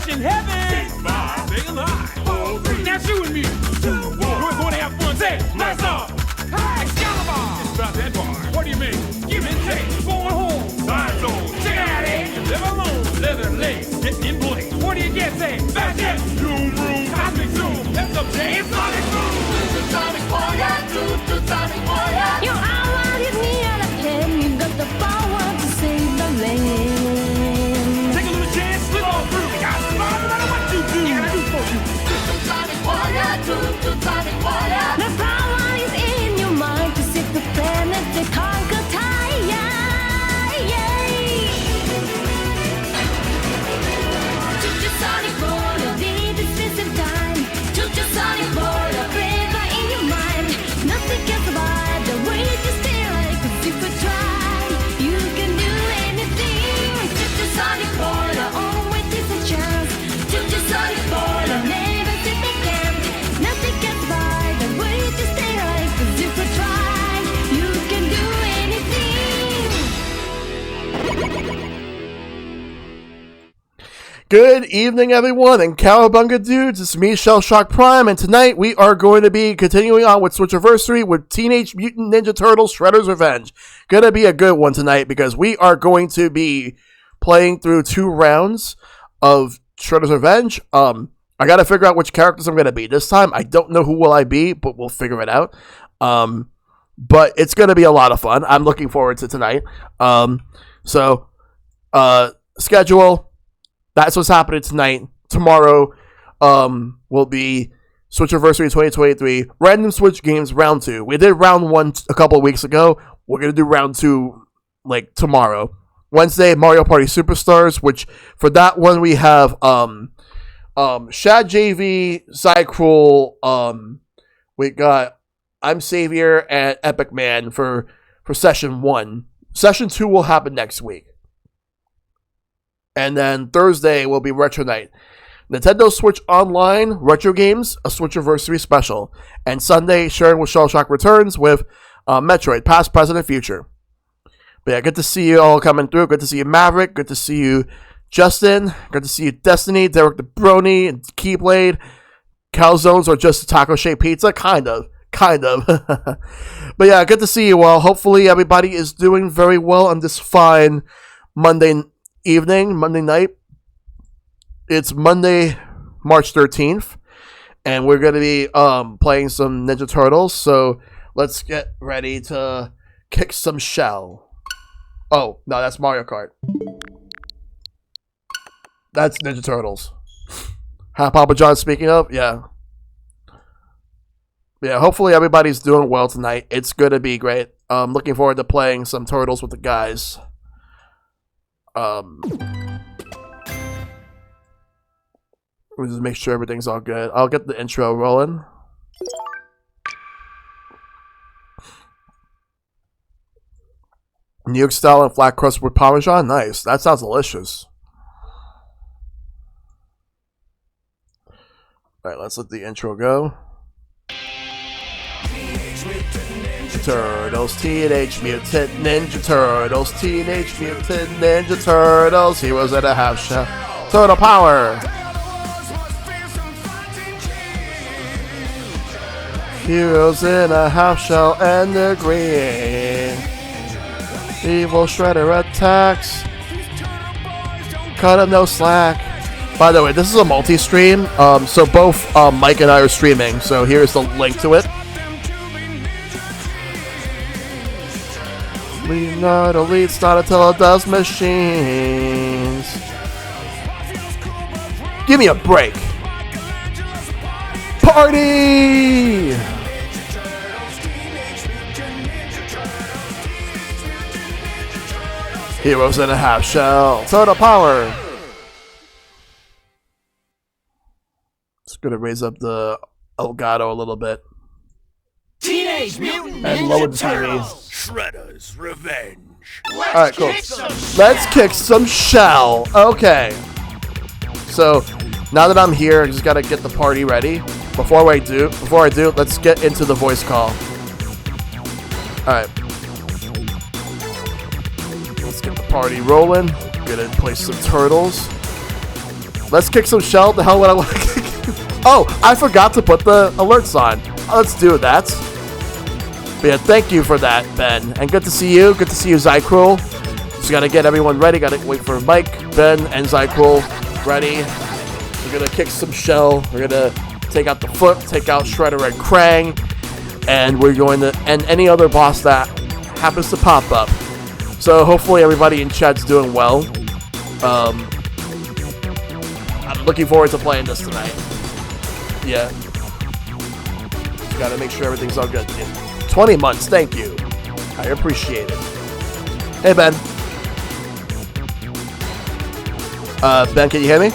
in heaven. 6, 5, stay alive. 4, 3. Now you and me. 2, 1. We're going to have fun. Say, lights off. Hey, Excalibur. It's about that bar. What do you mean? Give and take. Going home. Side zone. Check it out, eh? Live alone. Leather legs. Get in place. What do you get? Say, back it. Zoom room. Cosmic zoom. That's up, Jay. It's Sonic Boom. Sonic Warrior. Sonic Warrior. Your hour is near the pen. You got the power to save the land. Take a little chance. Slip on through. You got to survive no matter what you do. You gotta do for you. Sonic Warrior. Sonic Warrior. The power is in your mind to save the planet. To conquer time. Sonic Warrior, deep in space and time. Sonic Warrior, braver in your mind. Nothing can survive the way you stay like a super try. You can do anything. Sonic Warrior, always is a chance. Sonic Warrior, never sit the camp. Nothing can survive the way you stay like a super try. You can do anything. Good evening, everyone, and Cowabunga dudes. It's me, ShellshockPrime, and tonight we are going to be continuing on with Switchiversary with Teenage Mutant Ninja Turtles Shredder's Revenge. Gonna be a good one tonight because we are going to be playing through 2 rounds of Shredder's Revenge. I gotta figure out which characters I'm gonna be this time. I don't know who will I be, but we'll figure it out. But it's gonna be a lot of fun. I'm looking forward to tonight. Schedule. That's what's happening tonight. Tomorrow will be Switchiversary 2023. Random Switch Games Round 2. We did Round 1 a couple of weeks ago. We're going to do Round 2 like tomorrow. Wednesday, Mario Party Superstars, which for that one we have Shad JV, Zycruel, we got I'm Savior and Epic Man for Session 1. Session 2 will happen next week. And then Thursday will be Retro Night. Nintendo Switch Online, Retro Games, a Switchiversary special. And Sunday, Sharing with Shellshock returns with Metroid, Past, Present, and Future. But yeah, good to see you all coming through. Good to see you, Maverick. Good to see you, Justin. Good to see you, Destiny, Derek the Brony, and Keyblade. Calzones or just a taco-shaped pizza? Kind of. But yeah, good to see you all. Hopefully everybody is doing very well on this fine Monday night. It's Monday, March 13th, and we're going to be playing some Ninja Turtles, so let's get ready to kick some shell. Oh, no, that's Mario Kart. That's Ninja Turtles. Hi, Papa John, speaking of, yeah. Yeah, hopefully everybody's doing well tonight. It's going to be great. Looking forward to playing some Turtles with the guys. Let me just make sure everything's all good. I'll get the intro rolling. New York style and flat crust with Parmesan? Nice. That sounds delicious. Alright, let's let the intro go. Turtles, Teenage Mutant Ninja Turtles, Teenage Mutant Ninja Turtles, heroes at a half shell, total power. Heroes in a half shell and they're green. Evil Shredder attacks. Cut him no slack. By the way, this is a multi-stream, so both Mike and I are streaming, so here's the link to it. Leonardo leads Donatello does machines. Give me a break. Party! Heroes in a half shell. Total power. Just gonna raise up the Elgato a little bit. Teenage Mutant And lower the Ninja TV. Turtles. Shredder's Revenge. Alright, cool. Let's kick some shell. Okay. So, now that I'm here, I just gotta get the party ready. Before I do, let's get into the voice call. Alright. Let's get the party rolling. Gonna play some turtles. Let's kick some shell. The hell would I want to kick? Oh, I forgot to put the alerts on. Let's do that. But yeah, thank you for that, Ben. And good to see you. Good to see you, Zykrul. Just gotta get everyone ready. Gotta wait for Mike, Ben, and Zykrul ready. We're gonna kick some shell. We're gonna take out the foot, take out Shredder and Krang. And we're going to end any other boss that happens to pop up. So hopefully everybody in chat's doing well. I'm looking forward to playing this tonight. Yeah. Just gotta make sure everything's all good. 20 months, thank you. I appreciate it. Hey, Ben. Ben, can you hear me?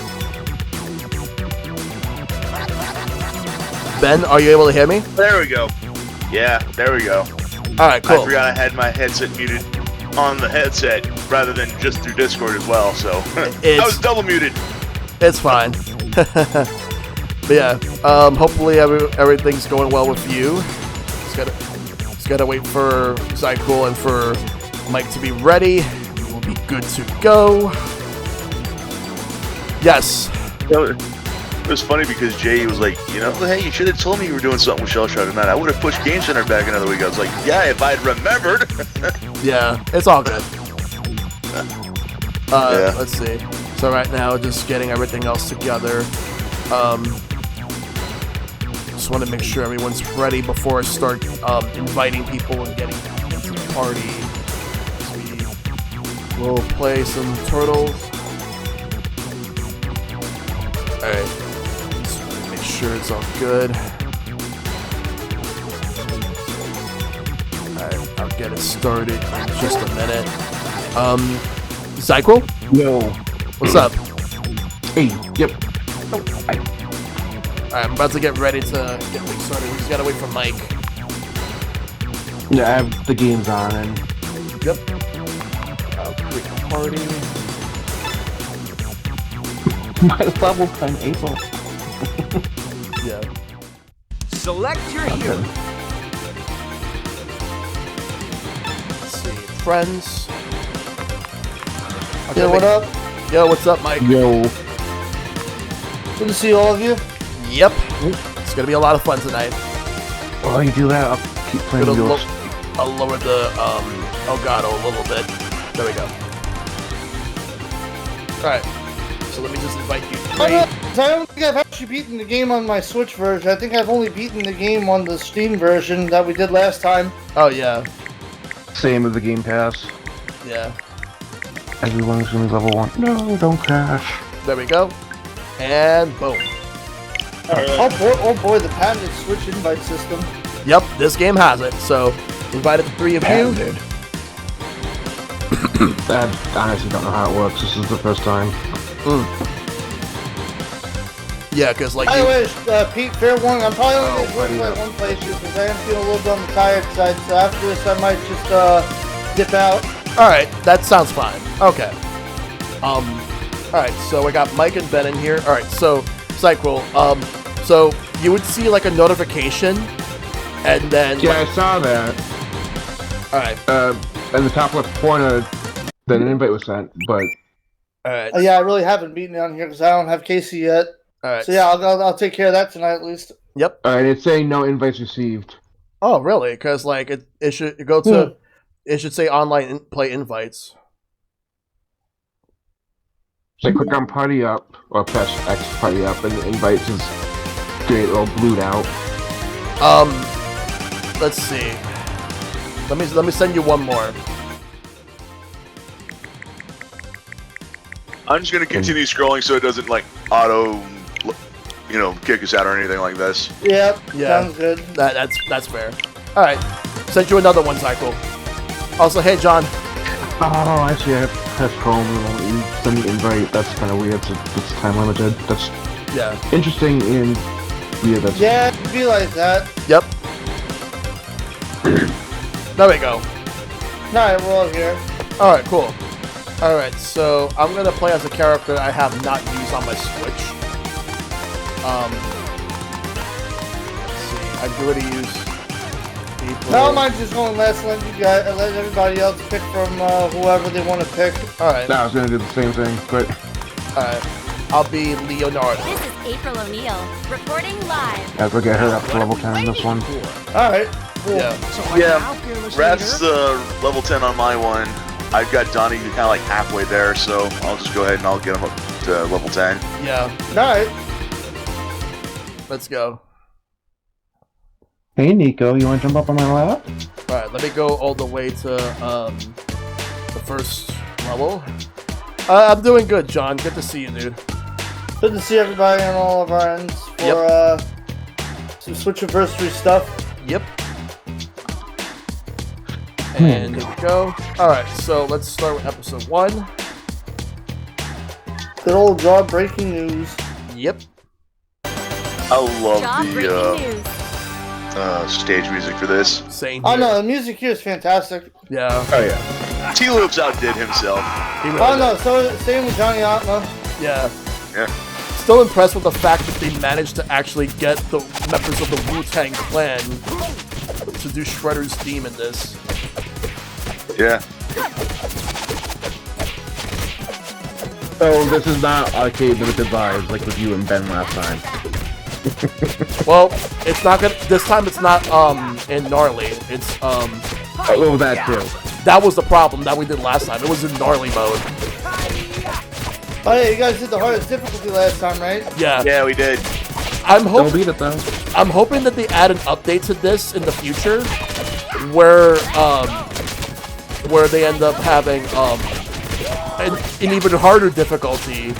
Ben, are you able to hear me? There we go. Yeah, there we go. Alright, cool. I forgot I had my headset muted on the headset rather than just through Discord as well, so I was double muted. It's fine. But yeah, hopefully everything's going well with you. Just gotta wait for Zykrul and for Mike to be ready. We'll be good to go. Yes. It was funny because Jay was like, hey, you should have told me you were doing something with ShellShock tonight. I would have pushed Game Center back another week. I was like, yeah, if I'd remembered. Yeah, it's all good. Yeah. Let's see. So right now, just getting everything else together. Just want to make sure everyone's ready before I start inviting people and getting into the party. So we'll play some Turtles. Alright. Make sure it's all good. Alright, I'll get it started in just a minute. Zykrul? Yo. What's up? Hey, yep. Oh, hi. Alright, I'm about to get ready to get things started. We just gotta wait for Mike. Yeah, I have the games on and... Yep. I'll quick party. My level time April. Yeah. Select your hero. Let's see. Friends. Yo, what up? Yo, what's up, Mike? Yo. Good to see all of you. Yep. It's gonna be a lot of fun tonight. While you do that, I'll keep playing yours. I'll lower the Elgato a little bit. There we go. Alright. So let me just invite you. I don't think I've actually beaten the game on my Switch version. I think I've only beaten the game on the Steam version that we did last time. Oh yeah. Same as the Game Pass. Yeah. Everyone's gonna be level 1. No, don't crash. There we go. And boom. Oh boy, the patented Switch invite system. Yep, this game has it. So invited the three of you. I honestly don't know how it works. This is the first time. Yeah, because like By the way, Pete, fair warning, I'm probably only going to play one playthrough because I am feeling a little bit on the tired side. So after this, I might just dip out. Alright, that sounds fine. Okay. Alright, so we got Mike and Ben in here. Alright, so Zykrul, so you would see like a notification and then Yeah, I saw that. Alright. In the top left corner, then an invite was sent, but... Alright. Yeah, I really haven't beaten it on here because I don't have Casey yet. Alright. So yeah, I'll take care of that tonight at least. Yep. Alright, it's saying no invites received. Oh, really? Because like it should go to it should say online play invites. So click on party up, or press X party up, and the invites is getting all blued out. Let's see. Let me send you one more. I'm just gonna continue scrolling so it doesn't like auto, kick us out or anything like this. Yep. Yeah. Sounds good. That's fair. All right. Sent you another one, Cycle. Also, hey John. Oh, actually, I pressed home and won't you send the invite. That's kind of weird. So it's time limited. That's interesting and weird. That's Yeah, it'd be like that. Yep. There we go. Alright, we're all here. All right, cool. All right, so I'm gonna play as a character I have not used on my Switch. Let's see. I already used people. No, mine's just going last. Let everybody else pick from whoever they want to pick. All right. I was gonna do the same thing, but All right. I'll be Leonardo. This is April O'Neil, reporting live. Ever get her up to level 10 in this one? Alright, cool. Yeah. Raph's level 10 on my one. I've got Donnie kind of like halfway there, so I'll just go ahead and I'll get him up to level 10. Yeah. Alright. Let's go. Hey, Nico, you want to jump up on my lap? Alright, let me go all the way to the first level. I'm doing good, John. Good to see you, dude. Good to see everybody on all of our ends for some Switch anniversary stuff. Yep. And here we go. Alright, so let's start with episode 1. Good old job breaking news. Yep. I love Job breaking the news. stage music for this. Same Oh here. no, the music here is fantastic. Yeah. Oh, yeah. T-Loops outdid himself. He really Oh did. no, so same with Johnny Atma. Yeah. Yeah. Still impressed with the fact that they managed to actually get the members of the Wu-Tang Clan to do Shredder's theme in this. Yeah. So this is not arcade limited vibes like with you and Ben last time. Well, it's not gonna. This time it's not in gnarly. It's Oh, that too. that was the problem that we did last time. It was in gnarly mode. Oh yeah, you guys did the hardest difficulty last time, right? Yeah. Yeah, we did. I'm Don't hoping. beat it though. I'm hoping that they add an update to this in the future, where they end up having an even harder difficulty,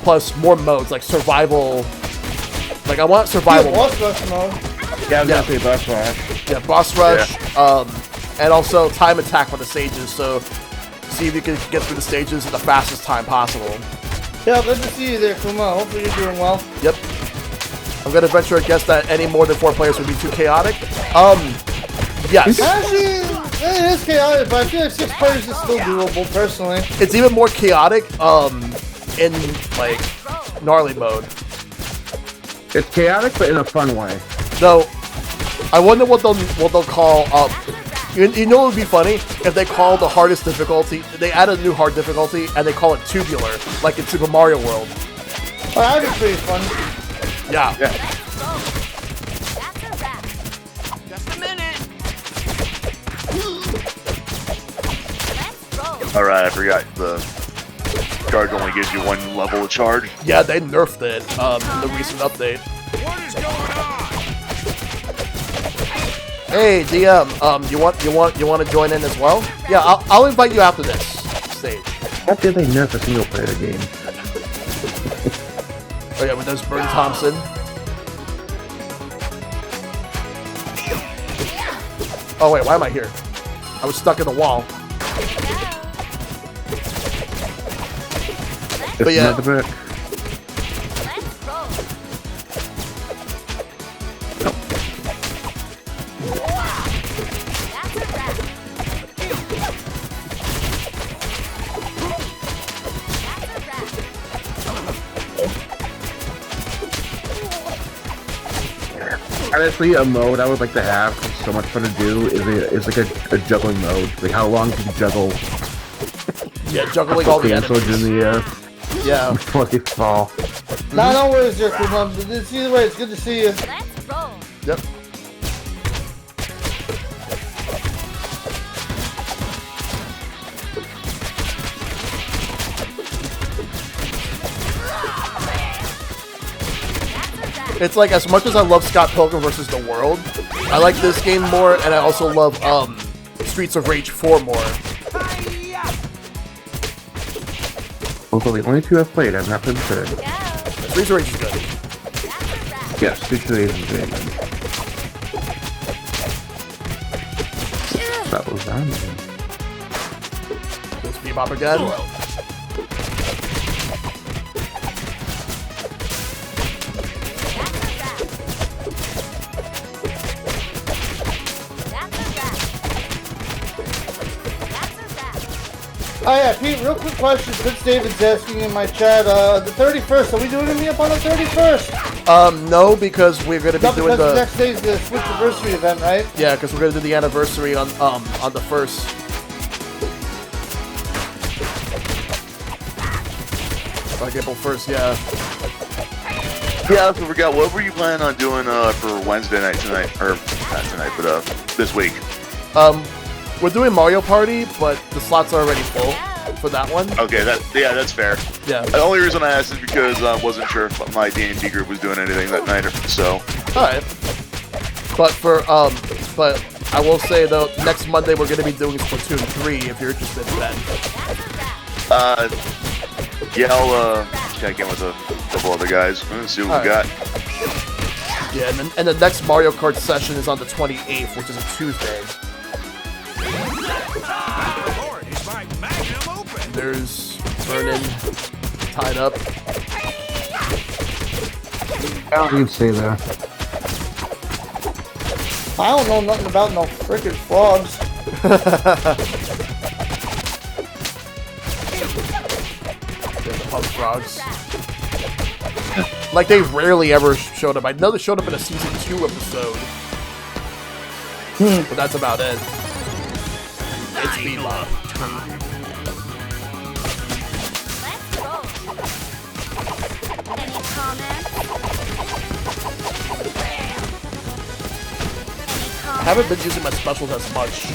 plus more modes like survival. Like I want survival. Yeah, boss rush mode. Yeah, I was Yeah. gonna say boss rush. Yeah, boss rush, and also time attack for the stages, so see if you can get through the stages in the fastest time possible. Yeah, good to see you there, Kuma. Hopefully you're doing well. Yep. I'm gonna venture a guess that any more than 4 players would be too chaotic. Yes. Actually, it is chaotic, but I feel like 6 players is still doable, personally. It's even more chaotic, in, like, gnarly mode. It's chaotic, but in a fun way. So, I wonder what they'll call, you know what would be funny? If they call the hardest difficulty, they add a new hard difficulty, and they call it tubular, like in Super Mario World. Oh, that'd be pretty fun. Yeah. Yeah. That's a wrap. Just a minute. Let's roll. Alright, I forgot the charge only gives you 1 level of charge. Yeah, they nerfed it, in the recent update. What is going on? Hey, DM, you want to join in as well? Yeah, I'll invite you after this stage. How did they nerf a single player game? Oh yeah, with those Burn Thompson. Oh wait, why am I here? I was stuck in the wall. But yeah. Another brick. Let's roll. That's a wrap. Honestly, a mode I would like to have, 'cause it's so much fun to do, is like a juggling mode. Like how long can you juggle Yeah, juggling all the swords enemies. in the air Yeah. before they fall? Nah, no worries there, Kuma. It's either way, it's good to see you. Let's roll. Yep. It's like, as much as I love Scott Pilgrim vs. the World, I like this game more, and I also love Streets of Rage 4 more. Although the only 2 I've played, I've not been third. Go. Streets of Rage is good. That's a wrap. Yes, Streets of Rage is very good. That was on me. Let's bebop again. Oh yeah, Pete, real quick question. Since David's asking in my chat, the 31st, are we doing a meetup on the 31st? No, because we're gonna be Not doing because the the next day's the Switch anniversary event, right? yeah, because we're gonna do the anniversary on the 1st. Like April 1st, yeah. Yeah, I also forgot. What were you planning on doing for Wednesday night tonight? Or not tonight, but this week? We're doing Mario Party, but the slots are already full for that one. Okay, that's fair. Yeah. The only reason I asked is because I wasn't sure if my D&D group was doing anything that night, so. Alright. But I will say though, next Monday we're gonna be doing Splatoon 3 if you're interested in that. Yeah, I'll check in with a couple other guys and see what we got. Yeah, and the next Mario Kart session is on the 28th, which is a Tuesday. There's Vernon tied up. I don't need to stay there. I don't know nothing about no frickin' frogs. The pub frogs. Like, they rarely ever showed up. I know they showed up in a season 2 episode. But that's about it. It's Bebop. Any comments? I haven't been using my specials as much.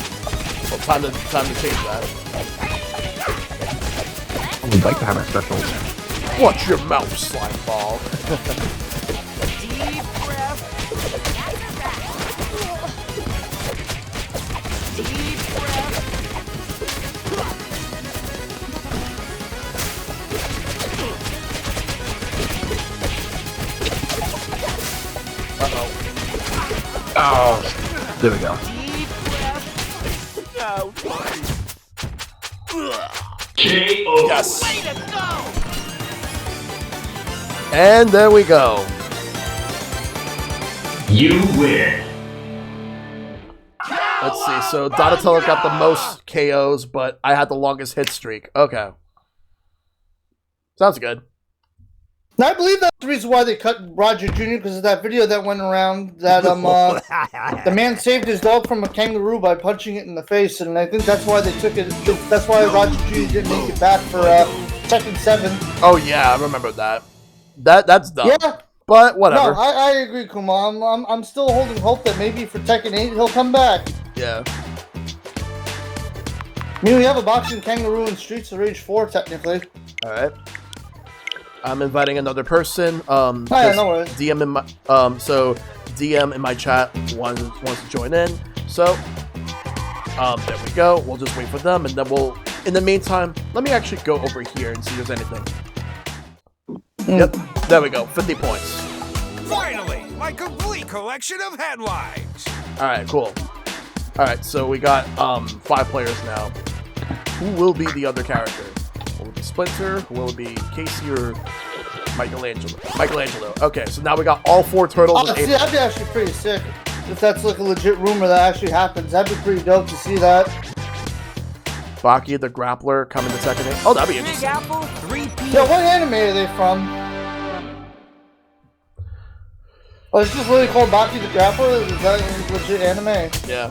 Well, time to change that. I would like to have a special. Watch your mouth, slime ball. Deep breath. Deep breath. Uh-oh. Oh, there we go. Deep breath. No, please. Yes. Way to go! And there we go. You win. Let's see. So Donatello got the most KOs, but I had the longest hit streak. Okay. Sounds good. And I believe that's the reason why they cut Roger Jr. because of that video that went around that the man saved his dog from a kangaroo by punching it in the face, and I think that's why they took it. That's why Roger Jr. didn't make it back for Tekken 7. Oh yeah, I remember that. That's dumb. Yeah. But whatever. No, I agree, Kuma. I'm still holding hope that maybe for Tekken 8 he'll come back. Yeah. I mean, we have a boxing kangaroo in Streets of Rage 4 technically. All right. I'm inviting another person. Oh, yeah, no worries. DM in my so DM in my chat wants to join in. So there we go. We'll just wait for them, and then we'll. In the meantime, let me actually go over here and see if there's anything. Yep, there we go. 50 points. Finally, my complete collection of headlines. All right, cool. All right, so we got 5 players now. Who will be the other character? Will it be Splinter? Will it be Casey or Michelangelo? Michelangelo. Okay, so now we got all 4 turtles. Oh, see, that'd be actually pretty sick. If that's like a legit rumor that actually happens, that'd be pretty dope to see that. Baki the Grappler coming to Tekken 8. Oh, that'd be Big interesting. Apple, 3 p.m. Yeah, what anime are they from? Oh, it's just really called Baki the Grappler? Is that a legit anime? Yeah.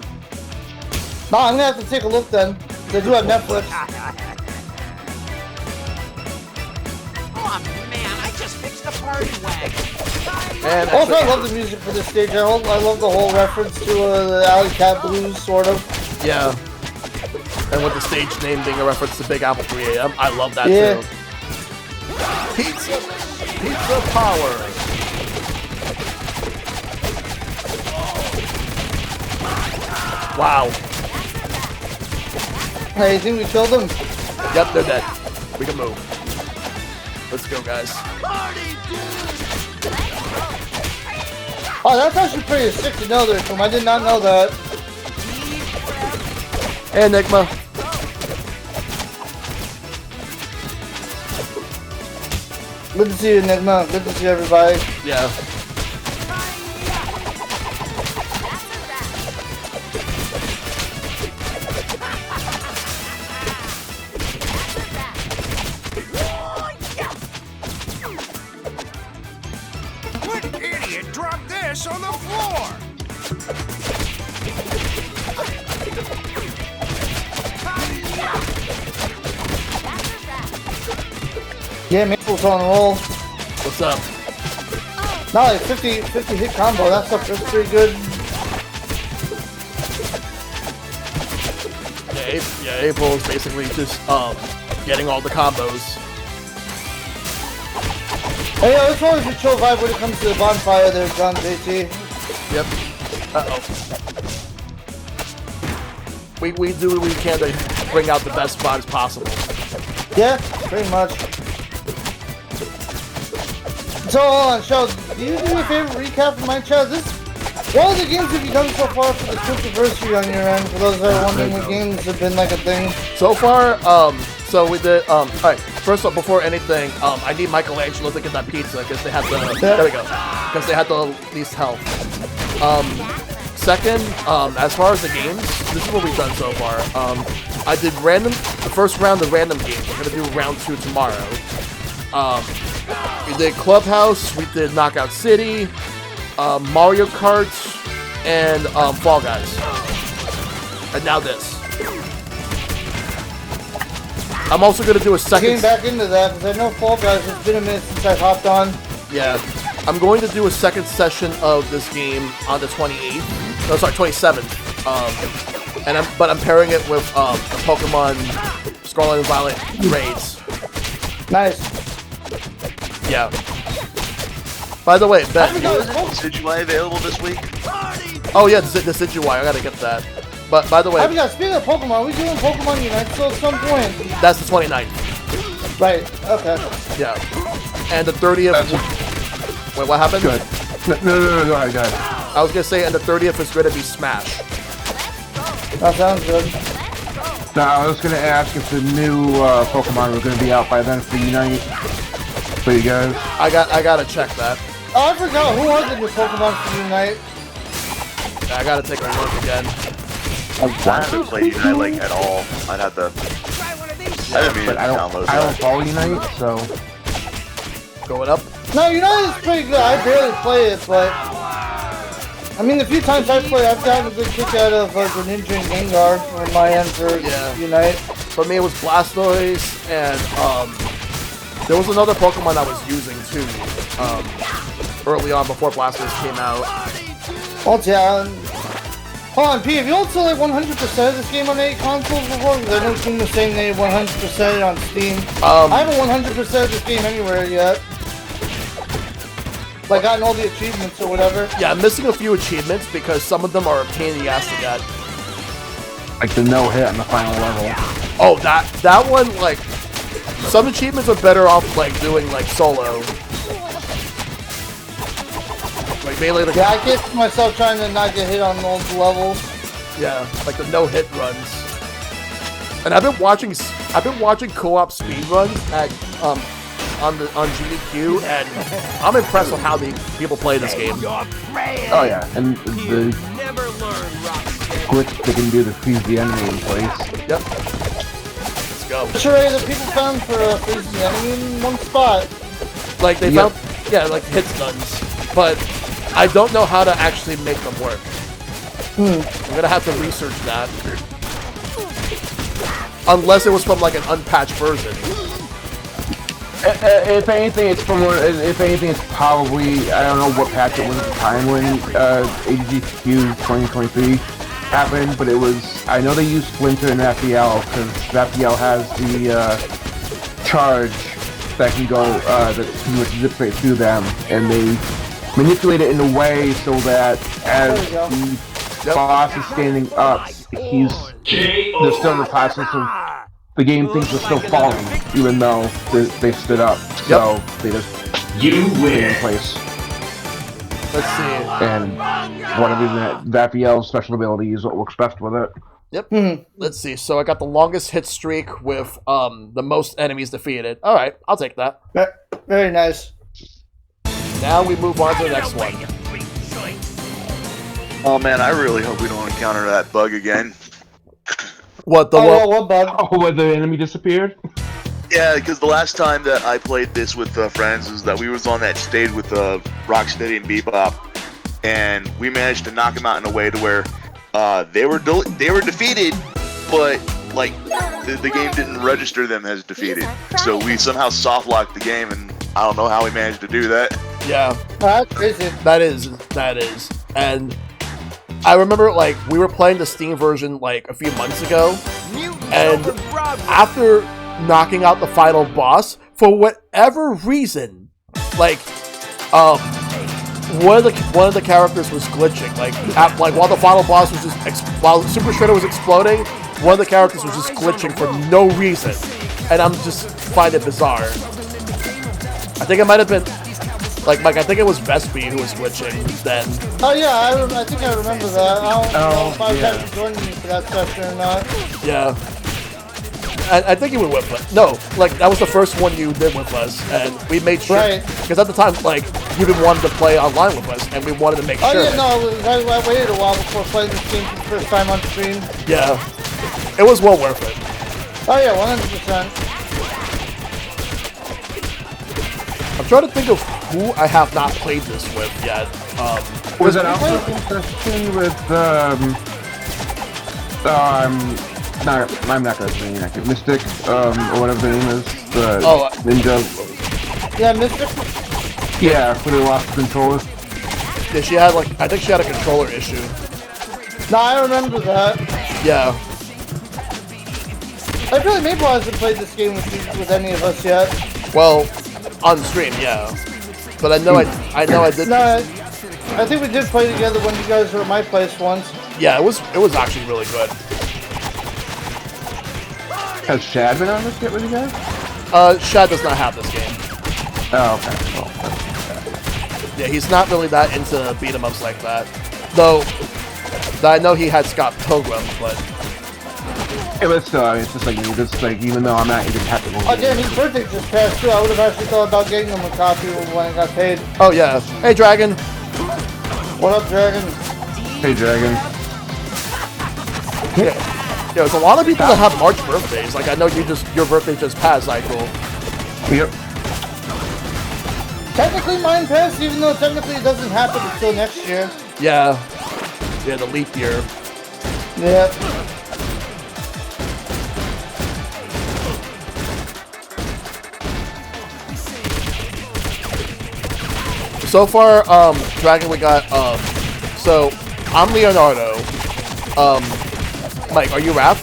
No, I'm gonna have to take a look then. They do have Netflix. Oh man, I just fixed the party wagon. And Also, I love the music for this stage. I love the whole reference to the Alley Cat Blues, sort of. yeah. And with the stage name being a reference to Big Apple 3 AM, I love that Yeah. too. Pizza power. Wow. Hey, you think we killed them? Yep, they're dead. We can move. Let's go, guys. Oh, that's actually pretty sick to know there, Tom. I did not know that. Hey, Enigma. Good to see you, Enigma. Good to see everybody. Yeah. What idiot dropped this on the floor? Yeah, Maple's on a roll. What's up? Not like 50 hit combo. That's pretty good. Yeah, April is basically just getting all the combos. Hey, it's always a chill vibe when it comes to the bonfire there, John JT. Yep. We do what we can to bring out the best vibes possible. Yeah, pretty much. So, hold on, Shell, do you do me a favorite recap of my chat? What other games have you done so far for the Switch anniversary on your end? For those that are wondering what games have been like a thing. So far, so we did, alright, first off, before anything, I need Michelangelo to get that pizza, because they had the, there we go, because they had the least health. Second, as far as the games, this is what we've done so far. I did the first round of random games. I'm gonna do round 2 tomorrow. We did Clubhouse, we did Knockout City, Mario Kart, and Fall Guys. And now this. I'm also gonna do a second. Getting back into that because I know Fall Guys. It's been a minute since I've hopped on. Yeah, I'm going to do a second session of this game on the 28th. No, sorry, 27th. But I'm pairing it with the Pokemon Scarlet and Violet raids. Nice. Yeah. By the way, Ben. Decidueye available this week? Oh yeah, the Decidueye. I gotta get that. But by the way, speaking of Pokemon, are we doing Pokemon Unite still at some point? That's the 29th. Right. Okay. Yeah. And the 30th. Wait, what happened? Good. No, go ahead. I was gonna say, and the 30th is gonna be Smash. That sounds good. Now, I was gonna ask if the new Pokemon were gonna be out by then for Unite. For you guys. I gotta check that. Oh, I forgot. Who are the new Pokemon for Unite? I gotta take a look again. I haven't played Unite like at all. I'd have to. I didn't mean to download that. I don't follow Unite, so. Going up. No, Unite is pretty good. I barely play it, but I mean, the few times I've played, I've gotten a good kick out of Greninja and Gengar on my end for Unite. For me, it was Blastoise, and there was another Pokemon I was using too early on before Blastoise came out. Oh yeah. Hold on, P, have you also like 100% of this game on 8 consoles before? Because I know King was saying they 100% it on Steam. I haven't 100% of this game anywhere yet. Like, gotten all the achievements or whatever. Yeah, I'm missing a few achievements because some of them are a pain in the ass to get. Like the no hit on the final level. Oh, that one, like, some achievements are better off, like, doing, like, solo. Like, mainly the... Yeah, I can't see myself trying to not get hit on those levels. Yeah, like the no-hit runs. And I've been watching co-op speedruns at, on GDQ, and I'm impressed with how the people play this game. Oh yeah, and the glitch they can do to freeze the enemy in place. Yep. Let's go. Sure, the people found for freezing the enemy in one spot. Like they found, yeah, like hit guns, but I don't know how to actually make them work. I'm gonna have to research that. Unless it was from like an unpatched version. If anything, it's probably, I don't know what patch it was at the time when AGDQ 2023 happened, but it was, I know they used Splinter and FPL, because FPL has the charge that can go, that can zip right through them, and they manipulate it in a way so that as the boss is standing up, they're still in the process of, the game thinks they're still falling, even though they stood up. So they just stay in place. Let's see. And one of the FPL's special ability is what works best with it. Yep. Let's see. So I got the longest hit streak with the most enemies defeated. All right, I'll take that. Very nice. Now we move on to the next one. Oh man, I really hope we don't encounter that bug again. What what bug? Oh, where the enemy disappeared? Yeah, because the last time that I played this with friends is that we was on that stage with Rocksteady and Bebop, and we managed to knock them out in a way to where they were defeated, but like the game didn't register them as defeated. So we somehow soft locked the game, and I don't know how we managed to do that. Yeah, That's crazy. that is. And I remember, like, we were playing the Steam version, like, a few months ago, and after knocking out the final boss, for whatever reason, like, one of the characters was glitching. Like while the final boss was just while Super Shredder was exploding, one of the characters was just glitching for no reason, and I'm just find it bizarre. I think it might have been like Mike. I think it was Vespi who was glitching then. Oh yeah, I think I remember that. I don't know if I was actually joining you for that session or not. Yeah. I think you were with us. No, like, that was the first one you did with us, and we made sure. Right. Because at the time, like, you didn't want to play online with us, and we wanted to make sure. Oh yeah, no, I waited a while before playing this game for the first time on stream. Yeah. It was well worth it. Oh yeah, 100%. I'm trying to think of who I have not played this with yet. Was it also interesting with I'm not gonna say it. Mystic, or whatever the name is, the ninja. Yeah, Mystic. Yeah, when they lost the controller. Yeah, she had I think she had a controller issue. No, I remember that. Yeah. I feel like maybe I hasn't played this game with any of us yet. Well, on stream, yeah. But I know I did. No, I think we did play together when you guys were at my place once. Yeah, it was actually really good. Has Shad been on this yet with you guys? Shad does not have this game. Oh, okay. Yeah, he's not really that into beat 'em ups like that. Though, I know he had Scott Pilgrim, but Hey, but still, I mean, it's just like me. Just like, even though I'm not even happy. Oh damn, his birthday just passed too. I would have actually thought about getting him a copy when I got paid. oh yeah. Hey, Dragon. What up, Dragon? Hey, Dragon. Yeah, there's a lot of people that have March birthdays. Like, I know your birthday just passed, Cycle. Yep. Technically mine passed, even though technically it doesn't happen until next year. Yeah. Yeah, the leap year. Yeah. So far, Dragon, we got, so, I'm Leonardo. Mike, are you Raph?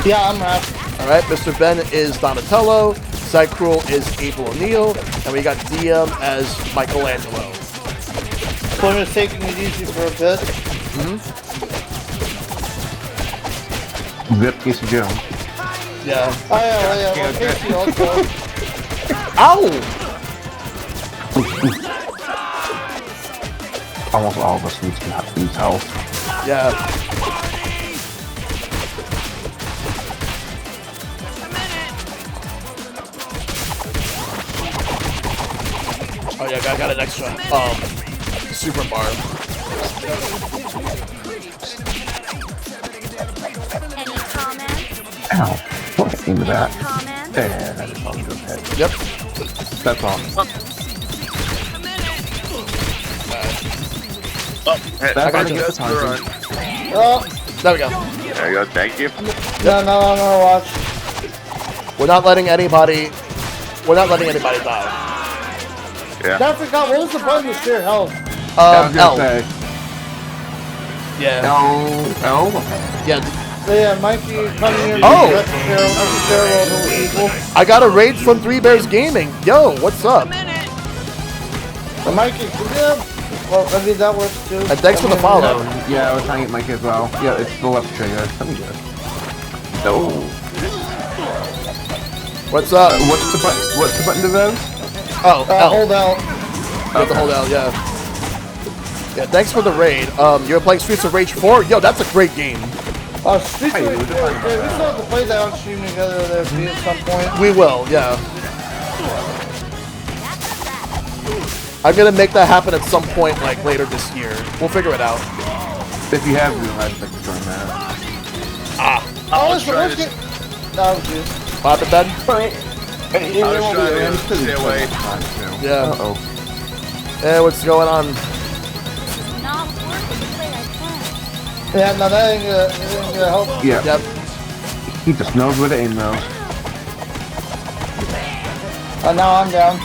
Yeah, I'm Raph. Alright, Mr. Ben is Donatello, Zycruel is April O'Neil, and we got DM as Michelangelo. So I'm just taking it easy for a bit. Zip Casey Jones. Yeah. Oh yeah, well, Casey also. Ow! Almost all of us need to have these health. Yeah. Oh yeah, I got an extra, super bar. Any comments? Ow. Don't aim that. Comments? There, that is all good. Yep. That's all. That's I got a you. good time. Oh, There we go. There you go. Thank you. no, I'm gonna watch. We're not letting anybody die. Yeah. I forgot, what was the button to share health? I was L. gonna say, Yeah. L? Yeah. So yeah, Mikey coming here. Oh! Share people. I got a raid from Three Bears Gaming. Yo, what's up? So Mikey, yeah. Well, I mean, that works too. And thanks for the follow. Yeah, I was trying to get Mike as well. Yeah, it's the left trigger. Let me go. No. What's up? What's the button to those? Oh, L. Hold out. You have to hold L, yeah. Yeah, thanks for the raid. You're playing Streets of Rage 4? Yo, that's a great game. Street Fighter 4, yeah, we still have to play that on stream together there at some point. We will, yeah. I'm gonna make that happen at some point, like, later this year. We'll figure it out. If you have Zoom, I'd like to join that. Oh, so let's get... That was good. Pop it, Ben? I was trying to stay away. Yeah. Uh-oh. Hey, what's going on? Not working the way I planned. Yeah, no, that ain't gonna help. Yeah. Yep. He just knows where to aim those. Now I'm down.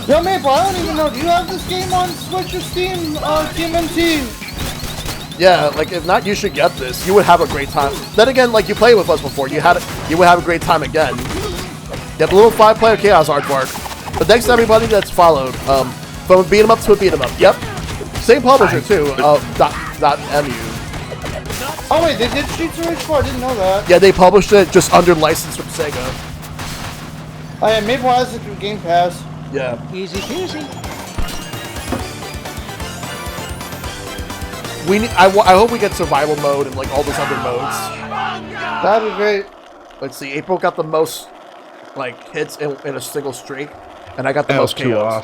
Yo, Maple, I don't even know. Do you have this game on Switch or Steam? TMNT? Yeah, like if not, you should get this. You would have a great time. Then again, like you played with us before, you would have a great time again. You have a little 5-player Chaos artwork. But thanks to everybody that's followed. From a beat 'em up to a beat 'em up. Yep. Same publisher too. .mu. Oh wait, they did Streets of Rage 4. I didn't know that. Yeah, they published it just under license from Sega. Oh yeah, Maple has it through Game Pass. Yeah. Easy peasy. I hope we get survival mode and like all those other modes. That'd be great. Let's see. April got the most like hits in a single streak, and I got the most KOs.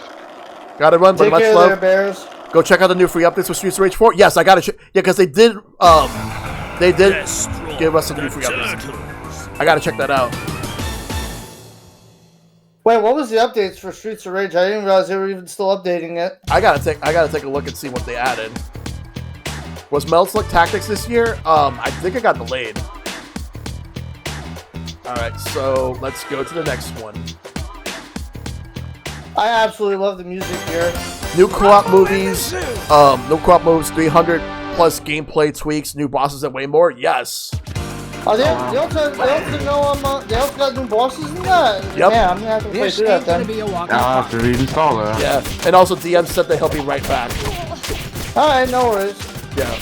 Got to run, but Take much care love. there, Bears. Go check out the new free updates for Streets of Rage 4. Yes, I got to. Yeah, because they did give us some new free updates. I got to check that out. Wait, what was the updates for Streets of Rage? I didn't realize they were even still updating it. I gotta take a look and see what they added. Was Metal Slug Tactics this year? I think it got delayed. Alright, so let's go to the next one. I absolutely love the music here. New co-op movies. No co-op moves, 300 plus gameplay tweaks, new bosses and way more. Yes. Oh, they also got new bosses in that? Yep. Yeah, I'm gonna have to play This through that ain't gonna then. be a walk. I'll have to reinstall that. Yeah. And also DM said that he'll be right back. Alright, no worries. Yeah.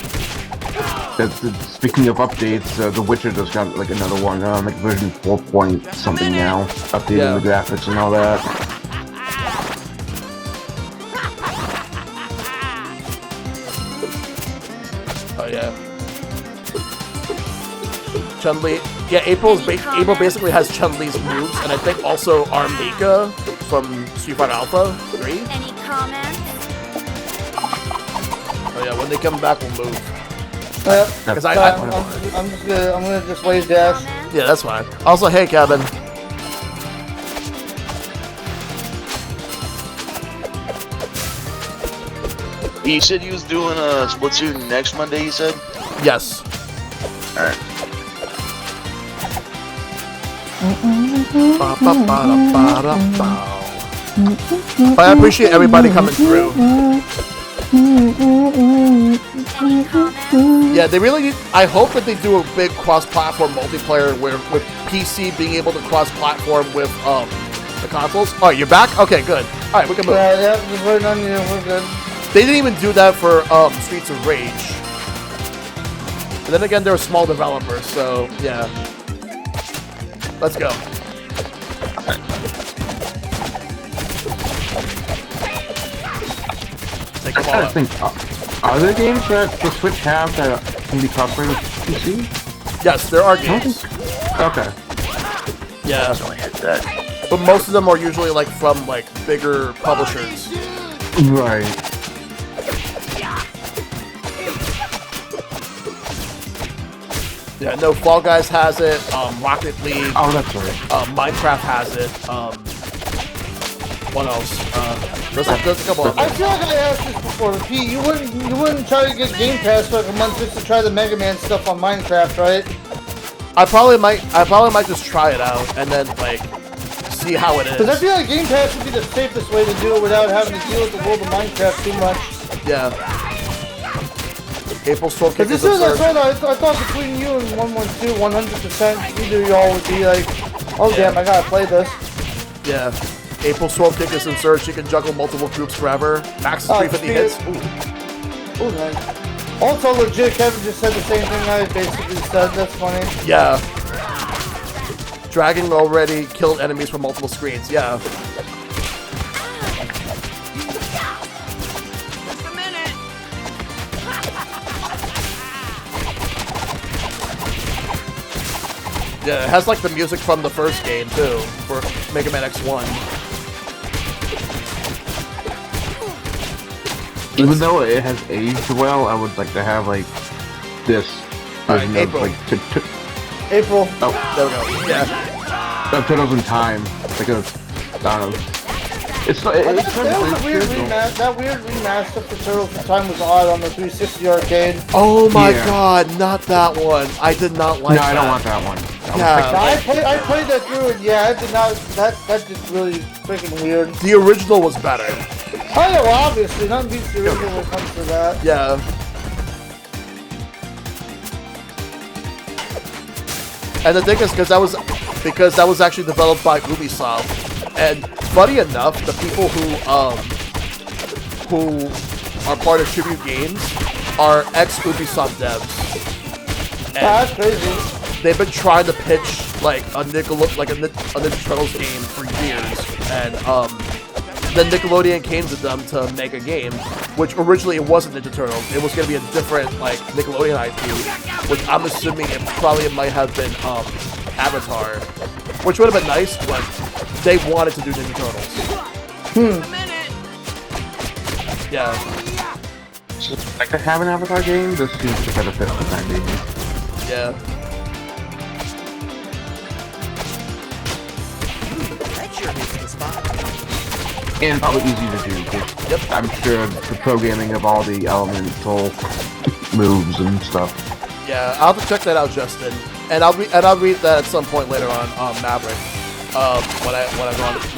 Speaking of updates, The Witcher just got like another one, like version 4 point something now, updating the graphics and all that. Oh yeah. Chun-Li. Yeah, April basically has Chun-Li's moves, and I think also Armika from Street Fighter Alpha 3. Any comments? Oh yeah, when they come back, we'll move. Because I'm gonna just wave dash. Yeah, that's fine. Also, hey, Kevin. He said he was doing a Splatoon next Monday, he said? Yes. Alright. But I appreciate everybody coming through. Any comments? Yeah, they really. I hope that they do a big cross-platform multiplayer where with PC being able to cross-platform with the consoles. Oh, you're back? Okay, good. All right, we can move. Yeah, just waiting on you. We're good. They didn't even do that for Streets of Rage. And then again, they're a small developer, so yeah. Let's go. Take them all I out. think, are there games that the Switch have that can be crossplay with PC? Yes, there are I don't games. think. Okay. Yeah, I hit that. but most of them are usually like from like bigger publishers. Right. Yeah, no, Fall Guys has it. Rocket League. Oh, that's right. Minecraft has it. What else? There's a couple of I feel like I asked this before, but Pete, you wouldn't try to get Game Pass for like a month just to try the Mega Man stuff on Minecraft, right? I probably might just try it out and then like see how it Because I is. feel like Game Pass would be the safest way to do it without having to deal with the world of Minecraft too much. Yeah. April Storm Because Kick as is soon as I absurd. saw that, I thought between you and 112, 100%, either of y'all would be like, oh damn, I gotta play this. Yeah. April Storm Kick is absurd. She can juggle multiple groups forever. Max is 350 hits. Ooh. Oh, nice. Also, legit, Kevin just said the same thing I basically said. That's funny. Yeah. Dragon already killed enemies from multiple screens. Yeah. Just a minute. Yeah, it has like the music from the first game too, for Mega Man X1. Even though it has aged well, I would like to have like this version of April. like April. oh, There we go. Yeah. Turtles in Time, like a I don't know, It's That was a weird remaster. That weird remaster for Turtles in Time was odd on the 360 arcade. Oh my Yeah. god, not that one. I did not like No, that. I don't want that one. Yeah. I played that through, and yeah, I did not. That's just really freaking weird. The original was better. Oh yeah, well obviously, nothing beats the original when it comes to that. Yeah. And the thing is, because that was actually developed by Ubisoft, and funny enough, the people who are part of Tribute Games are ex-Ubisoft devs. And That's crazy. they've been trying to pitch like a Ninja Turtles game for years, and then Nickelodeon came to them to make a game, which originally it wasn't Ninja Turtles. It was going to be a different like Nickelodeon IP, which I'm assuming it might have been Avatar, which would have been nice, but they wanted to do Ninja Turtles. Yeah. Like to have an Avatar game, this seems to better fit the time being. Yeah. That sure is the spot. And probably easy to do. 'Cause Yep. I'm sure the programming of all the elemental moves and stuff. Yeah, I'll have to check that out, Justin, and I'll read that at some point later on Maverick. When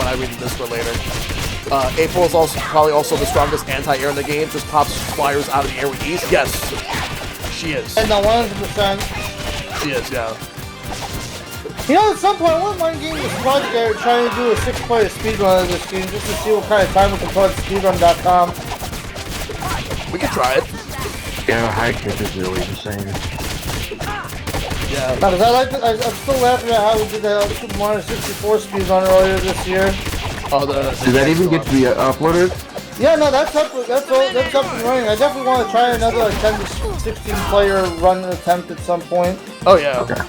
I read the Discord later. April is probably also the strongest anti-air in the game. Just pops flyers out of the air with ease. Yes, she is. And no, 100%. She is. Yeah. You know, at some point, I wouldn't mind getting this project there trying to do a 6-player speedrun of this game just to see what kind of time we can put on speedrun.com. We can try it. Yeah, high kick is really insane. Yeah. Now, 'cause I'm still laughing at how we did that Super Mario 64 speedrun earlier this year. Oh, Did that even get to be uploaded? Yeah, no, that's up and running. I definitely want to try another like 10 to 16 player run attempt at some point. Oh yeah. Okay.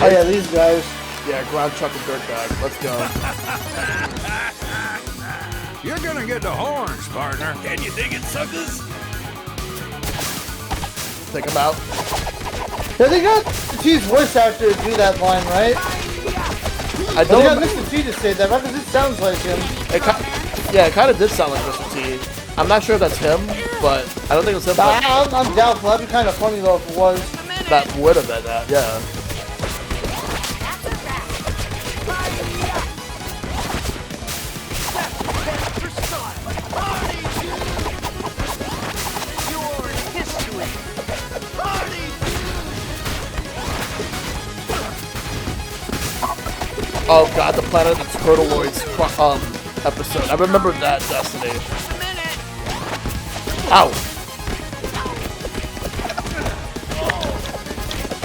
Oh yeah, these guys. Yeah, ground chuck and dirtbag. Let's go. You're gonna get the horns, partner. Can you dig it, suckers? Take him out. Yeah, they got T's voice actor to do that line, right? I They got don't. Mr. T to say that, right? Because it sounds like him. It kind of did sound like Mr. T. I'm not sure if that's him, but I don't think it was him. But I'm doubtful. That'd be kind of funny though if it was. that would have been that. Yeah. Oh god, the Planet of the Turtleoids episode. I remember that, Destiny. Ow!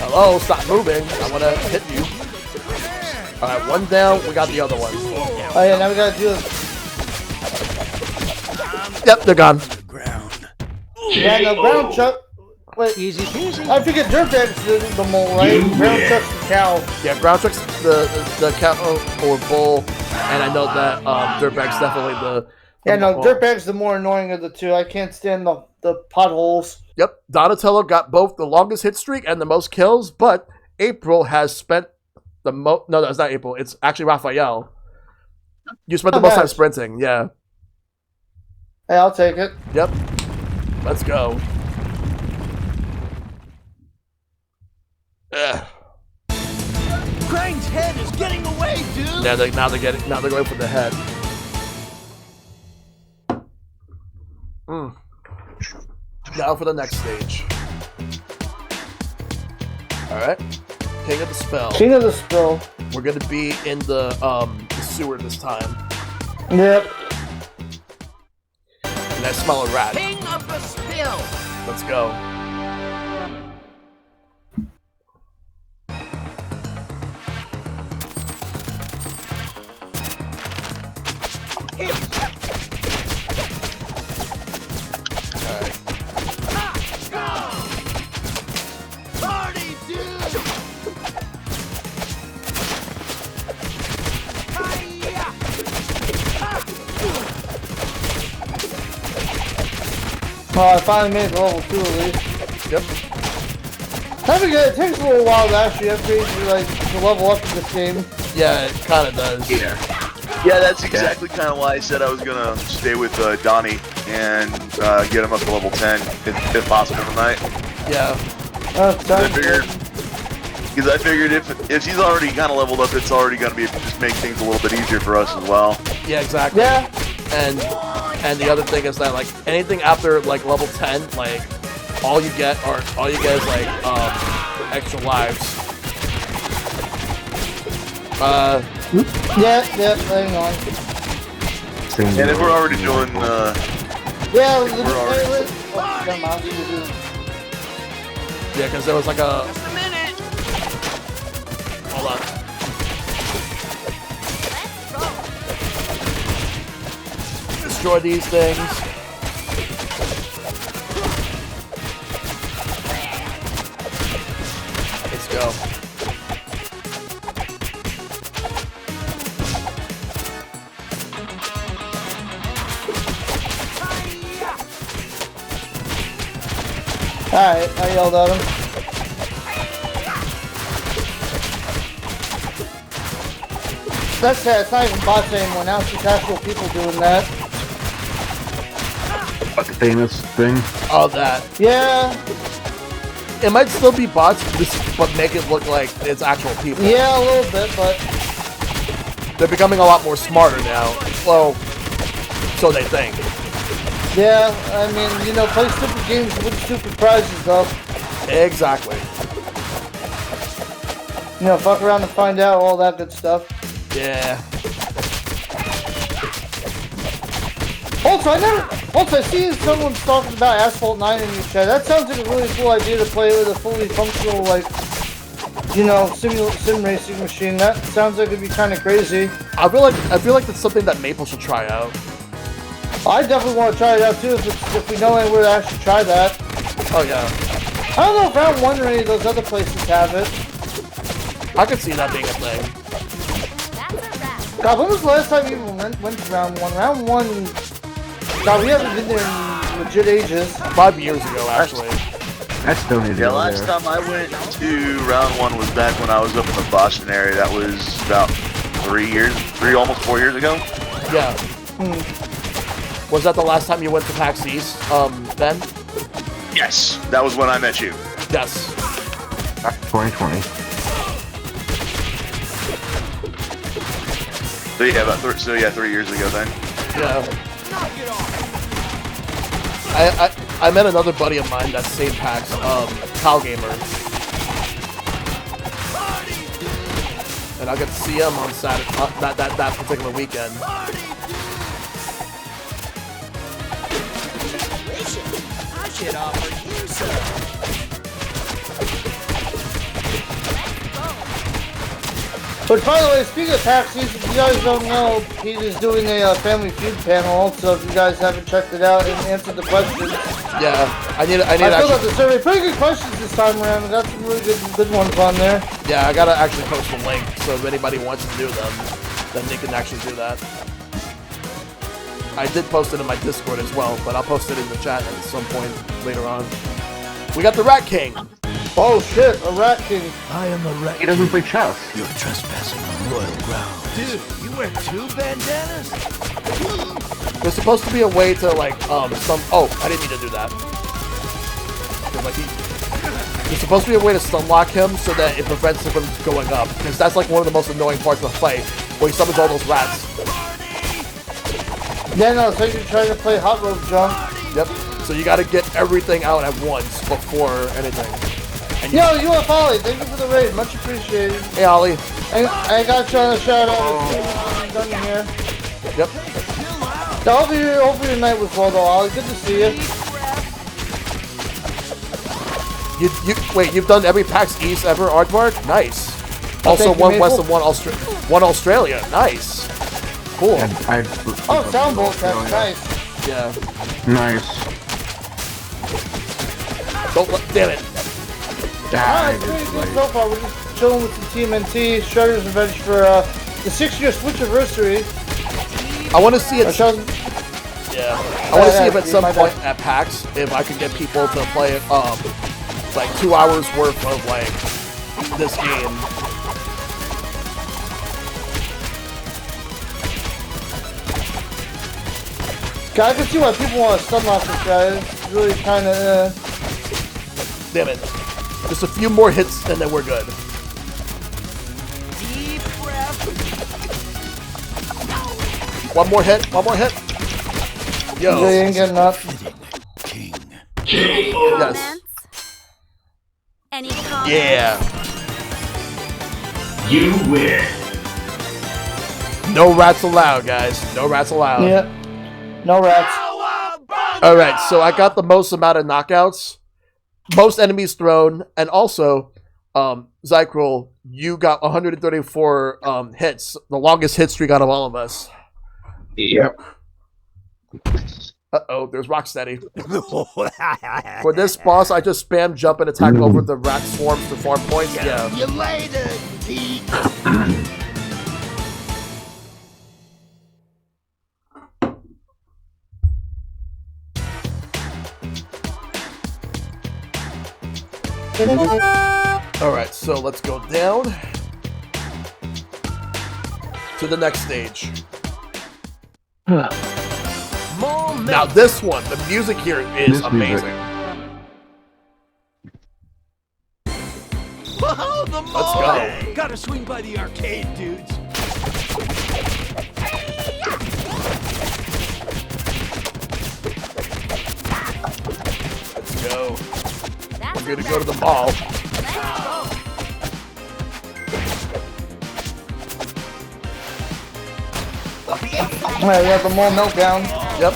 Hello, stop moving. I wanna hit you. Alright, one down, we got the other one. Oh yeah, now we gotta do this. Yep, they're gone. Yeah, no, ground chuck. Wait, Easy peasy. I figured dirtbag's the mole, right? Ground chuck's the cow. Yeah, ground truck's the cow or bull, and I know that dirtbag's definitely the Yeah, no, bull. dirtbag's the more annoying of the two. I can't stand the potholes. Yep, Donatello got both the longest hit streak and the most kills, but April has spent the most. No, that's not April. It's actually Raphael. You spent the most time sprinting. Yeah. Hey, I'll take it. Yep. Let's go. Ugh. Krang's head is getting away, dude. Now they're going for the head. Now for the next stage. Alright. King of the Spell. King of the Spill. We're gonna be in the sewer this time. Yep. And I smell a rat. King of the spill. Let's go. Party, dude. Oh, I finally made it to level 2 at least. Yep. It takes a little while to actually upgrade to level up in this game. Yeah, it kind of does. Yeah. Yeah, that's exactly kind of why I said I was gonna stay with Donnie and get him up to level 10 if possible tonight. Yeah. Because I figured if he's already kind of leveled up, it's already gonna be just make things a little bit easier for us as well. Yeah, exactly. Yeah. And the other thing is that like anything after like level 10, like all you get is like extra lives. Yeah, hang on. And if we're already doing Yeah, yeah, because there was like a. Just a minute. Hold on. Destroy these things. Let's go. Alright, I yelled at him. That's it, it's not even bots anymore, now it's just actual people doing that. Like the famous thing. All that. Yeah, It might still be bots, but make it look like it's actual people. yeah, a little bit, but They're becoming a lot more smarter now. Well, so they think. yeah, I mean, you know, play stupid games with stupid prizes though. Exactly. You know, fuck around and find out all that good stuff. Yeah. Also, I see someone's talking about Asphalt 9 in your chat. That sounds like a really cool idea to play with a fully functional, like, you know, sim racing machine. That sounds like it'd be kind of crazy. I feel like that's something that Maple should try out. I definitely want to try it out too if we know anywhere to actually try that. Oh yeah. I don't know if Round 1 or any of those other places have it. I could see that being a thing. God, when was the last time you even went to Round 1? Round 1... God, we haven't been there in legit ages. 5 years ago, actually. I still need to Yeah, go last there. time I went to round 1 was back when I was up in the Boston area. That was about 3 almost 4 years ago. Yeah. Was that the last time you went to PAX East, Ben? Yes, that was when I met you. Yes. Back to 2020. So yeah, about 3 years ago then. Yeah. I met another buddy of mine that same PAX, Kyle Gamer. And I got to see him on Saturday, that particular weekend. I should offer you some. But by the way, speaking of taxis, if you guys don't know, Pete is doing a Family Feud panel, so if you guys haven't checked it out and answered the questions. Yeah, I need I filled out actually. the survey. Pretty good questions this time around. We got some really good ones on there. Yeah, I gotta actually post a link, so if anybody wants to do them, then they can actually do that. I did post it in my Discord as well, but I'll post it in the chat at some point later on. We got the Rat King. Oh shit, a Rat King. I am the rat. He doesn't play chess. You're trespassing on royal ground. Dude, you wear 2 bandanas? There's supposed to be a way to like some. Oh, I didn't mean to do that. 'Cause, like, there's supposed to be a way to stunlock him so that it prevents him from going up. Because that's like one of the most annoying parts of the fight, where he summons all those rats. Yeah, no, so you're trying to play Hot Rope Jump. Yep. So you got to get everything out at once before anything. And Yo, UF Ollie, thank you for the raid. Much appreciated. Hey, Ollie. I got you on a shout out. I'm done here. Yep. So hopefully your night was well though, Ollie. Good to see you. Wait, you've done every PAX East ever, Aardvark? Nice. Also, thank you, one West Maple. and one Australia. Nice. Cool. And Oh, Soundbolt, that's nice. Yeah. Nice. Damn it. Alright, pretty good so far. We're just chilling with some TMNT, Shredder's Revenge for the 6-year Switch anniversary. I want to see it. Shredder's- Yeah. I want to see if at yeah, some my point bad. at PAX, if I could get people to play like 2 hours worth of like this game. I can see why people want to stun lock this guy. It's really kind of. Damn it. Just a few more hits and then we're good. Deep breath. One more hit. Yo. They ain't getting up. Any comments? Any comments? Yeah. You win. No rats allowed, guys. No rats allowed. Yeah. No rats. Alright, so I got the most amount of knockouts, most enemies thrown, and also, Zykril, you got 134 hits, the longest hit streak out of all of us. Yep. Uh-oh, there's Rocksteady. For this boss, I just spam jump and attack over the rat swarms to farm points. Yeah. You later, Pete. Alright, so let's go down to the next stage. Now this one, the music here is This music. amazing. Whoa, the Let's go. Gotta swing by the arcade, dudes. Let's go. That's We're gonna go to the mall. Alright, we have the mall meltdown. Yep.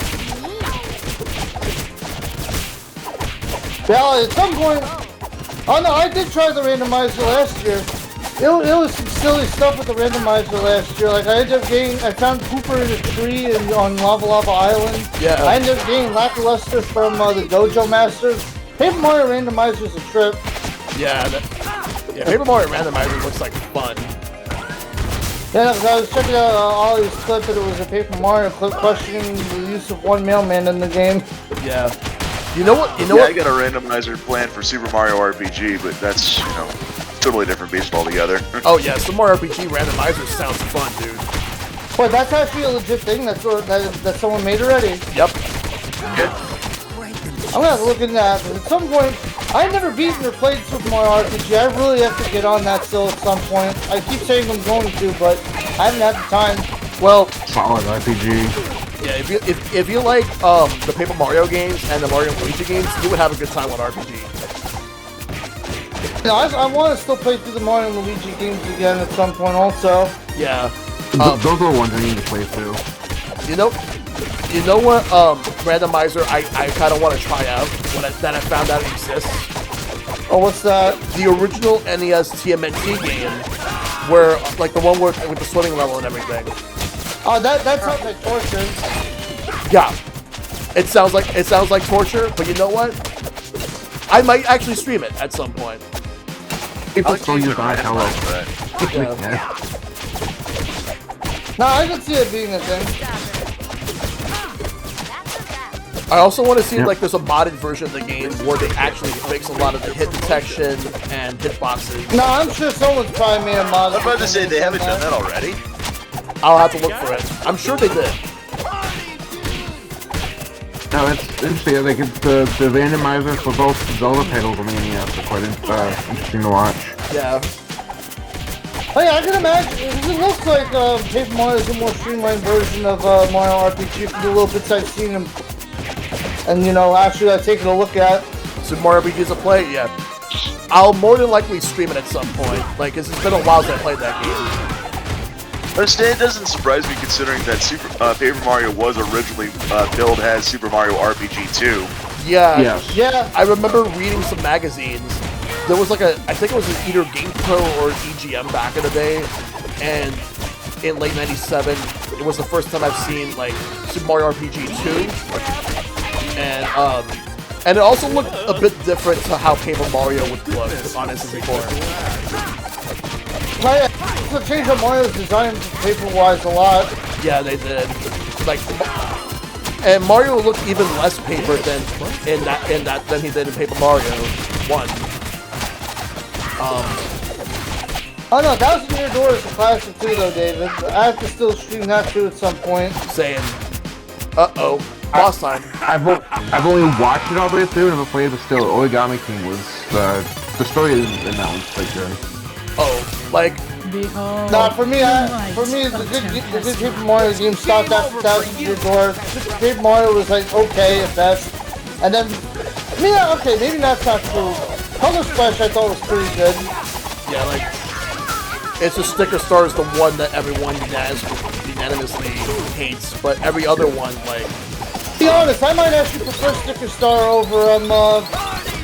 Yeah, at some point. Oh no, I did try the randomizer last year. It was some silly stuff with the randomizer last year. Like I found Cooper in a tree on Lava Lava Island. Yeah. I ended up getting Lackluster from the Dojo Masters. Paper Mario randomizer's a trip. Yeah. Paper Mario Randomizer looks like fun. Yeah, 'cause I was checking out Ollie's clip and it was a Paper Mario clip questioning the use of one mailman in the game. Yeah. You know what? I got a randomizer plan for Super Mario RPG, but that's, totally different beast altogether. Oh yeah, Super Mario RPG Randomizer sounds fun, dude. But that's actually a legit thing that someone made already. Yep. I'm gonna have to look into that. But at some point, I've never beaten or played Super Mario RPG. I really have to get on that still at some point. I keep saying I'm going to, but I haven't had the time. Well, Solid RPG. yeah, if you like the Paper Mario games and the Mario and Luigi games, you would have a good time with RPG. No, I want to still play through the Mario and Luigi games again at some point also. Yeah. Those are the ones I need to play through. You know what randomizer I kind of want to try out that I found out exists? Oh, what's that? The original NES TMNT game, where like the one with the swimming level and everything. Oh, that sounds like torture. Yeah, it sounds like torture, but you know what? I might actually stream it at some point. People still use hello. Yeah. No, I can see it being a thing. I also want to see like there's a modded version of the game where they actually fix a lot of the hit detection and hitboxes. No, I'm sure someone's probably made a mod. I'm about to say they haven't done that already. I'll have to look for it. I'm sure they did. No, it's interesting. Like the randomizer for both Zelda titles and the NES are quite interesting to watch. Yeah. Oh yeah, I can imagine. It looks like Paper Mario is a more streamlined version of Mario RPG for the little bits I've seen and actually I've taken a look at. Super Mario RPG is a play? Yeah. I'll more than likely stream it at some point. Like, it's been a while since I played that game. It doesn't surprise me considering that Paper Mario was originally billed as Super Mario RPG 2. Yeah. Yes. Yeah. I remember reading some magazines. There was like I think it was either Game Pro or EGM back in the day, and in late '97, it was the first time I've seen like Super Mario RPG 2, and it also looked a bit different to how Paper Mario would look on N64. Oh yeah, so change up Mario's design paper-wise a lot. Yeah, they did. Like, and Mario looked even less paper than than he did in Paper Mario 1. Oh no, Thousand Year Door is a classic too though, David. I have to still stream that too at some point. Saying, uh-oh. boss time. I've only watched it all the way through and never played, but still, Origami King was the story in that one's quite good. Oh, like Nah, for me, the good Paper Mario game stopped after 1,000 Year Door. Paper Mario was like okay at best, and then okay, maybe that's not true. Color Splash I thought was pretty good. yeah, like it's just Sticker Star is the one that everyone unanimously hates, but every other one, like. To be honest, I might actually prefer Sticker Star over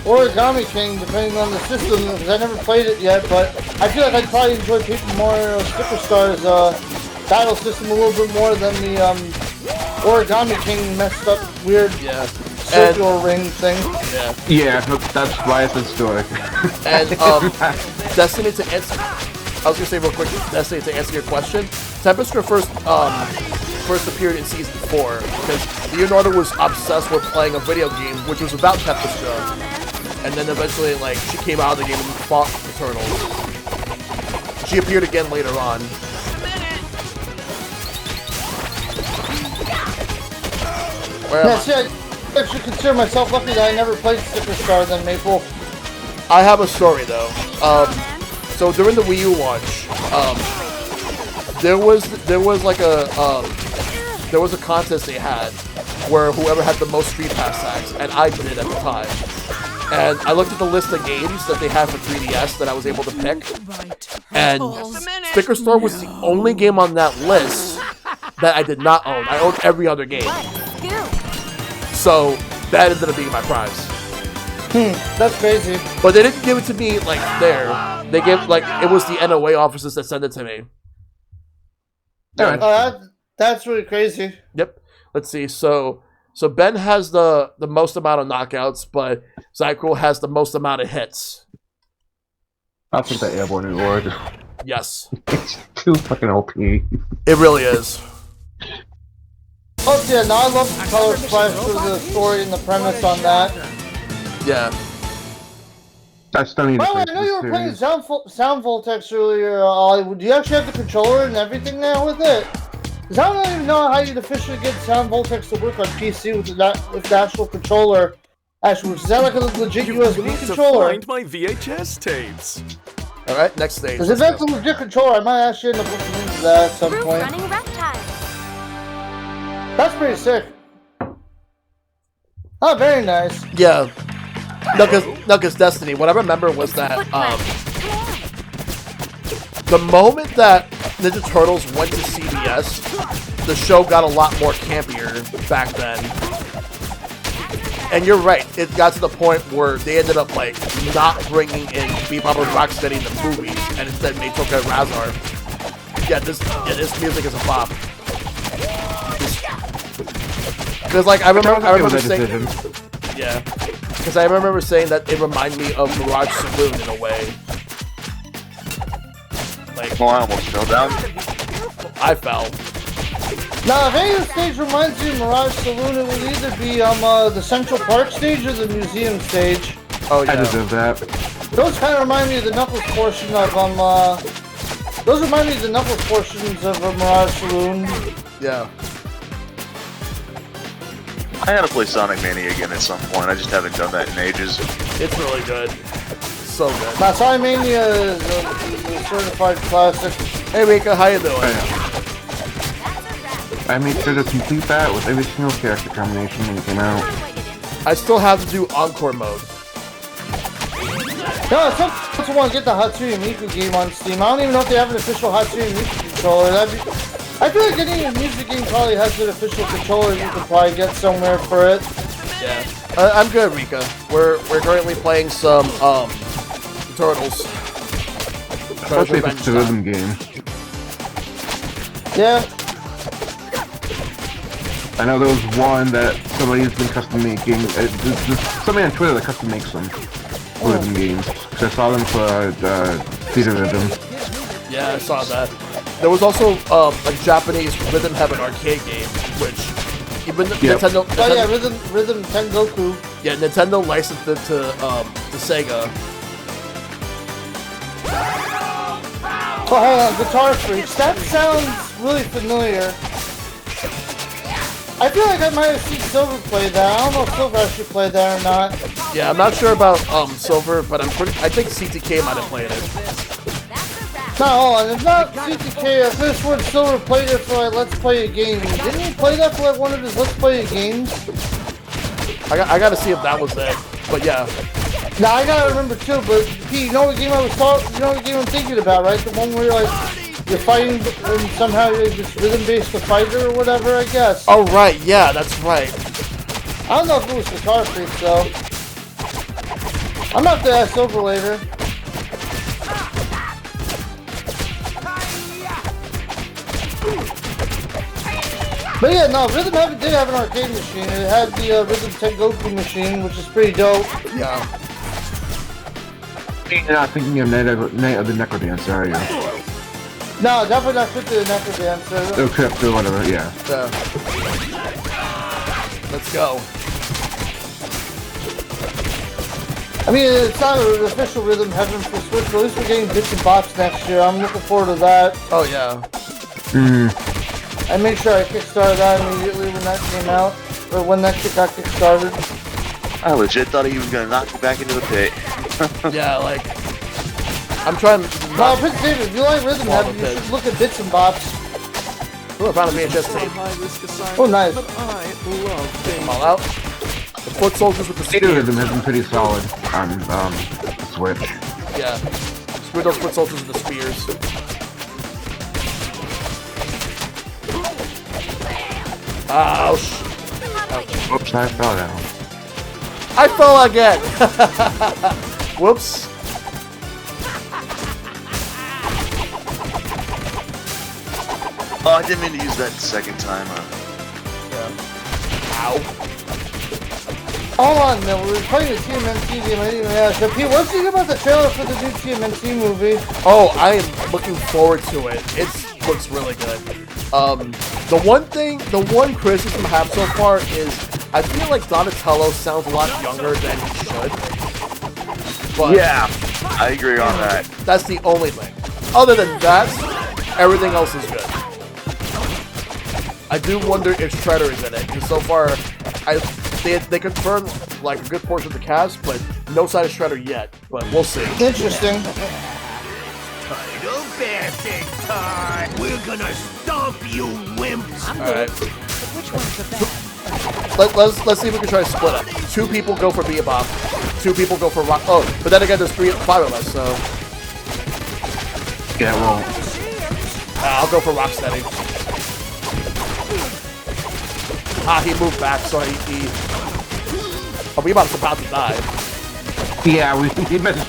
Origami King, depending on the system, because I never played it yet, but I feel like I'd probably enjoy Paper Mario Sticker Star's battle system a little bit more than the Origami King messed up weird circular ring thing. Yeah, that's why it's a story. and Destiny to answer, I was gonna say real quick, Destiny to answer your question, Tempestra first appeared in season 4 because Leonardo was obsessed with playing a video game which was about Tempestra, and then eventually like she came out of the game and fought the Turtles. She appeared again later on. I should consider myself lucky that I never played Sticker Star then, Maple. I have a story though. So during the Wii U launch, there was a contest they had where whoever had the most Street Pass sacks, and I did it at the time. And I looked at the list of games that they had for 3DS that I was able to pick, and Sticker Star was the only game on that list that I did not own. I owned every other game. So that ended up being my prize. That's crazy. But they didn't give it to me like there. They gave it was the NOA officers that sent it to me. That's really crazy. Yep. Let's see. So Ben has the most amount of knockouts, but Zycrel has the most amount of hits. I'll take that airborne reward. Yes. It's too fucking OP. It really is. Oh yeah, no, I love the Color Splash for the story and the premise on that. Yeah. I still need By the way, I know you were playing Sound Voltex earlier, Hollywood. Do you actually have the controller and everything now with it? Because I don't even know how you'd officially get Sound Voltex to work on PC with the actual controller. Actually, is that like a legit USB controller? Find my VHS tapes. All right, next stage. Because if that's a legit controller, I might actually end up looking into that at some point. Running reptile. That's pretty sick. Oh, very nice. Yeah. No, because Destiny, what I remember was that the moment that Ninja Turtles went to CBS, the show got a lot more campier back then. And you're right, it got to the point where they ended up like not bringing in Bebop and Rocksteady in the movies, and instead they took out Razar. Yeah, this music is a bop. Because like I remember saying, yeah, because I remember saying that it reminded me of Mirage Saloon in a way. Like, Oh, I almost fell down. I fell. Now, if any of the stage reminds you of Mirage Saloon, it will either be the Central Park stage or the museum stage. Oh yeah. I deserve that. Those kind of remind me of the Knuckles portion of Those remind me of the Knuckles portions of Mirage Saloon. Yeah. I gotta play Sonic Mania again at some point. I just haven't done that in ages. It's really good. So good. Now, Sonic Mania is a certified classic. Hey Rika, how you doing? I made sure to complete that with every single character combination when it came out. I still have to do Encore mode. No, some people want to get the Hatsune Miku game on Steam. I don't even know if they have an official Hatsune Miku controller. I feel like any music game probably has an official controller you can probably get somewhere for it. Yeah. I'm good, Rika. We're currently playing some Turtles. Especially if it's a rhythm game. Yeah. I know there was one that somebody's been custom making. There's somebody on Twitter that custom makes them for rhythm games. Because I saw them for Theater Rhythm. Yeah, I saw that. There was also a Japanese Rhythm Heaven arcade game, which even Nintendo. Oh yeah, Rhythm Tengoku. Yeah, Nintendo licensed it to Sega. Oh, hold on, Guitar Freaks. That sounds really familiar. I feel like I might have seen Silver play that. I don't know if Silver actually played that or not. Yeah, I'm not sure about Silver, but I think CTK might have played it. No, hold on. If not CTK, I could have sworn Silver played it for like Let's Play a Game. Didn't he play that for like one of his Let's Play a Games? I gotta see if that was it. But yeah. Now I gotta remember too. But Pete, you know what game I was talking? You know what game I'm thinking about, right? The one where you're fighting and somehow you're just rhythm-based the fighter or whatever. I guess. Oh right, yeah, that's right. I don't know if it was Guitar Freak though. I'm not to ask Silver later. But yeah, no, Rhythm Heaven did have an arcade machine. It had the Rhythm Tengoku machine, which is pretty dope. Yeah. You're not thinking of Night of the Necrodancer, are you? No, definitely not fit to the Necrodancer. Oh, Trip or whatever, yeah. Let's go. I mean, it's not an official Rhythm Heaven for Switch, but at least we're getting bits and bops next year. I'm looking forward to that. Oh yeah. I made sure I kickstarted that immediately when that came out, or when that shit got kickstarted. I legit thought he was gonna knock me back into the pit. Yeah, like I'm trying. No, Prince David, if you like Rhythm Heaven, you should look at bits and bops. Oh, I found a VHS tape. Oh, nice. All out. The foot soldiers with the Skater spears. Rhythm has been pretty solid on Switch. Yeah. Screw those foot soldiers with the spears. Ouch. Oops, I fell down. I fell again. Whoops. Oh, I didn't mean to use that second time. Ow. Hold on, man. We were playing the TMNT game. I didn't even ask. Pete, what do you think about the trailer for the new TMNT movie? Oh, I am looking forward to it. It looks really good. The one criticism I have so far is I feel like Donatello sounds a lot younger than he should. But Yeah, I agree on that. that's the only thing. Other than that, everything else is good. I do wonder if Shredder is in it, because so far, they confirmed like a good portion of the cast, but no sign of Shredder yet. But we'll see. Interesting. Title dancing time. We're gonna stomp you, wimps. All right, Which one's the best? let's see if we can try to split up. 2 people go for Bebop, 2 people go for Rock. Oh, but then again, there's 5 of us, so Yeah, well, I'll go for Rocksteady. Ah, he moved back, so he oh, Bebop's about to die. yeah, we missed.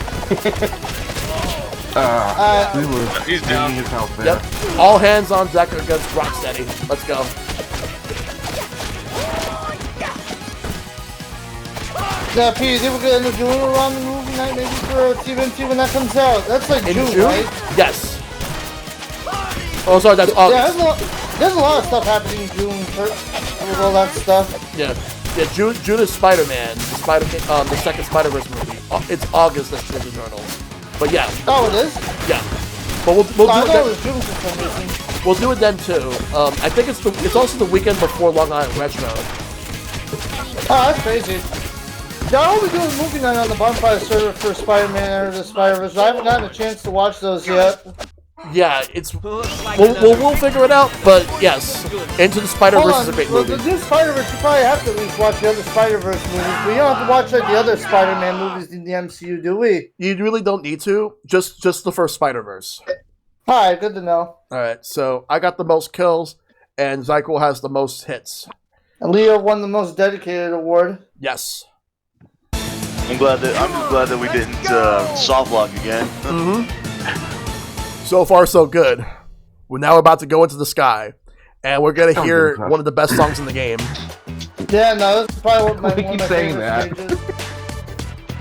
We were He's down. his health there. Yep. All hands on deck against Rocksteady. Let's go. Yeah, Pete, they were gonna end up doing a ramen movie night maybe for TMNT when that comes out. That's like In June, June? right? Yes. Oh, sorry, that's Yeah, August. there's a lot of stuff happening in June with all that stuff. Yeah. June is Spider-Man, the second Spider-Verse movie. It's August that's Ninja Turtles. But yeah, Oh, it is? yeah. But we'll I do thought it it was June for some reason. then. We'll do it then too. I think it's also the weekend before Long Island Retro. Oh, that's crazy. Yeah, I'll be doing movie night on the Bonfire server for Spider-Man or the Spider-Verse. I haven't gotten a chance to watch those yet. Yeah, we'll figure it out. But yes, Into the Spider-Verse is a great Well, movie. the new Spider-Verse, you probably have to at least watch the other Spider-Verse movies, but you don't have to watch like the other Spider-Man movies in the MCU, do we? You really don't need to. Just the first Spider-Verse. Alright, good to know. Alright, so I got the most kills, and Zyko has the most hits. And Leo won the most dedicated award. Yes. I'm just glad that we didn't soft lock again. So far, so good. We're now about to go into the sky, and we're gonna hear one of the best songs in the game. Yeah, no, this is probably one of We my keep saying favorite that. stages.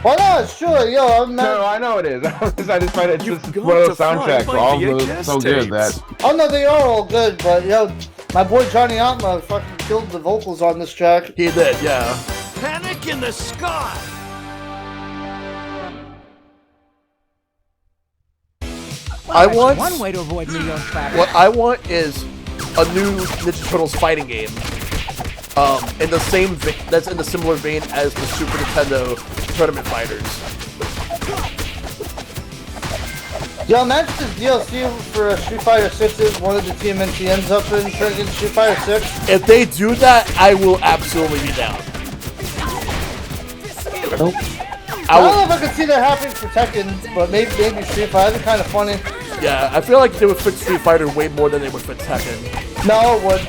Why not? Sure, yo, I'm No, not. I know it is. I just find it's You've just got one of to those soundtracks. find All my of those VHS so good that. tapes. Oh no, they are all good, but yo, my boy Johnny Atma fucking killed the vocals on this track. He did, yeah. Panic in the sky. I want One way to avoid New York traffic. what I want is a new Ninja Turtles fighting game. in the same that's in the similar vein as the Super Nintendo Tournament Fighters. Yeah, imagine this DLC for Street Fighter 6 is one of the TMNT ends up in freaking Street Fighter 6. If they do that, I will absolutely be down. I don't know if I could see that happening for Tekken, but maybe Street Fighter. That'd be kind of funny. Yeah, I feel like they would fit Street Fighter way more than they would fit Tekken. No, it would.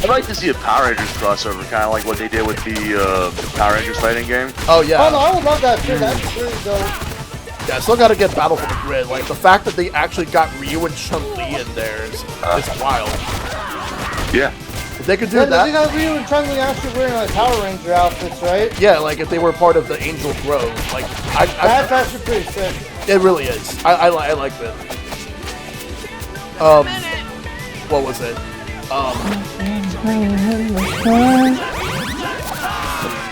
I'd like to see a Power Rangers crossover, kind of like what they did with the Power Rangers fighting game. Oh yeah. Oh no, I would love that too. That'd be really dope. Yeah, I still gotta get Battle for the Grid. Like, the fact that they actually got Ryu and Chun-Li in there is wild. Yeah. If they could do They that... got Ryu and Chun-Li actually wearing like Power Ranger outfits, right? Yeah, like, if they were part of the Angel Grove. Like, That's actually pretty sick. it really is. I like that. What was it?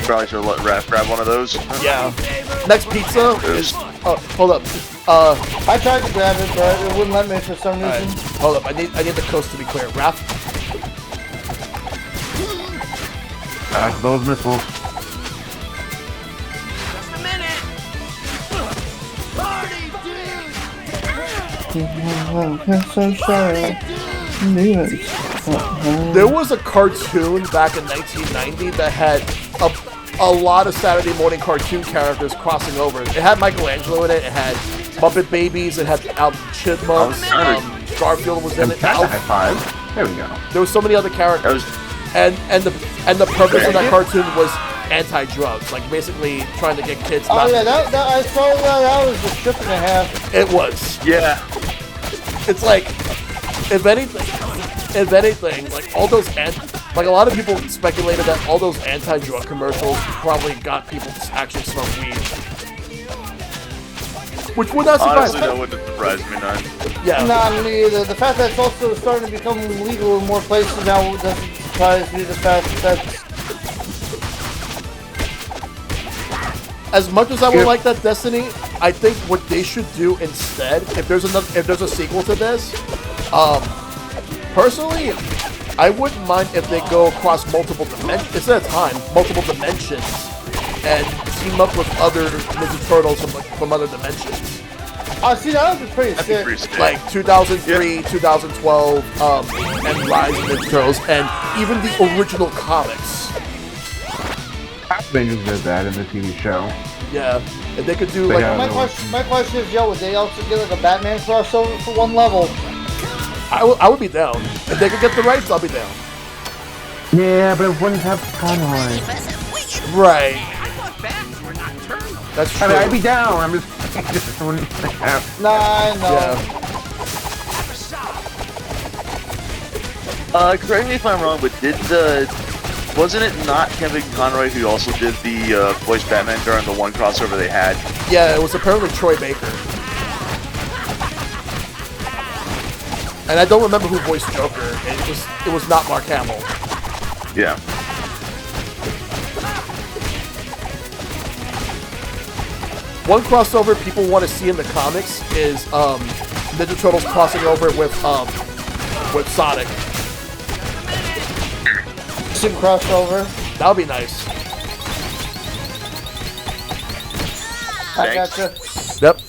Probably should let Raph grab one of those. Yeah. Next pizza is... Oh, hold up. I tried to grab it, but it wouldn't let me for some reason. Alright, hold up. I need the coast to be clear. Raph? Those missiles. Just a minute. Party, dude. I'm so sorry. There was a cartoon back in 1990 that had a lot of Saturday morning cartoon characters crossing over. It had Michelangelo in it. It had Muppet Babies. It had Chipmunks. Garfield was in it. That's a high five. There we go. There were so many other characters, and the purpose of that cartoon was anti-drugs, like basically trying to get kids. Oh yeah, that I saw that was a strip and a half. It was. Yeah. It's like, if anything, like all those like a lot of people speculated that all those anti-drug commercials probably got people to actually smoke weed, which would not surprise Honestly, me. that wouldn't surprise me none. Yeah. Not me either. The fact that it's also starting to become legal in more places now doesn't surprise me. The fact that As much as I would like that Destiny, I think what they should do instead, if there's a sequel to this, personally, I wouldn't mind if they go across multiple dimensions, instead of time, multiple dimensions, and team up with other Ninja Turtles from other dimensions. see, that would be pretty sick. Pretty sick. Like 2003, 2012, and Rise of Ninja Turtles, and even the original comics. Rangers did that in the TV show. Yeah, if they could do They like... have- My question is, would they also get like a Batman crossover for one level? I would be down. If they could get the rights, I'll be down. Yeah, but it wouldn't have Conroy. Right. I thought bats were nocturnal. That's true. I mean, I'd be down. I'm just wouldn't have. Nah, I know. Yeah. Correct me if I'm wrong, but wasn't it not Kevin Conroy who also did the voice Batman during the one crossover they had? Yeah, it was apparently Troy Baker. And I don't remember who voiced Joker. It was not Mark Hamill. Yeah. One crossover people want to see in the comics is Ninja Turtles crossing over with Sonic. Sim crossover. That would be nice. I Thanks. gotcha. Yep.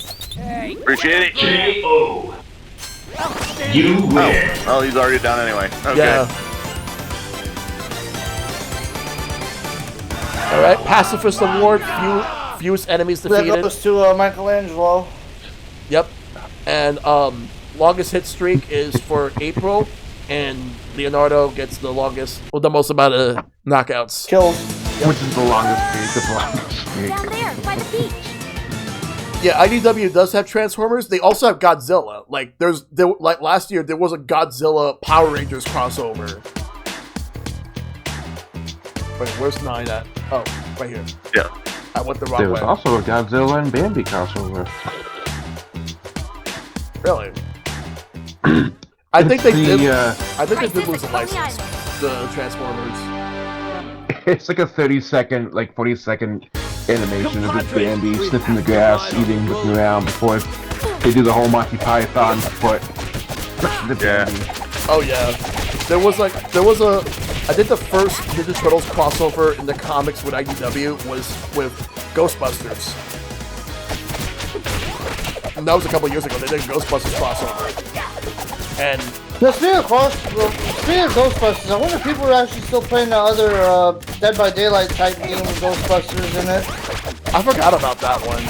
Appreciate it. K.O. You win. Oh, he's already down anyway. Okay. Yeah. All right. Pacifist Award. Fewest enemies That defeated. goes to Michelangelo. Yep. And longest hit streak is for April, and Leonardo gets the most amount of knockouts. Kills. Which is the longest streak, the longest streak. Down there, by the beach. Yeah, IDW does have Transformers. They also have Godzilla. Like like last year, there was a Godzilla Power Rangers crossover. Wait, where's 9 at? Oh, right here. Yeah. I went the wrong There was way. also a Godzilla and Bambi crossover. Really? I think they did. The, I think they did lose a license. The Transformers. it's like a 30-second, like 40-second animation of this Bambi sniffing the grass, eating, looking around before they do the whole Monty Python foot. The Yeah. Bambi. Oh yeah. There was a I think the first Ninja Turtles crossover in the comics with IDW was with Ghostbusters. And that was a couple years ago. They did a Ghostbusters crossover. And Now, speaking of Ghostbusters, I wonder if people are actually still playing the other Dead by Daylight type game with Ghostbusters in it. I forgot about that one.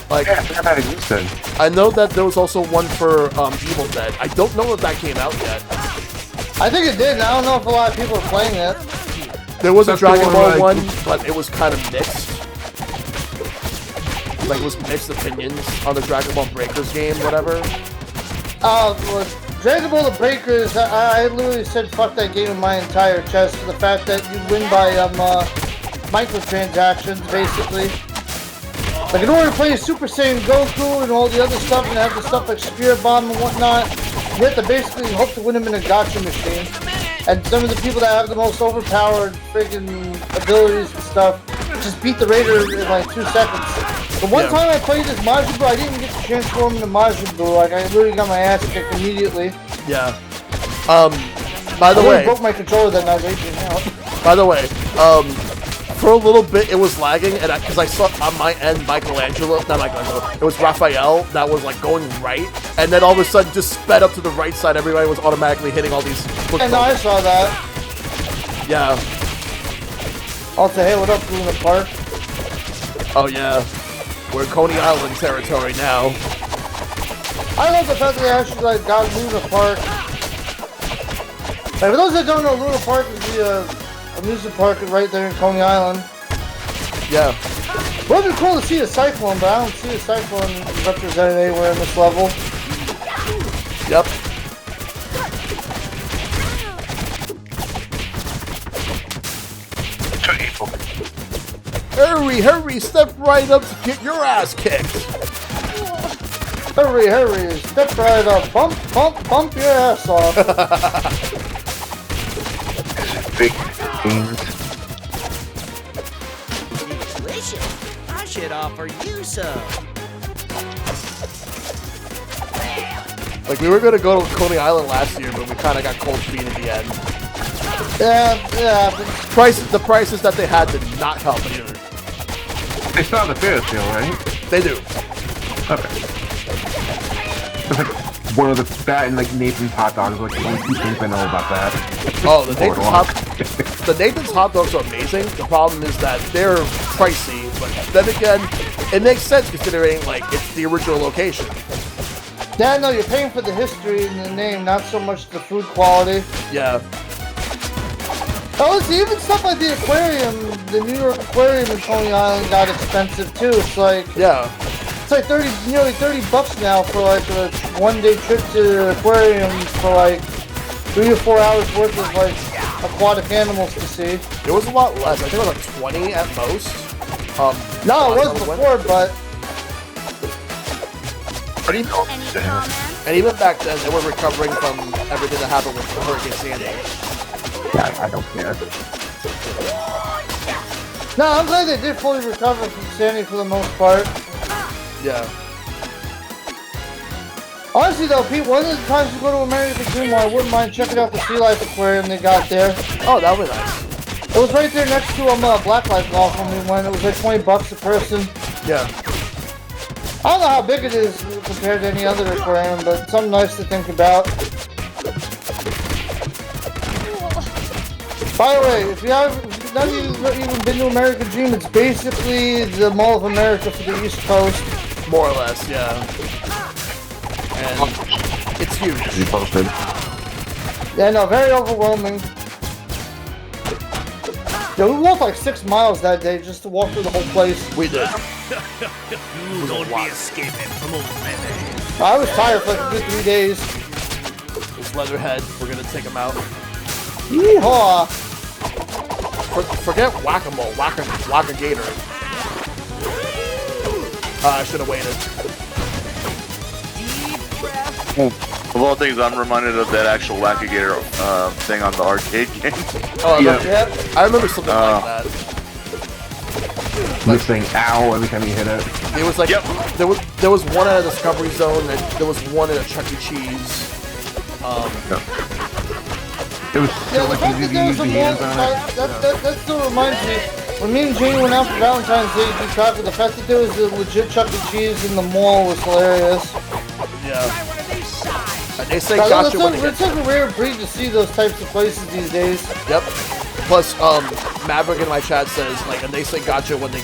Like, Yeah, I forgot that existed. I know that there was also one for Evil Dead. I don't know if that came out yet. I think it did, and I don't know if a lot of people are playing it. There was a That's the Dragon one Ball where, like, one, but it was kind of mixed. Like, it was mixed opinions on the Dragon Ball Breakers game, whatever. Well, Dragon Ball The Breakers, I literally said fuck that game in my entire chest for the fact that you win by microtransactions, basically. Like, in order to play Super Saiyan Goku and all the other stuff, and have the stuff like Spirit Bomb and whatnot, you have to basically hope to win him in a gacha machine. And some of the people that have the most overpowered freaking abilities and stuff just beat the Raider in like 2 seconds. The one time I played as Majin Buu, I didn't get to transform into Majin Buu. Like, I literally got my ass kicked immediately. Yeah. By the I way, broke my controller that night raging out. by the way, for a little bit it was lagging, and because I saw on my end not Michelangelo, it was Raphael that was like going right, and then all of a sudden just sped up to the right side. Everybody was automatically hitting all these. And I saw that. Yeah. Also, hey, what up, Luna Park? Oh yeah. We're in Coney Island territory now. I love the fact that they actually like got Luna Park. Like, for those that don't know, Luna Park is the amusement park right there in Coney Island. Yeah. It would be cool to see a cyclone, but I don't see a cyclone represented anywhere in this level. Yep. Hurry, hurry, step right up to get your ass kicked. Hurry, hurry, step right up, bump, bump, bump your ass off. Big games. Delicious. I should offer you some. Like, we were gonna go to Coney Island last year, but we kind of got cold feet at the end. Yeah. The prices that they had did not help either. They still have the Ferris wheel, right? They do. Okay. It's like one of that and like Nathan's hot dogs, like the only two things I know about that. Oh, the Nathan's hot dogs are amazing. The problem is that they're pricey, but then again, it makes sense considering like it's the original location. Yeah, no, you're paying for the history and the name, not so much the food quality. Yeah. Oh, see, even stuff like the aquarium, the New York Aquarium in Coney Island got expensive too. It's like it's like nearly $30 now for like a one-day trip to the aquarium for like 3 or 4 hours worth of like aquatic animals to see. It was a lot less. I think it was like 20 at most. No, it was before, but and even back then, they were recovering from everything that happened with Hurricane Sandy. Yeah, I don't care. no, I'm glad they did fully recover from Sandy for the most part. Yeah. Honestly though, Pete, one of the times we go to American Dream, I wouldn't mind checking out the Sea Life Aquarium they got there. Oh, that was nice. It was right there next to Blacklight Golf when we went. It was like $20 a person. Yeah. I don't know how big it is compared to any other aquarium, but it's something nice to think about. By the way, if none of you have even been to American Dream, it's basically the Mall of America for the East Coast. More or less, yeah. And it's huge. You posted. Yeah, no, very overwhelming. Yeah, we walked like 6 miles that day just to walk through the whole place. We did. You don't be escaping from old man. I was tired for like a good 3 days. This Leatherhead, we're gonna take him out. Yeehaw! Forget whack-a-mole, whack-a-gator. I should have waited. Of all things, I'm reminded of that actual Wackigator thing on the arcade game. Oh, Yep. I remember something like that. This thing, ow, every time you hit it. It was like there was one at a Discovery Zone, and there was one at a Chuck E. Cheese. It was Yeah, so the much fact easier that there to was use a the mall, hands on it. that still reminds me. When me and Jane went out for Valentine's Day to keep track of the fact that there was a legit Chuck E. Cheese in the mall was hilarious. Yeah. Try one of these sides. And they say God, gotcha when they it's get such a rare breed to see those types of places these days. Yep. Plus, Maverick in my chat says, like, and they say gotcha when they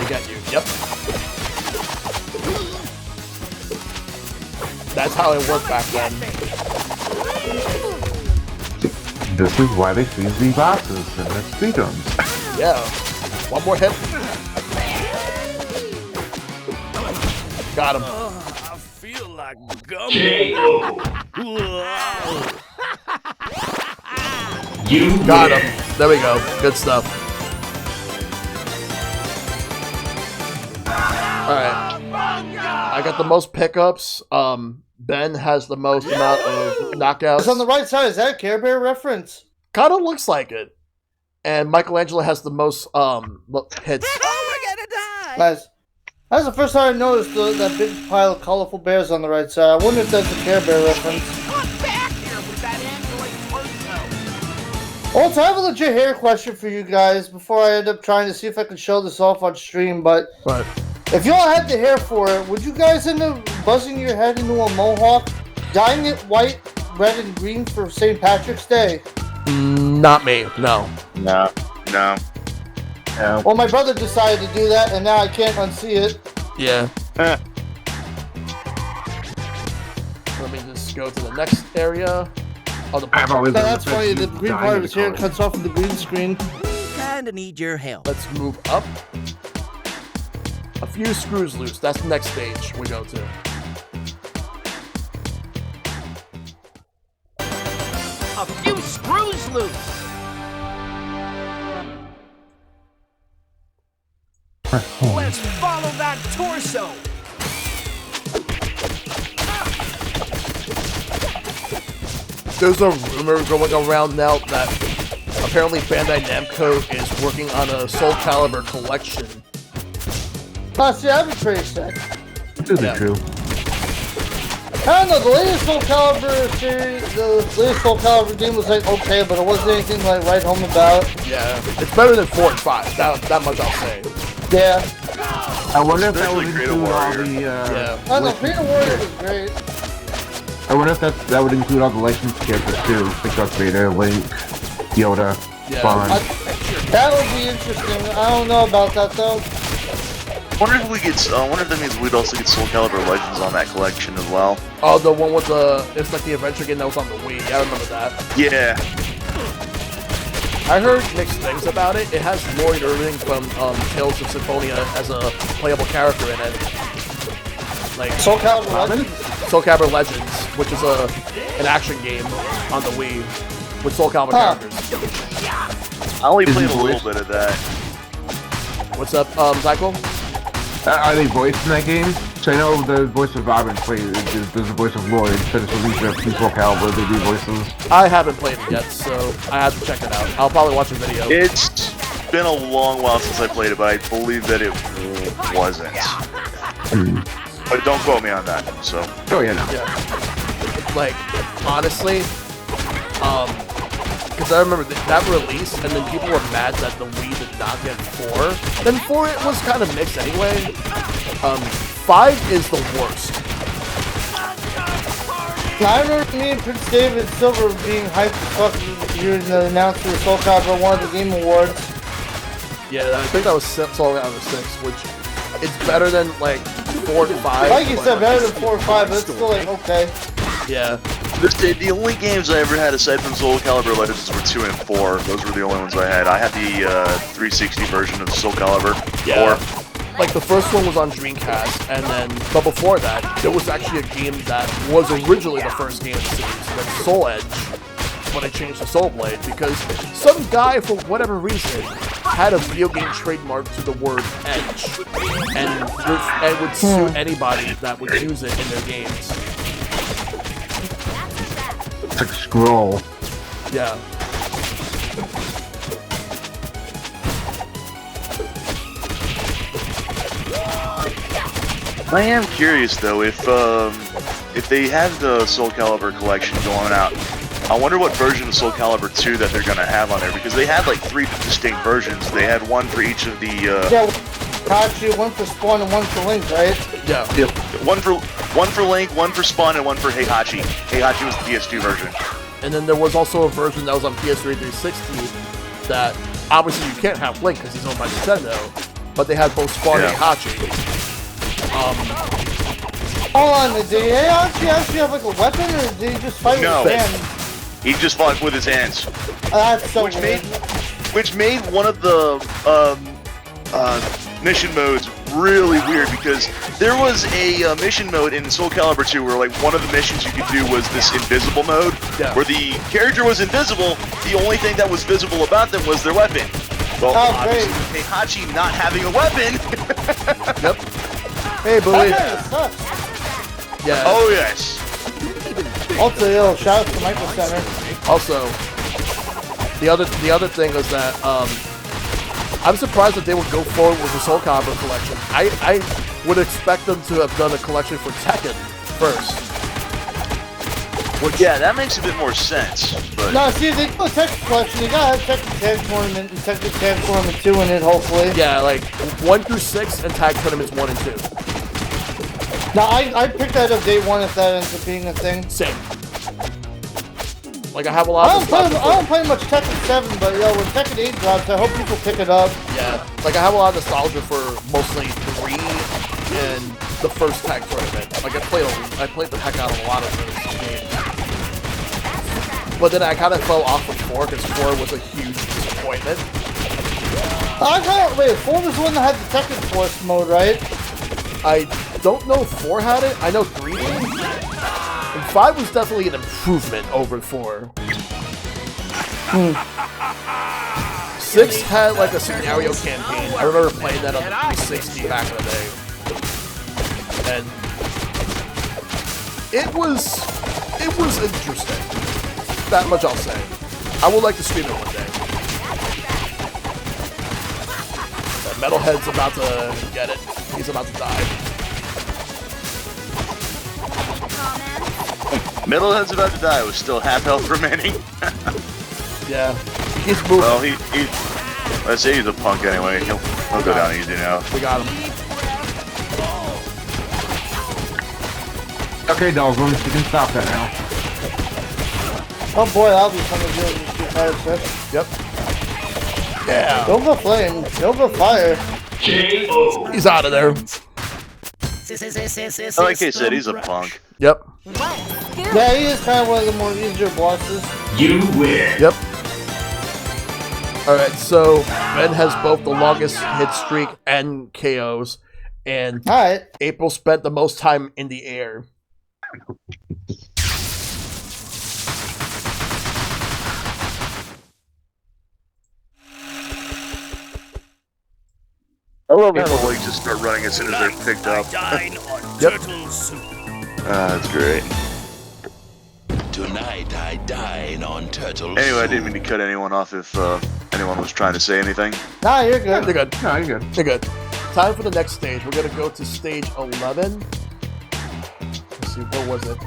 get you. Yep. That's how it worked back then. This is why they freeze the bosses and the speed runs. Yeah. One more hit. Got him. I feel like gummy. You Got him. There we go. Good stuff. Alright. I got the most pickups. Ben has the most amount of knockouts. It's on the right side. Is that a Care Bear reference? Kind of looks like it. And Michelangelo has the most hits. Oh, we're gonna die. Nice. That's the first time I noticed that big pile of colorful bears on the right side. I wonder if that's a Care Bear reference. Come back here with that android torso. Also, I have a legit hair question for you guys before I end up trying to see if I can show this off on stream. But But if y'all had the hair for it, would you guys end up buzzing your head into a mohawk, dyeing it white, red, and green for St. Patrick's Day? not me. No. No. Well, my brother decided to do that, and now I can't unsee it. Yeah. Eh. Let me just go to the next area. Oh, the I've always Now, been that's funny. The green part of his hair cuts off of the green screen. Kinda need your help. Let's move up. A few screws loose. That's the next stage we go to. A few screws loose. Let's follow that torso. There's a rumor going around now that apparently Bandai Namco is working on a Soul Calibur collection. See, that'd be pretty sick. This is Yeah. true. I don't know, the latest Soul Calibur series, the latest Soul Calibur game was like okay, but it wasn't anything like right home about. Yeah, it's better than 4 and 5. That much I'll say. Yeah. I wonder if that would Especially Creative include all Warrior. the. Yeah. I don't know, Freedom Warrior was great. I wonder if that would include all the licensed characters too, like Darth Vader, Link, Yoda, Yeah. Spawn. That would be interesting. I don't know about that though. Wonder if we get. Wonder if that means we'd also get Soul Calibur Legends on that collection as well. Oh, the one with it's like the adventure game that was on the Wii. I remember that. Yeah. I heard mixed things about it. It has Lloyd Irving from Tales of Symphonia as a playable character in it. Like Soul Calibur Legends. Soul Calibur Legends, which is an action game on the Wii with Soul Calibur Huh. characters. I only Is played he a little voiced? bit of that. What's up, Zyko? Are they voiced in that game? So I know the voice of Robin plays. There's the voice of Lloyd. So this release of Soul Calibur, they do voices. I haven't played it yet, so I have to check it out. I'll probably watch a video. It's been a long while since I played it, but I believe that it wasn't. But don't quote me on that. So. Oh yeah, no. Yeah. Like, honestly, because I remember that release, and then people were mad that the Wii did not get 4. Then 4 it was kind of mixed anyway. 5 is the worst. I remember me and Prince David Silver being hyped as fuck during the announcement of Soul Calibur one of the Game Awards. Yeah, I think that was Soul Calibur 6, which it's better than like 4 and 5. Like you said, better than 4 or 5, but it's still like okay. Yeah. The only games I ever had aside from Soul Calibur Legends were 2 and 4. Those were the only ones I had. I had the 360 version of Soul Calibur 4. Like the first one was on Dreamcast, and then, but before that, there was actually a game that was originally the first game in the series, that's Soul Edge, when they changed to Soul Blade, because some guy, for whatever reason, had a video game trademark to the word Edge, and would sue anybody that would use it in their games. It's like Scroll. Yeah. I am curious though if they have the Soul Calibur collection going out, I wonder what version of Soul Calibur 2 that they're gonna have on there, because they had like 3 distinct versions. They had one for each of the. Yeah, Kachi, one for Spawn and one for Link, right? Yeah. Yep. One for Link, one for Spawn, and one for Heihachi. Heihachi was the PS2 version. And then there was also a version that was on PS3 360 that obviously you can't have Link because he's owned by Nintendo, but they had both Spawn and Heihachi. Hold on, did Heihachi actually have like a weapon, or did he just fight with his hands? He just fought with his hands. That's so weird. Which made one of the mission modes really weird, because there was a mission mode in Soul Calibur 2 where like one of the missions you could do was this invisible mode, where the character was invisible, the only thing that was visible about them was their weapon. Well, obviously with Heihachi not having a weapon. Yep. Hey, bully. That sucks. Yeah. Oh yes. Also, yo, shout out to Micro Center. Also, the other thing is that I'm surprised that they would go forward with the Soul Calibur collection. I would expect them to have done a collection for Tekken first. Which, yeah, that makes a bit more sense. But No, see, they do a Tekken collection. You gotta have Tekken Tag Tournament and Tekken Tag Tournament 2 in it, hopefully. Yeah, like 1 through 6 and Tag Tournaments 1 and 2. Now, I picked that up day one if that ends up being a thing. Same. Like, I have a lot of I don't play much Tekken 7, but yo, when Tekken 8 drops, I hope people pick it up. Yeah, like I have a lot of nostalgia for mostly 3 and the first Tag Tournament. Like I played the heck out of a lot of those games. But then I kind of fell off with 4 because 4 was a huge disappointment. Wait, 4 was the one that had the Tekken Force mode, right? I don't know if 4 had it. I know 3 did. And 5 was definitely an improvement over 4. 6 had like a scenario campaign. I remember playing that on the 360 back in the day. And it was interesting. That much I'll say. I would like to stream it one day. Metalhead's about to get it. He's about to die. Metalhead's about to die with still half health remaining. Yeah. He's moving. Well, let's say he's a punk anyway. He'll go down easy now. We got him. Okay, Dolphin, you can stop that now. Oh boy, I'll be coming doing this Street Fighter 6. Yep. Yeah. Nova Flame, Nova Fire. He's out of there. Like I said, he's a punk. Yep. Yeah, he is kind of one of the more easier bosses. You win. Yep. Alright, so Ben has both the longest hit streak and KOs, and Alright. April spent the most time in the air. I love how the legs just start running as soon as they're picked up. Yep. That's great. Tonight I dine on turtle Anyway, I soup. didn't mean to cut anyone off if anyone was trying to say anything. Nah, you're good. You're good. No, you're good. You're good. Time for the next stage. We're gonna go to stage 11. Let's see, what was it?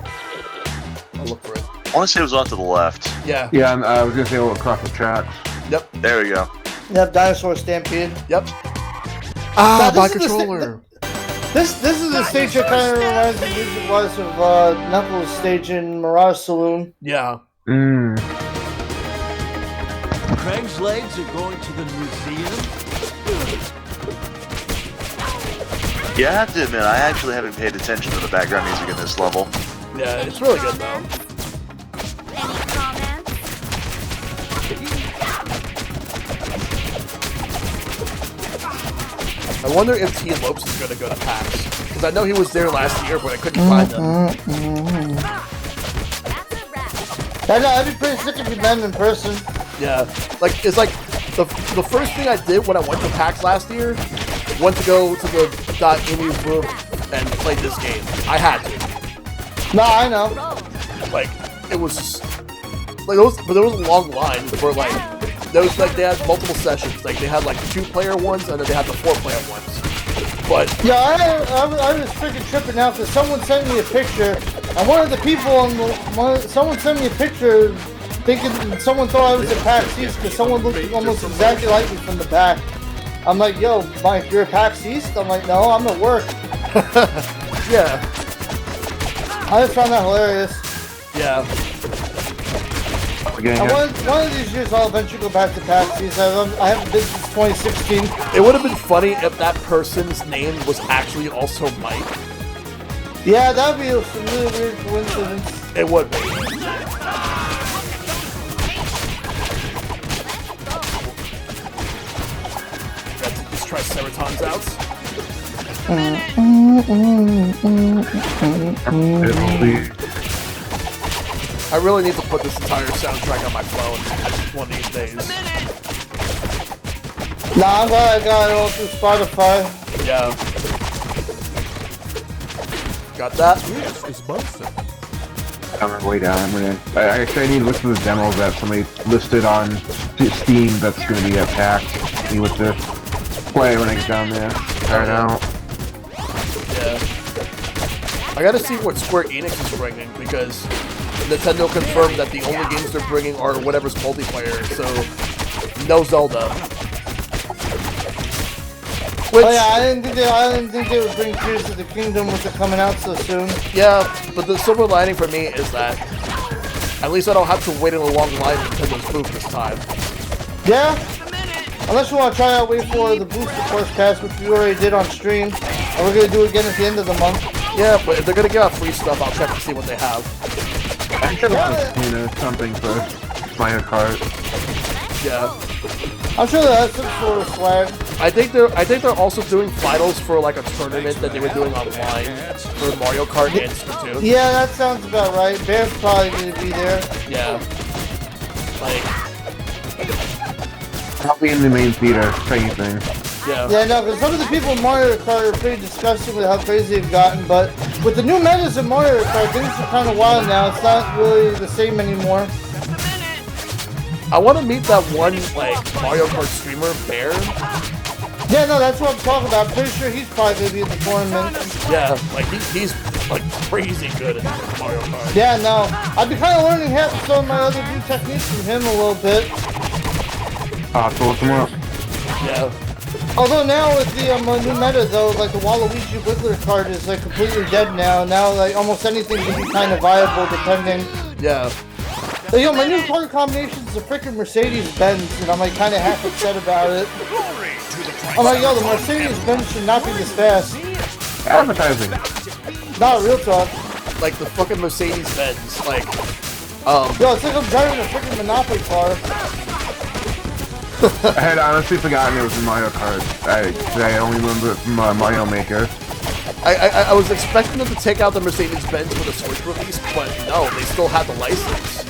I'll look for it. I want to say it was off to the left. Yeah. Yeah, I was gonna say across the tracks. Yep. There we go. Yep, Dinosaur Stampede. Yep. Ah, Now, my this is the controller. This is the stage that kind of reminds me music-wise of Knuckles' stage in Mirage Saloon. Yeah. Mmm. Craig's legs are going to the museum. Yeah, I have to admit, I actually haven't paid attention to the background music in this level. Yeah, it's really good though. I wonder if T. Lopes is going to go to PAX. Because I know he was there last year, but I couldn't find him. I know, I'd be pretty sick if you met him in person. Yeah. Like, it's like, the first thing I did when I went to PAX last year, went to go to the .emu booth and play this game. I had to. No, I know. Like, it was... Like, there was a long line for, like... There was, like, they had multiple sessions. Like, they had, like, 2-player ones, and then they had the 4-player ones. But... Yeah, I was freaking tripping out because someone sent me a picture And one of the people someone sent me a picture thinking someone thought I was at PAX East because someone looked almost exactly like me from the back. I'm like, yo, Mike, you're at PAX East? I'm like, no, I'm at work. Yeah. I just found that hilarious. Yeah. And one of these years I'll eventually go back to PAX East. I haven't been since 2016. It would have been funny if that person's name was actually also Mike. Yeah, that would be a really weird coincidence. It would be. Let's try Seroton's out. I really need to put this entire soundtrack on my phone one of these days. Nah, I'm glad I got it all through Spotify. Yeah. Got that? This is Bunsen. I'm way down. I need to listen to the demos that somebody listed on Steam that's going to be at PAX. See what to play when I get down there. Try it out. Yeah. I gotta see what Square Enix is bringing, because Nintendo confirmed that the only games they're bringing are whatever's multiplayer, so no Zelda. Which, Oh yeah, I didn't think they would bring Tears of the Kingdom with it coming out so soon. yeah, but the silver lining for me is that at least I don't have to wait in a long line at Nintendo's booth this time. Yeah? Unless you want to try out wait for the Booster Course Pass, which we already did on stream. And we're going to do it again at the end of the month. Yeah, but if they're gonna give out free stuff, I'll check to see what they have. I should have something for Mario Kart. Yeah. I'm sure that has some sort of swag. I think they're also doing finals for like a tournament that they were doing online for Mario Kart and Splatoon. Yeah, that sounds about right. Bear's probably going to be there. Yeah. Like, I'll be in the main theater, if anything. yeah. Yeah, no, because some of the people in Mario Kart are pretty disgusting with how crazy they've gotten, but with the new metas in Mario Kart, things are kind of wild now. It's not really the same anymore. I want to meet that one like Mario Kart streamer, Bear. Yeah, no, that's what I'm talking about. I'm pretty sure he's probably going to be in the tournament. Yeah, like he's like crazy good at Mario Kart. Yeah, no. I've been kind of learning some of my other new techniques from him a little bit. I'll have to look them up. Yeah. Although now with the new meta though, like the Waluigi Wiggler card is like completely dead now. Now like almost anything can be kind of viable depending. Yeah. So, yo, my new card combination is a freaking Mercedes-Benz, and I'm like kind of half upset about it. I'm like, yo, the Mercedes-Benz should not be this fast. Advertising. Not real talk. Like the fucking Mercedes-Benz, like, Yo, it's like I'm driving a freaking Monopoly car. I had honestly forgotten it was in Mario Kart. I only remember it from Mario Maker. I was expecting them to take out the Mercedes-Benz with a Switch release, but no, they still had the license.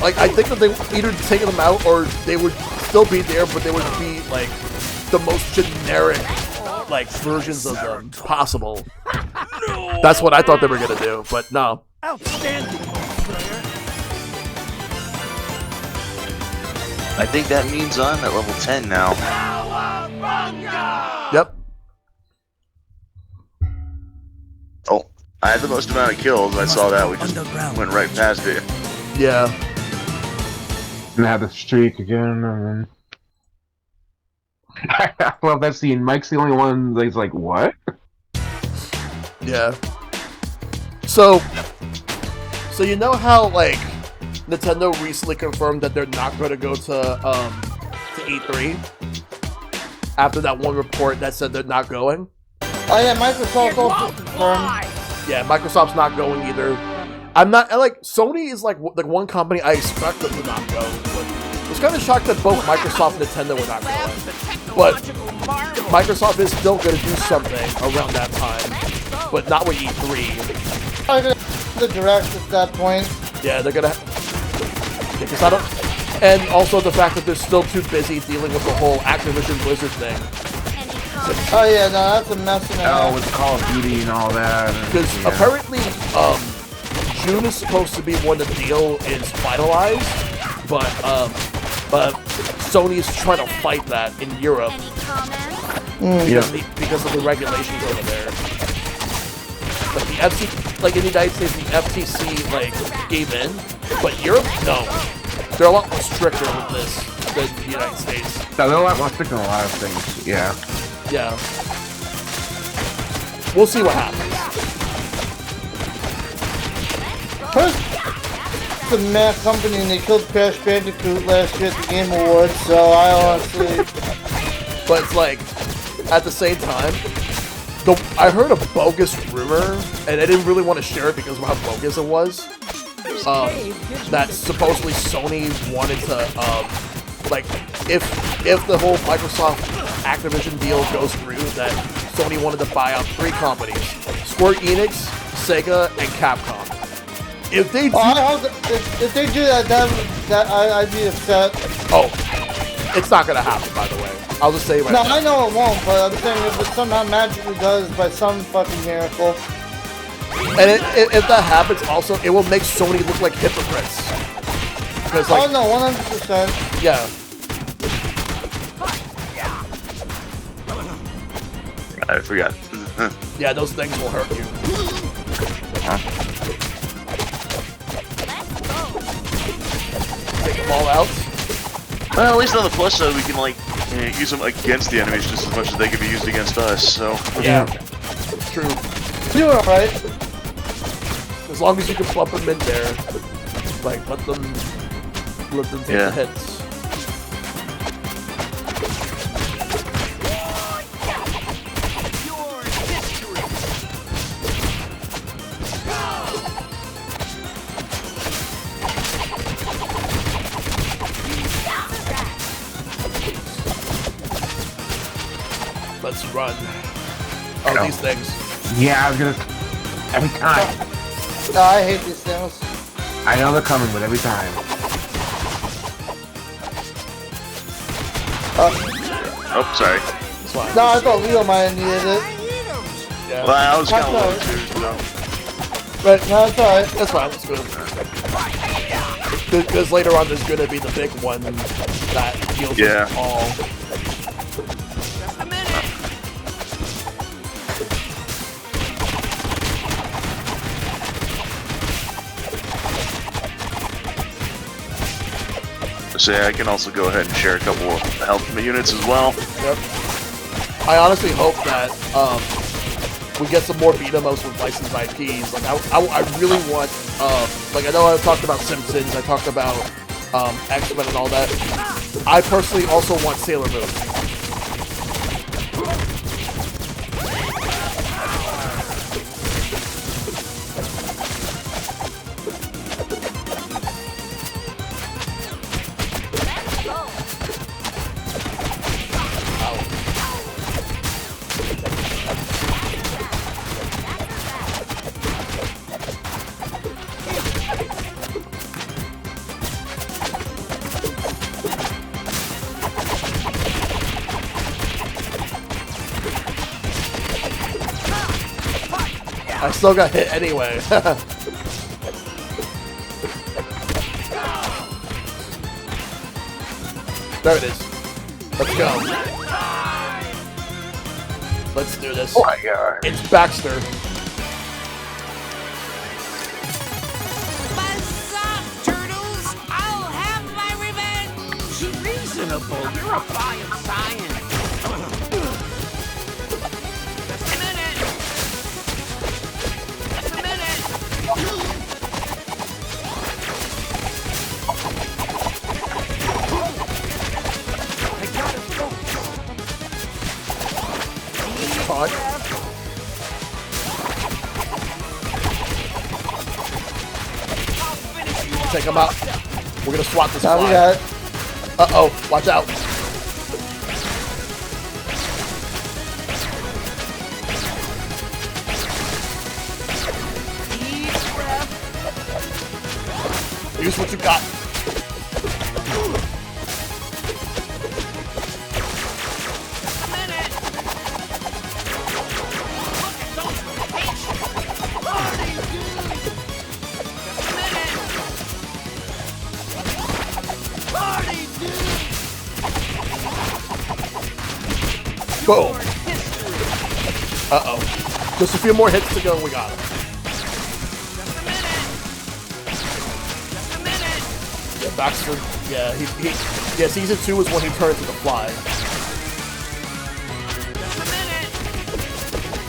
Like, I think that they either take them out or they would still be there, but they would be, like, the most generic, like, versions of them possible. That's what I thought they were gonna do, but no. Outstanding, player. I think that means I'm at level 10 now. Yep. Oh, I had the most amount of kills. I saw that. We just went right past it. Yeah. And have the streak again, and then... I love that scene. Mike's the only one that's like, what? Yeah. So you know how, like, Nintendo recently confirmed that they're not going to go to E3? After that one report that said they're not going? Oh yeah, Microsoft also confirmed. Yeah, Microsoft's not going either. I'm not, like, Sony is like the one company I expect them to not go. But I was kind of shocked that both Microsoft and Nintendo were not going. But Microsoft is still going to do something around that time, but not with E3. The Direct at that point. Yeah, they're gonna. Because I don't. And also the fact that they're still too busy dealing with the whole Activision Blizzard thing. Oh yeah, no, that's a mess in Oh, with Call of Duty and all that. Because apparently, June is supposed to be when the deal is finalized, but Sony is trying to fight that in Europe because of the regulations over there. like in the United States, the FTC like gave in, but Europe, no. They're a lot more stricter with this than the United States. No, they're a lot more strict on a lot of things. Yeah. Yeah. We'll see what happens. First, the Mac company, and they killed Crash Bandicoot last year at the Game Awards, so I honestly... But it's like, at the same time, I heard a bogus rumor, and I didn't really want to share it because of how bogus it was. That supposedly Sony wanted to, like, if the whole Microsoft Activision deal goes through, that Sony wanted to buy out 3 companies: Square Enix, Sega, and Capcom. If they do, if they do that, I'd be upset. Oh, it's not gonna happen, by the way. I'll just say right now. No, I know it won't, but I'm saying if it somehow magically does by some fucking miracle. And if that happens, also, it will make Sony look like hypocrites. Because, like, oh no, 100%. Yeah. I forgot. Yeah, those things will hurt you. Take them all out. Well, at least on the plus side, we can like use them against the enemies just as much as they can be used against us. So yeah, true. You're all right. As long as you can plump them in there, like let them take the hits. Let's run. Oh, these things. Yeah, I was gonna. Every time. No, I hate these things. I know they're coming, but every time. oh, sorry. It's fine. No, I thought Leo might have needed it. Yeah. Well, I was kind of low too, so. But no, it's alright. That's fine. That's good. Because later on, there's gonna be the big one that deals with all. Say I can also go ahead and share a couple of health units as well. Yep. I honestly hope that we get some more beat 'em ups with licensed IPs. Like I really want like I know I talked about Simpsons, I talked about X-Men and all that. I personally also want Sailor Moon. I still got hit anyway. There it is. Let's go. Let's do this. Oh my god. It's Baxter. Buzz up, turtles! I'll have my revenge! Reasonable. You're a bioscience. Just a minute. Just a minute. I gotta go. Caught. Take him out. We're gonna swat this Now we fly. got it. Uh-oh, watch out. Use what you got. Boom. Uh-oh. Just a few more hits to go, we got him. Baxter. Yeah, yeah. Season 2 was when he turned into the Fly.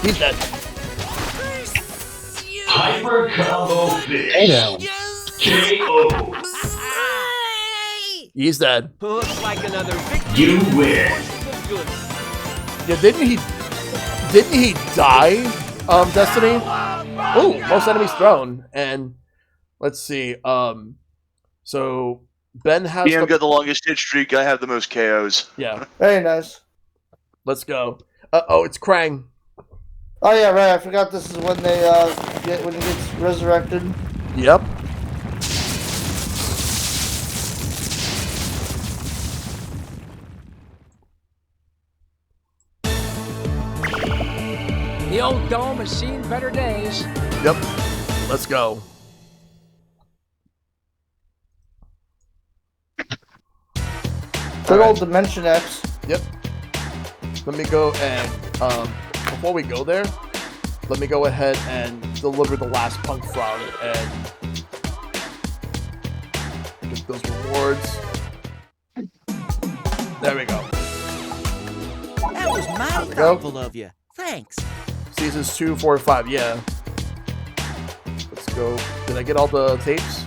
He's dead. Hyper combo fish. Damn. KO. He's dead. Looks like another victory. You win. Good. Yeah, didn't he die? Destiny. Oh, most enemies thrown. And let's see. So Ben has. PM got the longest hit streak. I have the most KOs. Yeah. Very nice. Let's go. Oh, it's Krang. Oh yeah, right. I forgot this is when they when he gets resurrected. Yep. The old dome has seen better days. Yep. Let's go. Good old Dimension X. Yep. Let me go and before we go there, let me go ahead and deliver the last punk frog and get those rewards. There we go. That was mighty we go. thoughtful of you. Thanks. Seasons 2, 4, 5, yeah. Let's go. Did I get all the tapes?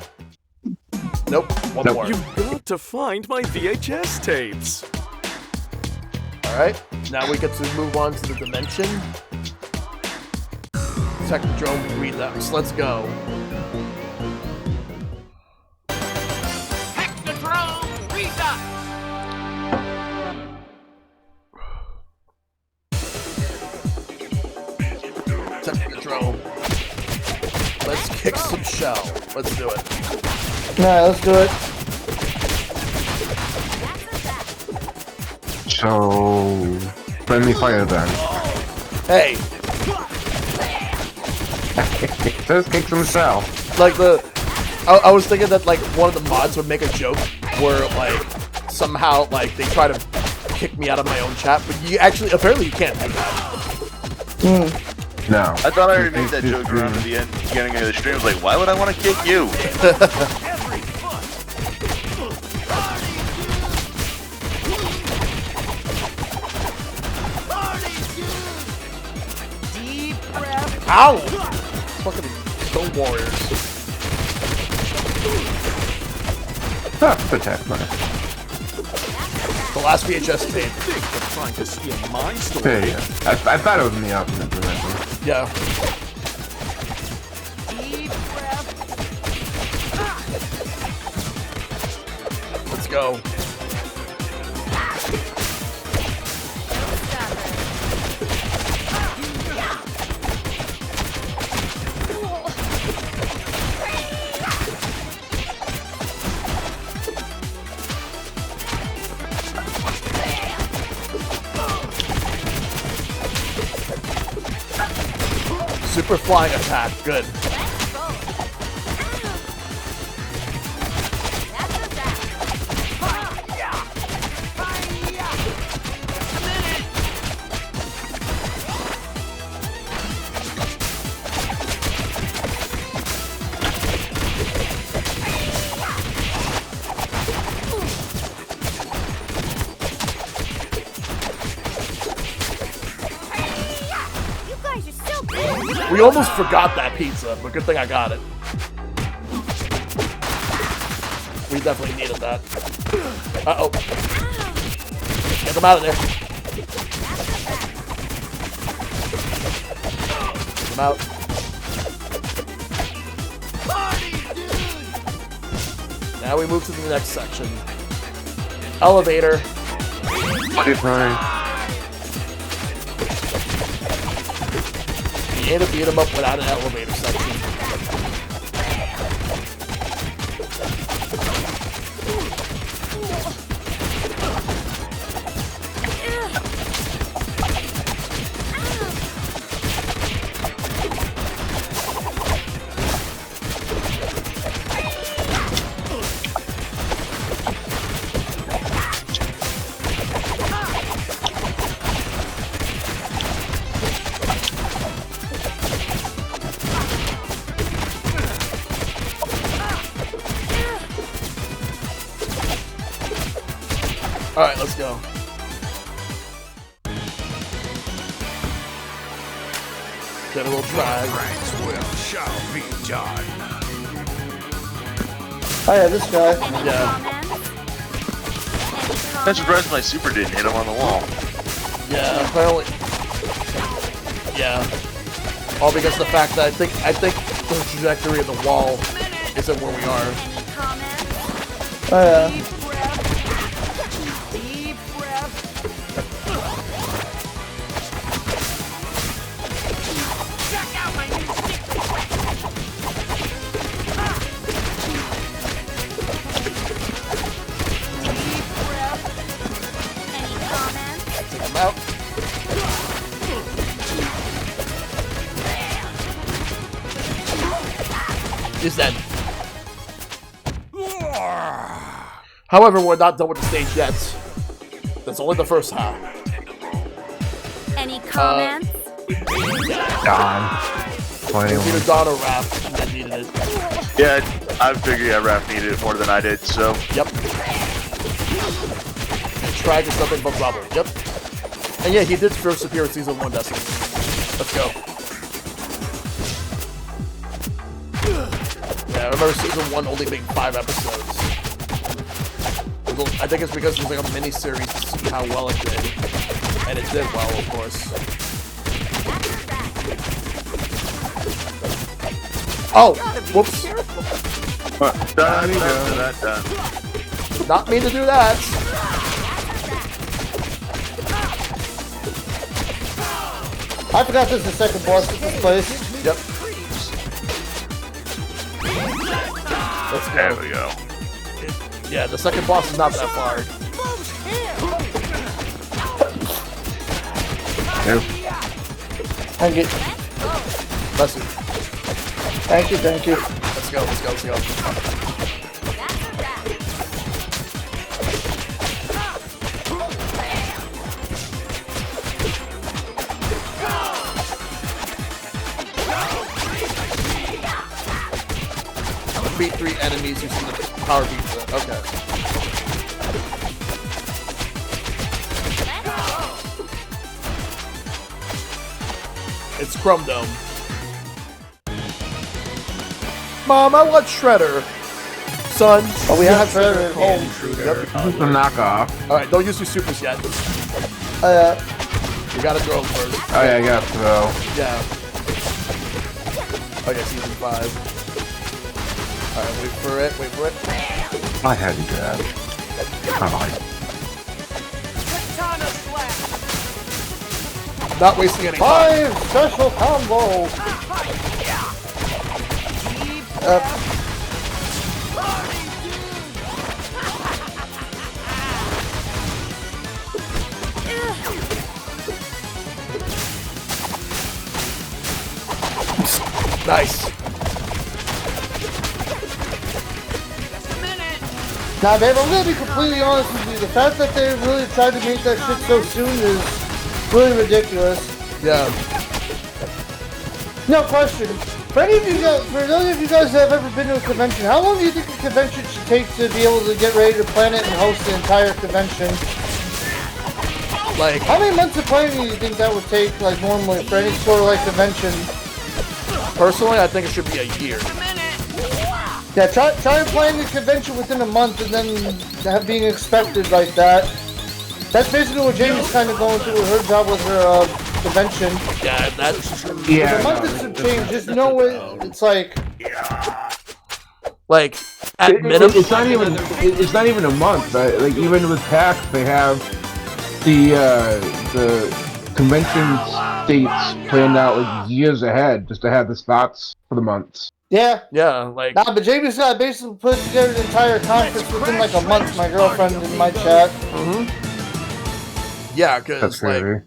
Nope. One more. You've got to find my VHS tapes. Alright. Now we get to move on to the dimension. Technodrome relapse. Let's go. Technodrome Redux. Technodrome. Let's kick some shell. Let's do it. Alright, let's do it. So, friendly fire then. Hey, Let's kick some shell. like I was thinking that like one of the mods would make a joke where like somehow like they try to kick me out of my own chat, but you actually apparently you can't do that. No. I thought I already made that joke around at the beginning of the stream. I was like, why would I want to kick you? Deep breath. Ow! Fucking Stone Warriors. That's attack money. The last VHS tape. They're trying to steal my story. There you go. I thought it was in the opposite direction. Yeah. Deep breath. Let's go. Super flying attack. Good. We almost forgot that pizza, but good thing I got it. We definitely needed that. Uh-oh. Get them out of there. Get them out. Now we move to the next section. Elevator. You had to beat him up without an elevator section. Alright, let's go. Get a little drag. Frank's will shall be done. Oh yeah, this guy. Yeah. I'm surprised my super didn't hit him on the wall. Yeah, apparently. Yeah. All because of the fact that I think the trajectory of the wall isn't where we are. Oh yeah. Deep breath. Check out my new Take him out. He's dead. However, we're not done with the stage yet. That's only the first half. Any comments? Don. It's either Don or Raph that needed it. Yeah, I figured Raph needed it more than I did, so. Yep. And Trag is nothing but rubble. Yep. And yeah, he did first appear in Season 1, Destiny. Let's go. Yeah, I remember Season 1 only being 5 episodes. I think it's because it was like a mini-series to see how well it did. And it did well, of course. Oh! Whoops. Not mean to do that. I forgot this is the second boss at this place. Yep. Let's go. There we go. Yeah, the second boss is not that far. Thank you. Bless you. Thank you, thank you. Let's go, let's go, let's go. Beat 3 enemies using the power pizza. Okay. It's Chrome Dome. Mom, I want Shredder. Son. Oh, we have Shredder at home. Yep. This is a knockoff. Alright, don't use your supers yet. You gotta throw them first. Oh yeah, I got to throw. Yeah. Oh yeah, Season 5. Alright, wait for it, wait for it. I had to grab. Come on. katana slap. Not wasting any time. 5 special combo. Nice. Now, babe, I'm gonna be completely honest with you. The fact that they really tried to make that shit so soon is really ridiculous. Yeah. No question. For any of you guys, for those of you guys that have ever been to a convention, how long do you think a convention should take to be able to get ready to plan it and host the entire convention? Like, how many months of planning do you think that would take, like, normally for any sort of, like, convention? personally, I think it should be a year. Yeah, try and plan the convention within a month and then have being expected like that. That's basically what Jamie's kind of going through with her job with her convention. Yeah, that's... Yeah. A month is some change, just know it, it's like... Like, at minimum... It's not even a month. Like, even with PAX, they have the convention dates planned out like years ahead just to have the spots for the months. Yeah. Yeah, like... Nah, but Jamie's got to basically put together the entire conference within like a month, my girlfriend in my chat. Mm-hmm. Yeah, because, like,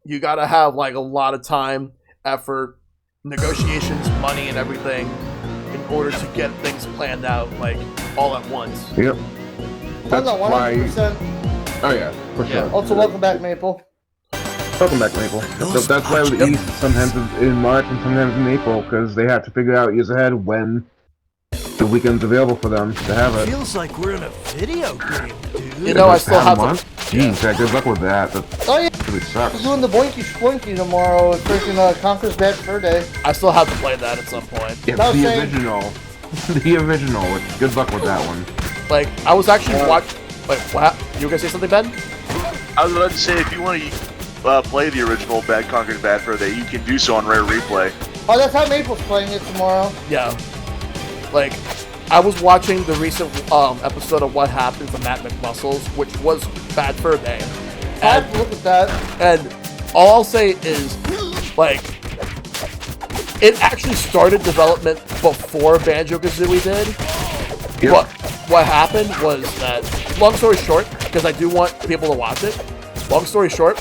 you gotta have, like, a lot of time, effort, negotiations, money, and everything in order to get things planned out, like, all at once. Yep. That's why... 100%. Oh, yeah, for sure. Also, welcome back, Maple. Welcome back, Maple. So that's why the East sometimes in March and sometimes in April, because they have to figure out years ahead when the weekend's available for them to have it. Feels like we're in a video game, dude. You know, I still have one. to. Jeez, yeah, good luck with that. That Oh yeah, really sucks. we're doing the Boinky Sploinky tomorrow with freaking Conker's Bad Fur Day. I still have to play that at some point. Yeah, That was the saying- original. The original. Good luck with that one. Like, I was actually watching. Wait, what? You were gonna say something, Ben? I was about to say, if you want to play the original Bad Conquered Bad Fur Day, you can do so on Rare Replay. Oh, that's how Maple's playing it tomorrow. Yeah. Like, I was watching the recent episode of What Happened to Matt McMuscles, which was Bad Fur Day. I have to look at that. And all I'll say is, like, it actually started development before Banjo-Kazooie did. Yep. What happened was that, long story short, because I do want people to watch it, long story short,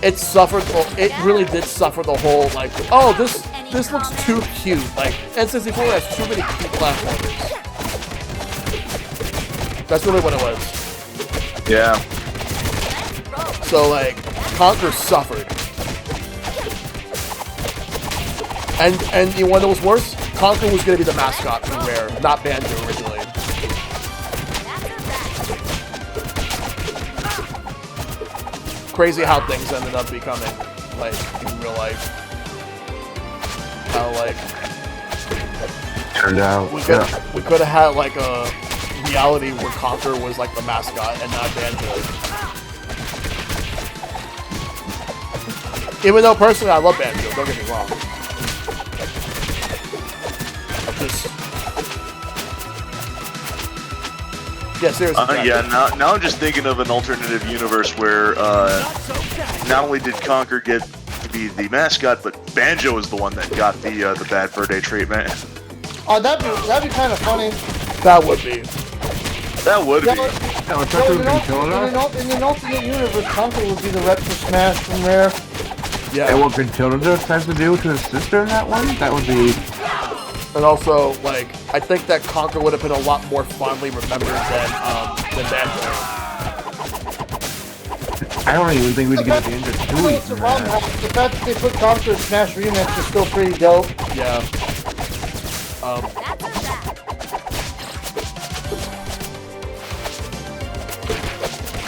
it suffered, it really did suffer the whole, like, oh, this looks too cute. Like, N64 has too many cute platformers. That's really what it was. Yeah. So, like, Conker suffered. And you want to know what's worse? Conker was going to be the mascot for Rare, not Banjo originally. Crazy how things ended up becoming, like, in real life. How, like, Turned out. we could have had, like, a reality where Conker was, like, the mascot and not Banjo. Even though, personally, I love Banjo, don't get me wrong. Just... Yeah, seriously. Yeah, now I'm just thinking of an alternative universe where not only did Conker get to be the mascot, but Banjo is the one that got the Bad Fur Day treatment. Oh, that'd be kind of funny. That would be. That would be. No, it's So not in an alternate universe, Conker would be the rep for Smash from Rare. Yeah. And what Gruntilda has to do to his sister in that one? That would be... And also, like, I think that Conker would have been a lot more fondly remembered than Banjo. I don't even think we'd get a Banjo You know 2 what's the problem? The fact that they put Conker in Smash Remix is still pretty dope. Yeah.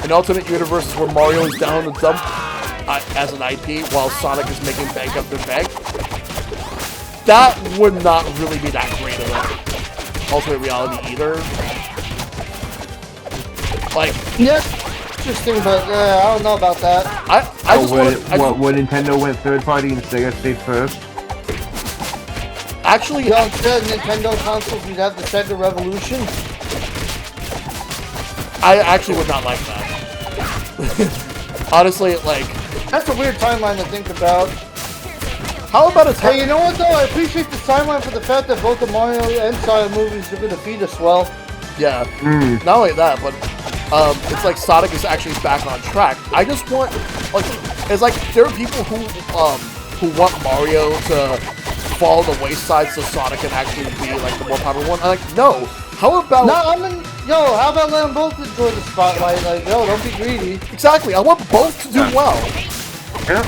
An alternate universe is where Mario is down in the dump as an IP while Sonic is making bank up their bank. That would not really be that great of an alternate reality either. Like, Yeah, interesting, but I don't know about that. I just want when Nintendo went third party and Sega stayed first? actually, You know, instead of Nintendo consoles, we'd have the Sega Revolution. I actually would not like that. Honestly, like, That's a weird timeline to think about. how about a Hey, you know what though? I appreciate the timeline for the fact that both the Mario and Sonic movies are going to feed us well. Yeah. Not only that, but it's like Sonic is actually back on track. I just want, like, it's like there are people who want Mario to fall to the wayside so Sonic can actually be like the more popular one. I'm like, no. How about how about let them both enjoy the spotlight? Like, yo, don't be greedy. exactly? I want both to do well. Yeah.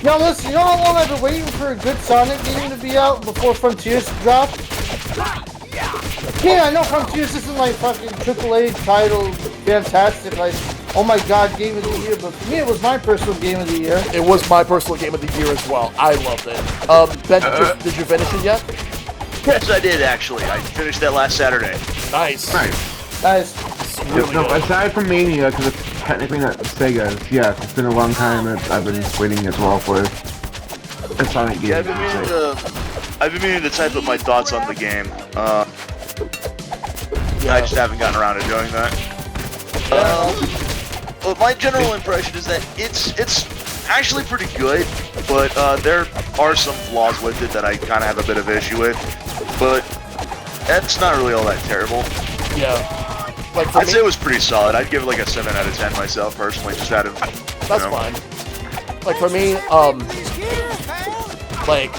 Now listen, you know how long I've been waiting for a good Sonic game to be out before Frontiers to drop? Yeah, I know Frontiers isn't like fucking AAA title, fantastic, like, oh my god, game of the year, but for me it was my personal game of the year. It was my personal game of the year as well. I loved it. Ben, did you finish it yet? Yes, I did actually. I finished that last Saturday. Nice. Nice. It's really No, good. aside from Mania, because it's technically not Sega's, yeah, it's been a long time that I've been waiting as well for a Sonic game. Yeah, I've been meaning to type up my thoughts on the game. I just haven't gotten around to doing that. But my general impression is that it's actually pretty good, but there are some flaws with it that I kind of have a bit of issue with. But that's not really all that terrible. Yeah. Like for I'd me, say it was pretty solid. I'd give it like a 7 out of 10 myself personally, just out of that's fine. Like for me, like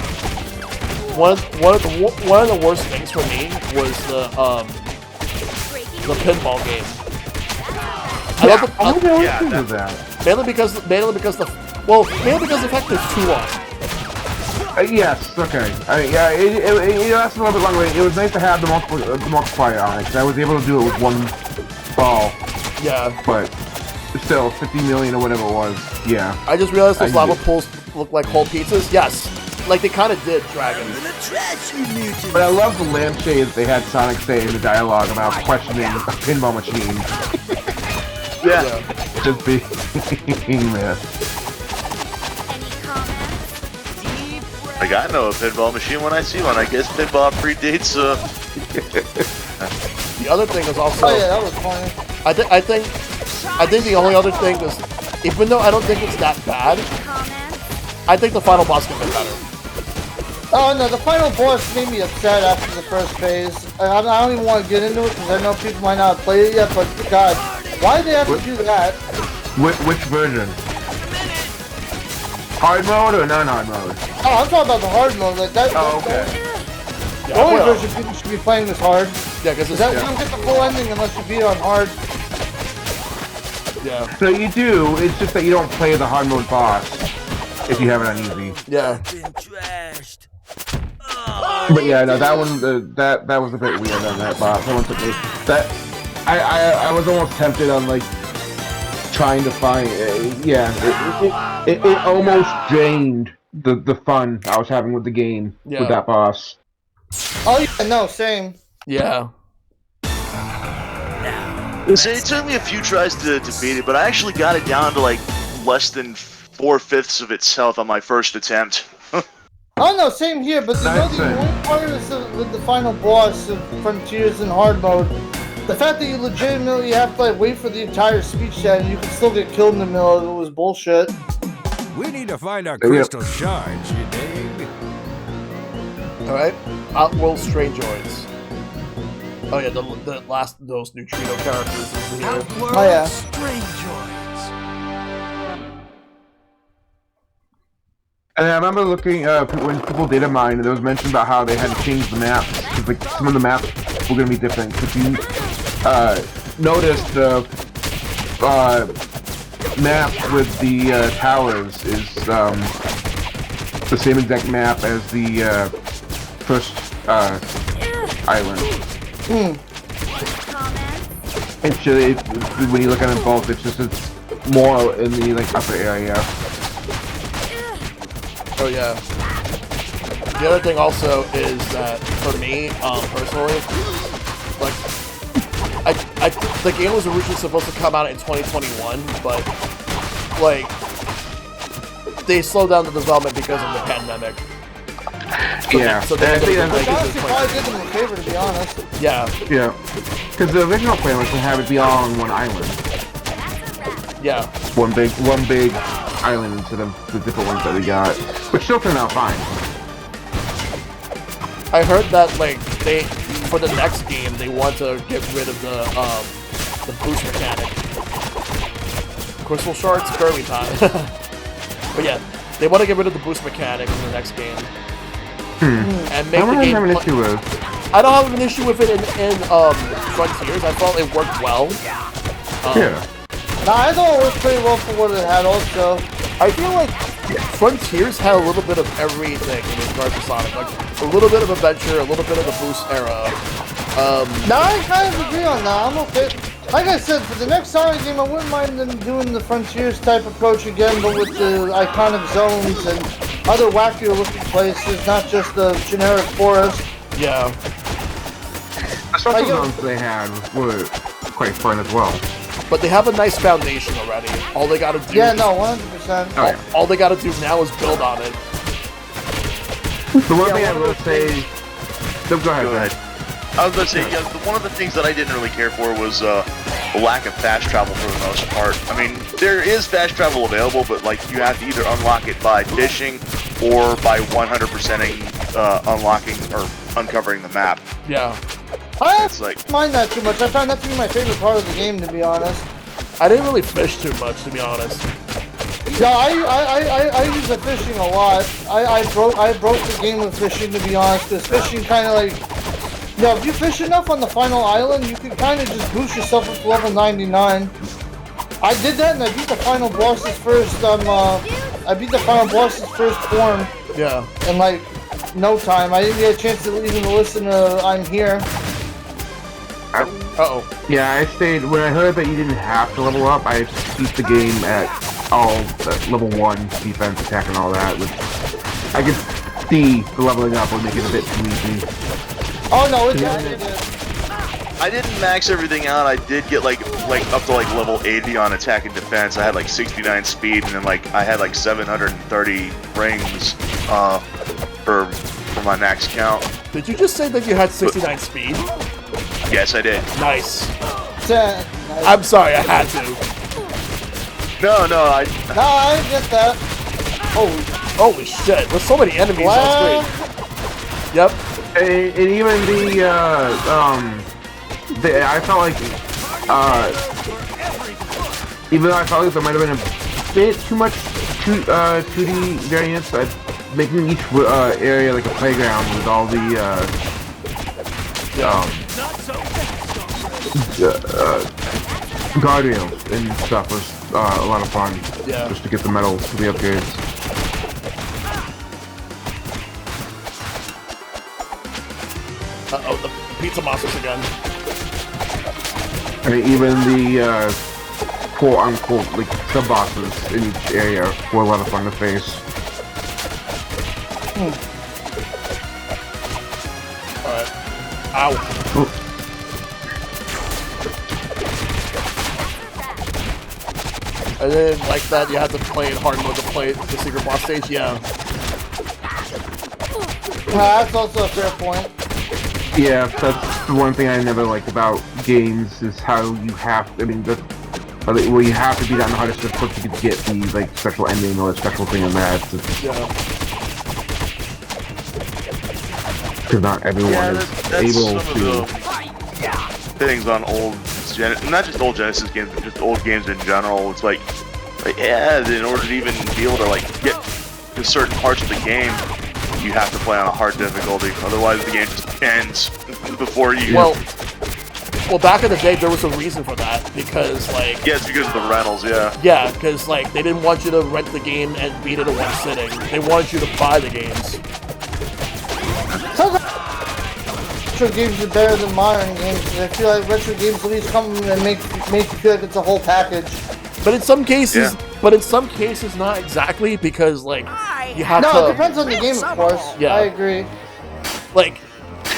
one of the worst things for me was the pinball game. I love the, that. mainly because the fact there's 2 on. Yes, okay. Yeah, it lasted a little bit longer. It was nice to have the multiplier on it, because I was able to do it with one ball. Yeah. But still, 50 million or whatever it was. Yeah. I just realized those lava pools look like whole pizzas. Yes. Like they kind of did, Dragon. But I love the lampshades they had Sonic say in the dialogue about questioning a pinball machine. Yeah. Just being there. Like, I know a pinball machine when I see one. I guess pinball predates, The other thing is also... Oh yeah, that was funny. I think the only other thing is, even though I don't think it's that bad, I think the final boss could be better. Oh no, the final boss made me upset after the first phase. I don't even want to get into it because I know people might not have played it yet, but God, why did they have to do that? Which version? Hard mode or non-hard mode? Oh, I'm talking about the hard mode. Like that. Oh, okay. The only version people should be playing is hard. Yeah, because you don't get the full ending unless you beat it on hard. Yeah. So you do, it's just that you don't play the hard mode boss if you have it on easy. Yeah. But yeah, no, that one, that was a bit weird on that boss. That one took me. I was almost tempted on like trying to find. It almost drained the fun I was having with the game with that boss. Oh yeah, no, same. Yeah. So it took me a few tries to beat it, but I actually got it down to like less than 4/5 of its health on my first attempt. Oh no, same here, but the only part is with the final boss of Frontiers in hard mode, the fact that you legitimately have to like wait for the entire speech chat and you can still get killed in the middle of it was bullshit. We need to find our crystal shards, you dig? Alright. Outworld Strangeoids. Oh yeah, the last of those neutrino characters is here. Oh yeah. And I remember looking when people data mined, there was mention about how they had to change the maps because like some of the maps were going to be different. If you noticed the map with the towers is the same exact map as the first island. When you look at them both, it's more in the like upper area. Oh yeah. The other thing also is that for me, personally, like the game was originally supposed to come out in 2021, but like they slowed down the development because of the pandemic. So they honestly probably did them a favor, to be honest. Yeah. Yeah. Because the original plan was to have it be all on one island. Yeah. One big island instead of the different ones that we got, which still turned out fine. I heard that like they for the next game they want to get rid of the boost mechanic. Crystal shards, Kirby time. But yeah, they want to get rid of the boost mechanic in the next game. And make the game. Have an issue with. I don't have an issue with it in Frontiers. I thought it worked well. Yeah. Nah, I thought it worked pretty well for what it had also. I feel like Frontiers had a little bit of everything in regards to Sonic. Like a little bit of adventure, a little bit of the boost era. No, I kind of agree on that. I'm okay. Like I said, for the next Sonic game, I wouldn't mind them doing the Frontiers type approach again, but with the iconic zones and other wackier looking places, not just the generic forest. Yeah. The special zones they had were quite fun as well. But they have a nice foundation already. All they gotta do. Yeah, no, 100%. All they gotta do now is build on it. The one thing I will say. Go ahead. I was going to say, one of the things that I didn't really care for was the lack of fast travel for the most part. I mean, there is fast travel available, but like you have to either unlock it by fishing or by 100%ing unlocking or uncovering the map. Yeah. I don't mind that too much. I found that to be my favorite part of the game, to be honest. I didn't really fish too much, to be honest. Yeah, I use the fishing a lot. I broke the game with fishing, to be honest, because fishing kind of like... if you fish enough on the final island, you can kind of just boost yourself up to level 99. I did that and I beat the final boss's first, form Yeah. in like no time. I didn't get a chance to even listen to I'm Here. Uh-oh. Yeah, I stayed, when I heard that you didn't have to level up, I beat the game at level 1, defense, attack, and all that, which I could see the leveling up would make it a bit too easy. Oh no, it I didn't max everything out. I did get like up to like level 80 on attack and defense. I had like 69 speed, and then like I had like 730 rings for my max count. Did you just say that you had 69 speed? Yes, I did. Nice. I'm sorry, I had to. No, I get that. Holy shit! There's so many enemies on screen. Yep. And even I felt like, even though I felt like there might have been a bit too much 2D variance, making each area like a playground with all the guardrails and stuff was a lot of fun. Yeah. Just to get the medals for the upgrades. Uh-oh, the pizza monsters again. I mean, even the quote-unquote like sub-bosses in each area were a lot of fun to face. Alright. Ow. Oh. And then, like that, you had to play in hard mode to play the secret boss stage? Yeah. That's also a fair point. Yeah, that's the one thing I never liked about games is how you have, I mean, where you have to be on the hardest difficulty to get the, like, special ending or special thing in that. Because not everyone is able to... things on not just old Genesis games, but just old games in general. It's like yeah, in order to even be able to like get to certain parts of the game, you have to play on a hard difficulty. Otherwise, the game just ends before you. Well, back in the day, there was a reason for that because like. Yeah, it's because of the rentals. Yeah. Yeah, because like they didn't want you to rent the game and beat it in one sitting. They wanted you to buy the games. Retro games are better than modern games. I feel like retro games at least come and make you feel like it's a whole package. But in some cases, not exactly because like you have to. No, it depends on the game, of course. Yeah, I agree. Like,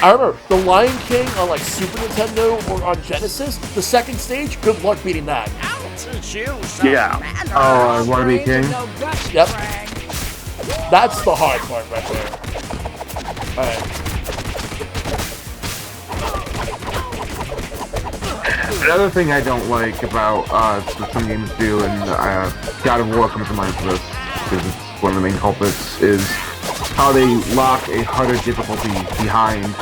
I remember The Lion King on like Super Nintendo or on Genesis. The second stage, good luck beating that. Yeah. Oh, I want to be king. Yep. That's the hard part right there. All right. Another thing I don't like about what some games do, and God of War comes to mind for this, because it's one of the main culprits, is how they lock a harder difficulty behind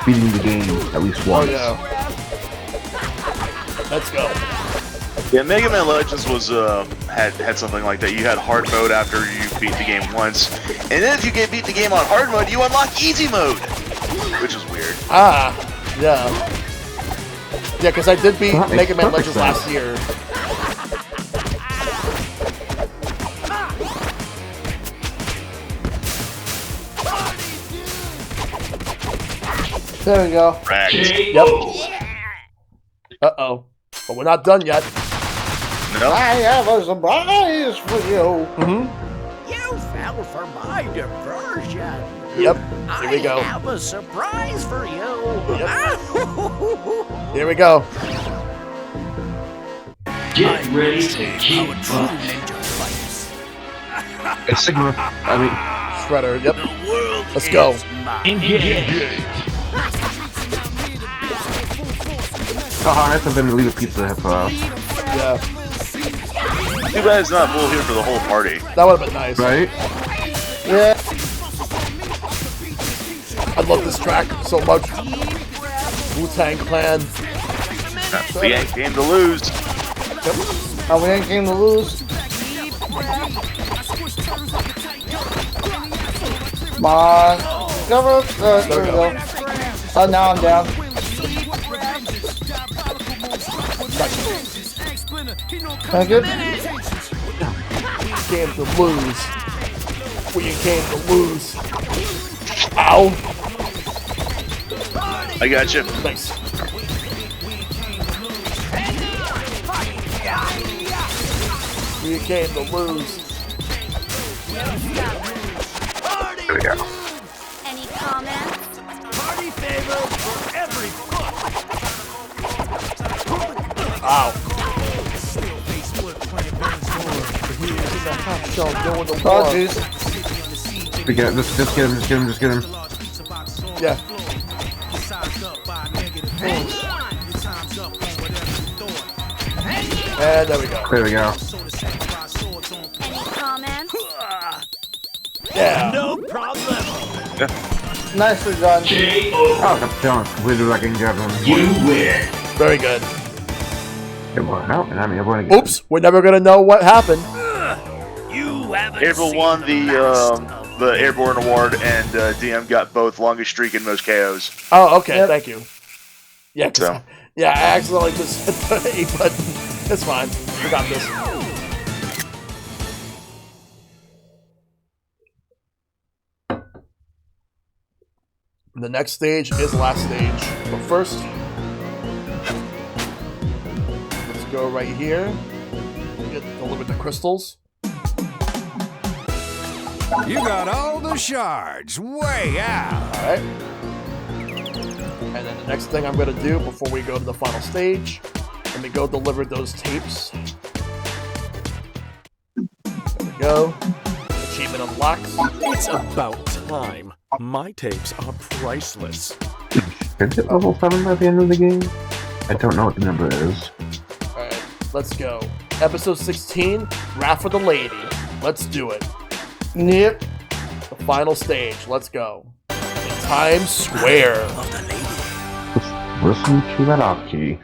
beating the game at least once. Oh, yeah. Let's go. Yeah, Mega Man Legends was had something like that. You had hard mode after you beat the game once, and then if you beat the game on hard mode, you unlock easy mode, which is weird. Ah, yeah. Yeah, because I did beat Mega Man Legends last year. There we go. Yep. Uh-oh. But we're not done yet. No. I have a surprise for you. Mm-hmm. You fell for my diversion. Yep. Here we go. I have a surprise for you. Yep. Here we go. Get ready to keep up. It's Sigma. I mean, Shredder. Yep. Let's go. Engage. haha, nice of them to leave a pizza for us. Yeah. Too bad it's not full here for the whole party. That would have been nice. Right? Yeah. I love this track so much. Wu-Tang Clan. We ain't game to lose. Yep. We ain't game to lose. Come on. There we go. Oh, now I'm down. Thank you. Game to lose. We came to lose. Ow. I got you. Nice. We came to lose. There we go. Any comments? Party favor for every foot. Ow. Still Facebook playing Burns Lord. The hot shell going to Oh, war. jeez. We get, just get him. Yeah. And there we go. There we go. Any comments? Yeah. No problem. Nicely done. Oh, the challenge completed like in Gavin. You win. Very good. It went out, and I'm able to get. Oops. We're never gonna know what happened. You haven't April seen won the Airborne Award, and DM got both longest streak and most KOs. Oh, okay. Yep. Thank you. Yeah. 'Cause So. yeah, I accidentally just hit the A button. It's fine. We got this. The next stage is the last stage. But first, let's go right here. Deliver the crystals. You got all the shards way out. Alright. And then the next thing I'm going to do before we go to the final stage, let me go deliver those tapes. There we go. Achievement unlocked. It's about time. My tapes are priceless. Is it level 7 by the end of the game? I don't know what the number is. Alright, let's go. Episode 16, Wrath of the Lady. Let's do it. Yep. The final stage. Let's go. In Times Square. Listen to that off key.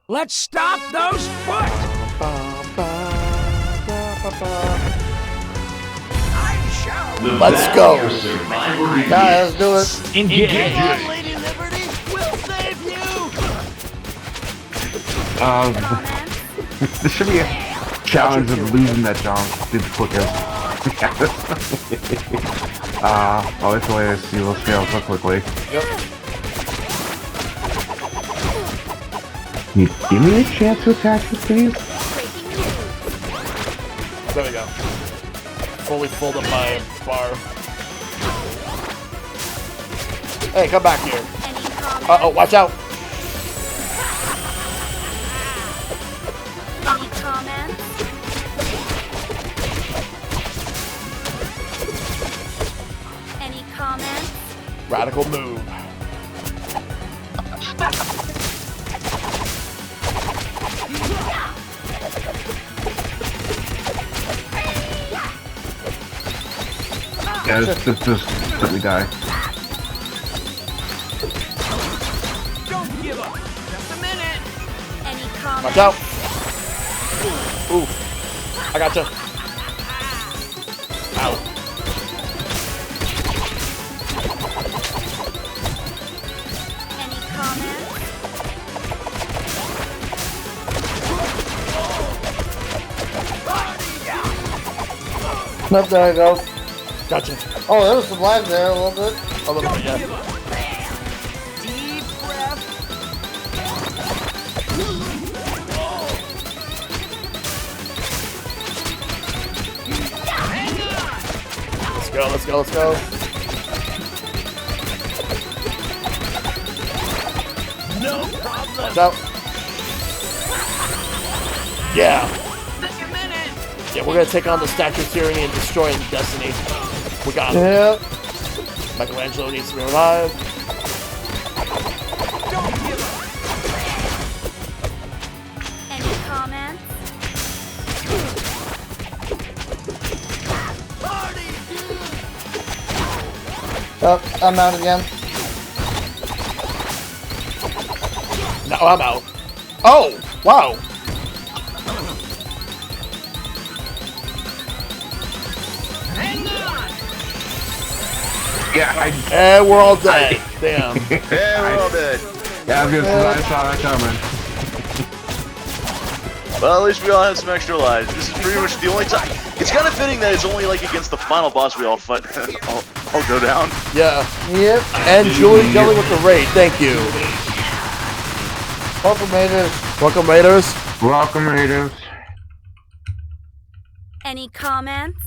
Let's stop those foot. Let's go. Yeah, let's do it. Engage. Lady Liberty will save you. This should be a challenge of losing that jump the quickest. Always the way I see those scales so quickly. Yep. Can you give me a chance to attack this, please? There we go. Fully filled up my bar. Hey, come back here. Any comments? Uh-oh, watch out. Any comments? Any comments? Radical move. Yeah, just let me die. Don't give up. Just a minute. Any comments? Watch out. Ooh. I gotcha. Ow. Any comments? Nope, there I go. Gotcha. Oh, there was some lag there a little bit. A little bit, yeah. Deep breath. Let's go, let's go, let's go. No problem. Watch out. Yeah. Just a minute. Yeah, we're gonna take on the Statue of Tyranny and destroy Destiny. We got it. Yep. Michelangelo needs to be revived. Don't give up. Any comments? Party. Oh, I'm out again. Now I'm out. Oh, wow. Hang on. Yeah, And we're all dead. Damn. Yeah, we're all dead. I saw that coming. Well, at least we all have some extra lives. This is pretty much the only time. It's kind of fitting that it's only like against the final boss we all fight. I'll go down. Yeah. Yep. And Julie Kelly with the raid. Thank you. Welcome, Raiders. Welcome, Raiders. Welcome, Raiders. Any comments?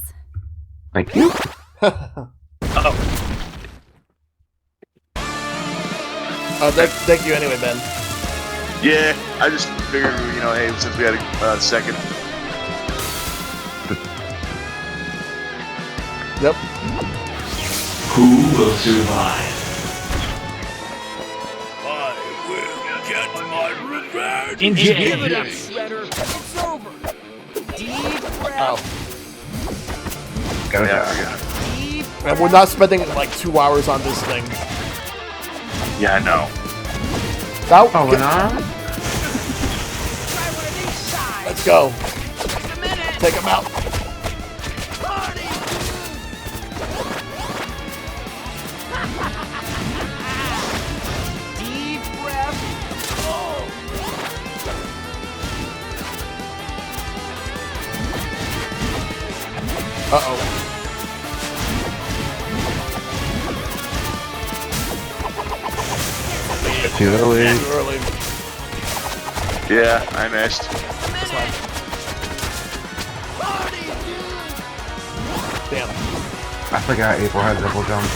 Thank you. Thank you anyway, Ben. Yeah, I just figured, hey, since we had a second. Yep. Who will survive? I will get my revenge. Engage. Give it up, Shredder. It's over. Deep breath. Deep And we're not spending like 2 hours on this thing. Yeah, I know. Now, Oh, we're not? Try one of these sides. let's go. Just a minute. Take him out. Party. Deep breath. Uh-oh. Too early. Too early. Yeah, I missed. That's fine. Damn. I forgot April had double jump.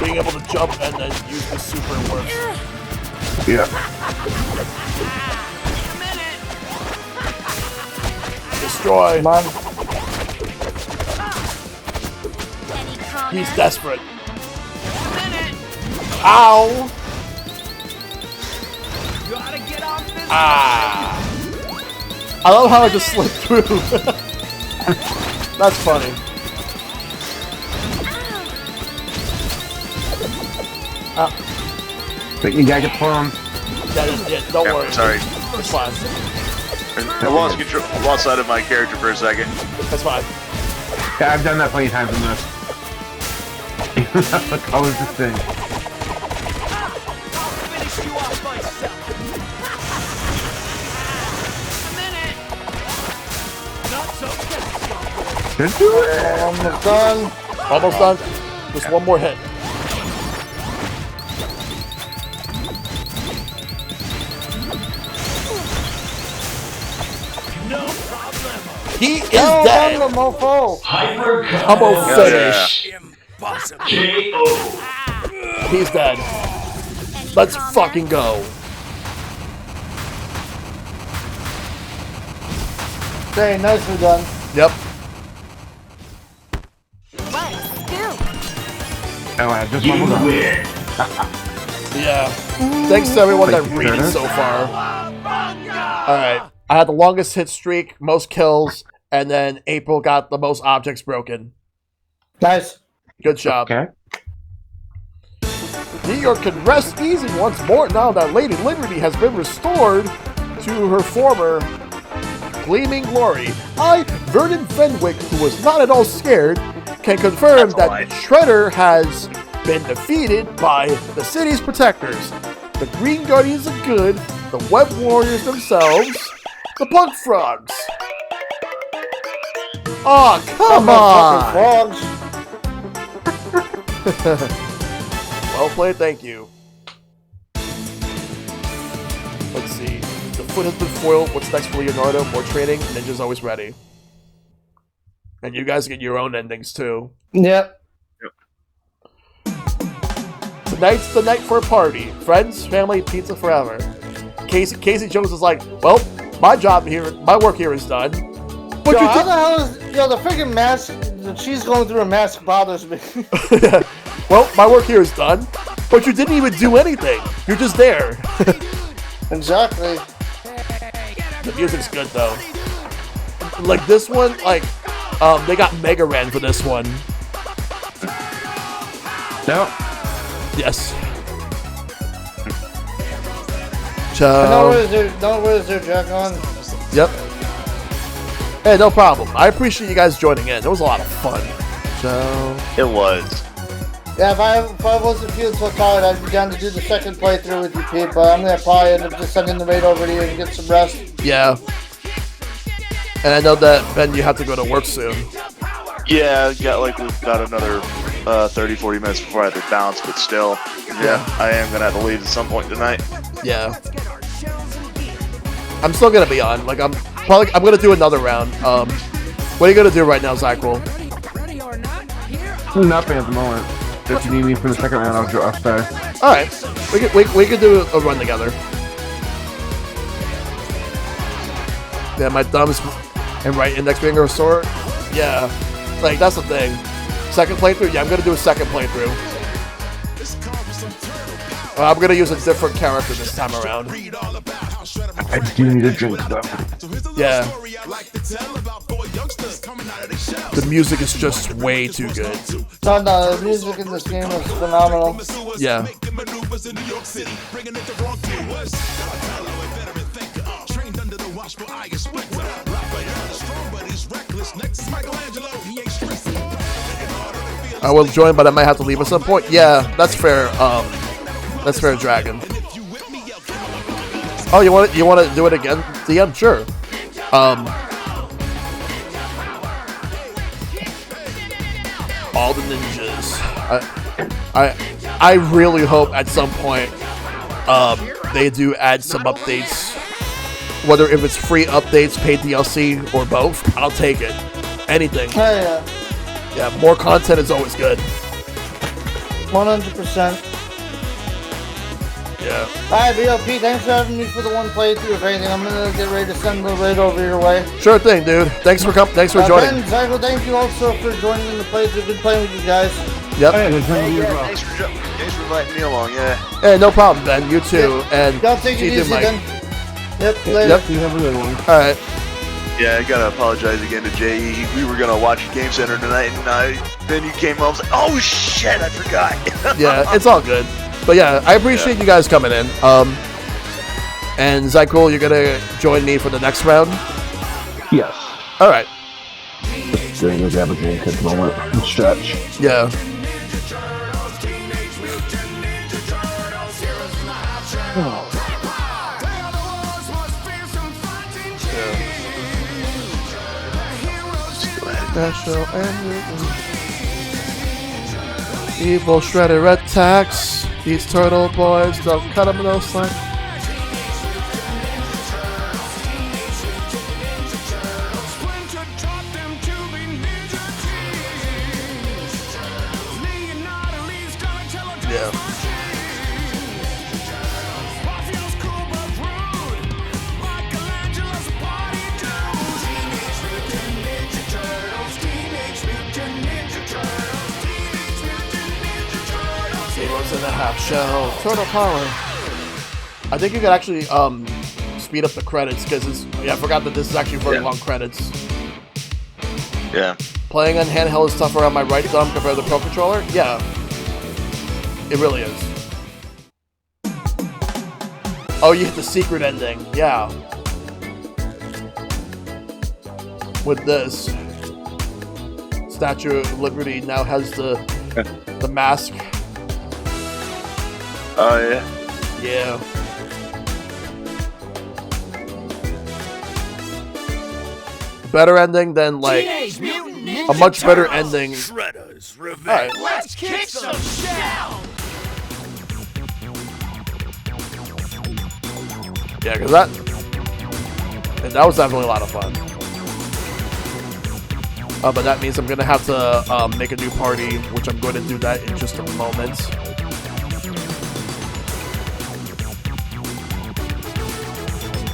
Being able to jump and then use the super works. Yeah. Destroy. Come on. Any comments? He's desperate. Ow! Gotta get off this. Ah! I love how I just slipped through. That's funny. But you gotta get pumped. Don't Yeah, worry. sorry. It's fine. I lost control. Lost sight of my character for a second. That's fine. Yeah, I've done that plenty of times in this. That's the colors this thing. Finish you off myself. A minute. Not so fast. Should do it. Almost done. Almost done. Just one more hit. No problem. He is Well dead. done, the mofo. Hyper Combo finish. Impossible. KO. He's dead. Any Let's comments? fucking go. Okay, nicely done. Yep. What? Still. Oh, I just You leveled up. win. Yeah. Thanks to everyone that Thank you, rated Curtis. so far. Alright. I had the longest hit streak, most kills, and then April got the most objects broken. Nice. Good job. Okay. New York can rest easy once more now that Lady Liberty has been restored to her former gleaming glory. I, Vernon Fenwick, who was not at all scared, can confirm That's a that lie. Shredder has been defeated by the city's protectors. The Green Guardians of Good, the Web Warriors themselves, the Punk Frogs. Aw, come on! Frogs. Well played, thank you. Let's see. The foot has been foiled. What's next for Leonardo? More training. Ninja's always ready. And you guys get your own endings too. Yep. Tonight's the night for a party. Friends, family, pizza forever. Casey Jones is like, well, my job here, my work here is done. But Yo, you how did- the hell is the freaking mask? The cheese going through a mask bothers me. Well, my work here is done. But you didn't even do anything. You're just there. Exactly. The music's good though. Like this one, like they got Mega Ran for this one. No. Yes. Where's their jack on? Yep. Hey, no problem. I appreciate you guys joining in. It was a lot of fun. So It was. Yeah, if I wasn't feeling so tired, I'd be down to do the second playthrough with you, Pete. But I'm gonna probably end up just sending the raid over to you and get some rest. Yeah. And I know that, Ben, you have to go to work soon. Yeah, we've got another 30-40 minutes before I have to bounce, but still, yeah, I am gonna have to leave at some point tonight. Yeah. I'm still gonna be on. Like, I'm gonna do another round. What are you gonna do right now, Zykrel? Nothing at the moment. If you need me for the second round, I'll stay. Alright. We could do a run together. Yeah, my thumbs and right index finger sore. Yeah. Like, that's the thing. Second playthrough? Yeah, I'm gonna do a second playthrough. I'm gonna use a different character this time around. I do need a drink, though. Yeah. The music is just way too good. No, the music in this game is phenomenal. Yeah. I will join, but I might have to leave at some point. Yeah, that's fair. That's fair, Dragon. Oh, you want to do it again, DM? Sure. All the ninjas. I really hope at some point they do add some updates. Whether if it's free updates, paid DLC, or both, I'll take it. Anything. Oh, yeah. Yeah, more content is always good. 100%. Yeah. Alright, BLP, thanks for having me for the one playthrough of anything. I'm gonna get ready to send the raid over your way. Sure thing, dude. Thanks for joining. Ben, Zykrel, thank you also for joining in the playthrough. Good playing with you guys. Yep. Thanks for inviting me along, yeah. Hey, no problem, Ben. You too. And y'all take it easy, Ben. Yep, later. Yep. You have a good one. Alright. Yeah, I gotta apologize again to Jay. We were gonna watch Game Center tonight, and then you came home. I was like, oh shit, I forgot. Yeah, it's all good. But yeah, I appreciate you guys coming in. And Zykrel, you're gonna join me for the next round? Yes. Alright. Just going to grab a drink at the moment and stretch. Yeah. Special evil shredder attacks. These turtle boys don't cut them no slack. Yeah. In the half shell turtle power. I think you could actually speed up the credits because I forgot that this is actually very long credits. Yeah. Playing on handheld is tougher on my right thumb compared to the Pro Controller. Yeah, it really is. Oh, you hit the secret ending. Yeah. With this, Statue of Liberty now has the mask. Oh, yeah. Yeah. Better ending than, like, a much better ending. Shredder's Revenge. All right. Let's kick some shell. Yeah, because that was definitely a lot of fun. But that means I'm going to have to make a new party, which I'm going to do that in just a moment.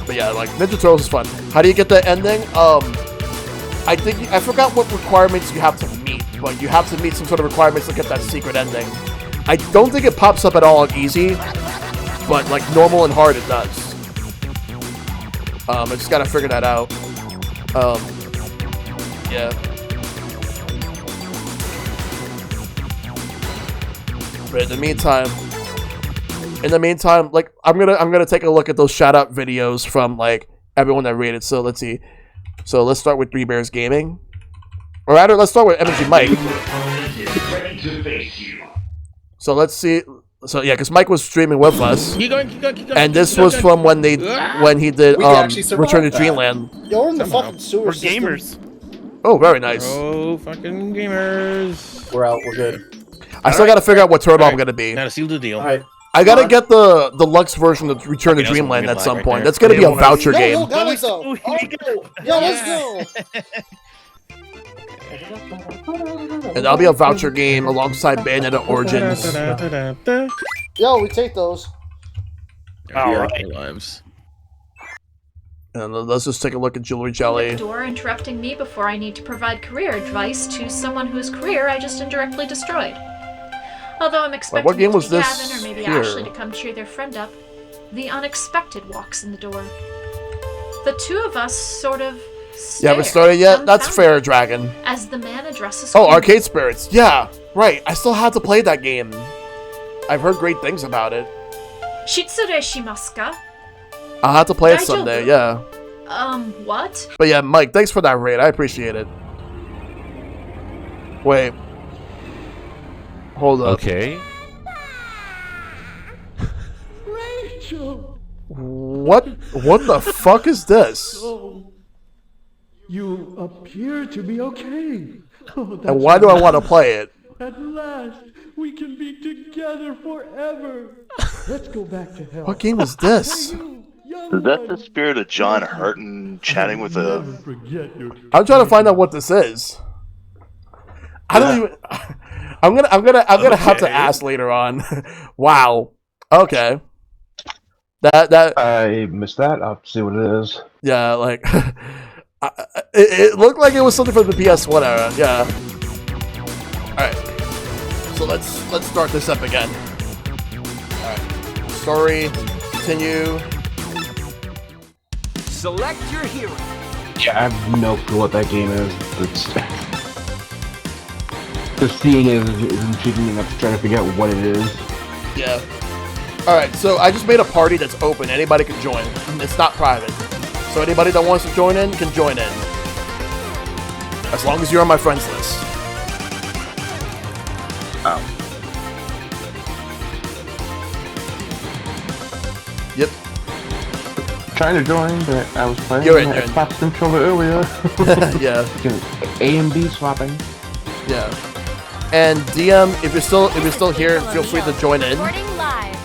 But yeah, like, Ninja Turtles is fun. How do you get the ending? I forgot what requirements you have to meet, but you have to meet some sort of requirements to get that secret ending. I don't think it pops up at all on easy, but like normal and hard it does. I just gotta figure that out. Yeah. But in the meantime, like I'm gonna take a look at those shout out videos from like everyone that rated. So let's see. So let's start with Three Bears Gaming, or rather, let's start with Energy Mike. Ready to face you. So let's see. So yeah, because Mike was streaming with us, Keep going, keep going, keep going. and this keep was going. from when he did We actually survived Return to that. Dreamland. Yo, we're in the Somehow. fucking sewer We're system. gamers. Oh, very nice. Oh, fucking gamers. We're out. We're good. I still got to figure out what turtle All I'm gonna be. Gotta seal the deal. All right. I gotta Come get the deluxe version of Return to Okay, that's Dreamland gonna at be some black point. right That's there. gonna be a Yo, voucher Yo, game. guys, though. Oh, Oh, here we go. yo, let's go. And that'll be a voucher game alongside Bayonetta Origins. Yo, we take those. All right. Lives. And let's just take a look at Jewelry Jelly. Door interrupting me before I need to provide career advice to someone whose career I just indirectly destroyed. Although I'm expecting what game was maybe this Gavin or maybe here? Ashley to come cheer their friend up, the unexpected walks in the door. The two of us sort of You haven't started yet? That's fair, Dragon. as the man addresses Oh, Queen. Arcade Spirits. Yeah, right. I still have to play that game. I've heard great things about it. Shitsure Shimaska. I'll have to play it Daijoubu? someday, yeah. What? But yeah, Mike, thanks for that raid. I appreciate it. Wait. Hold up. Okay. What the fuck is this? You appear to be okay. Oh, And why do I want to play it? At last, we can be together forever. Let's go back to hell. What game is this? Is that the spirit of John Hurton chatting with a... I'm trying to find out what this is. I don't even. I'm gonna have to ask later on. Wow. Okay. That I missed that. I'll see what it is. yeah, like it looked like it was something from the PS1 era. Yeah. All right. So let's start this up again. All right. Story. Continue. Select your hero. Yeah, I have no clue what that game is. It's just seeing it is intriguing enough to try to figure out what it is. Yeah. Alright, so I just made a party that's open. Anybody can join. It's not private. So anybody that wants to join in can join in. As long as you're on my friends list. Oh. Yep. Trying to join, but I was playing You're in, my you're in. Xbox controller earlier. Yeah. A and B swapping. Yeah. And DM, if you're still here, feel free to join in. Recording live.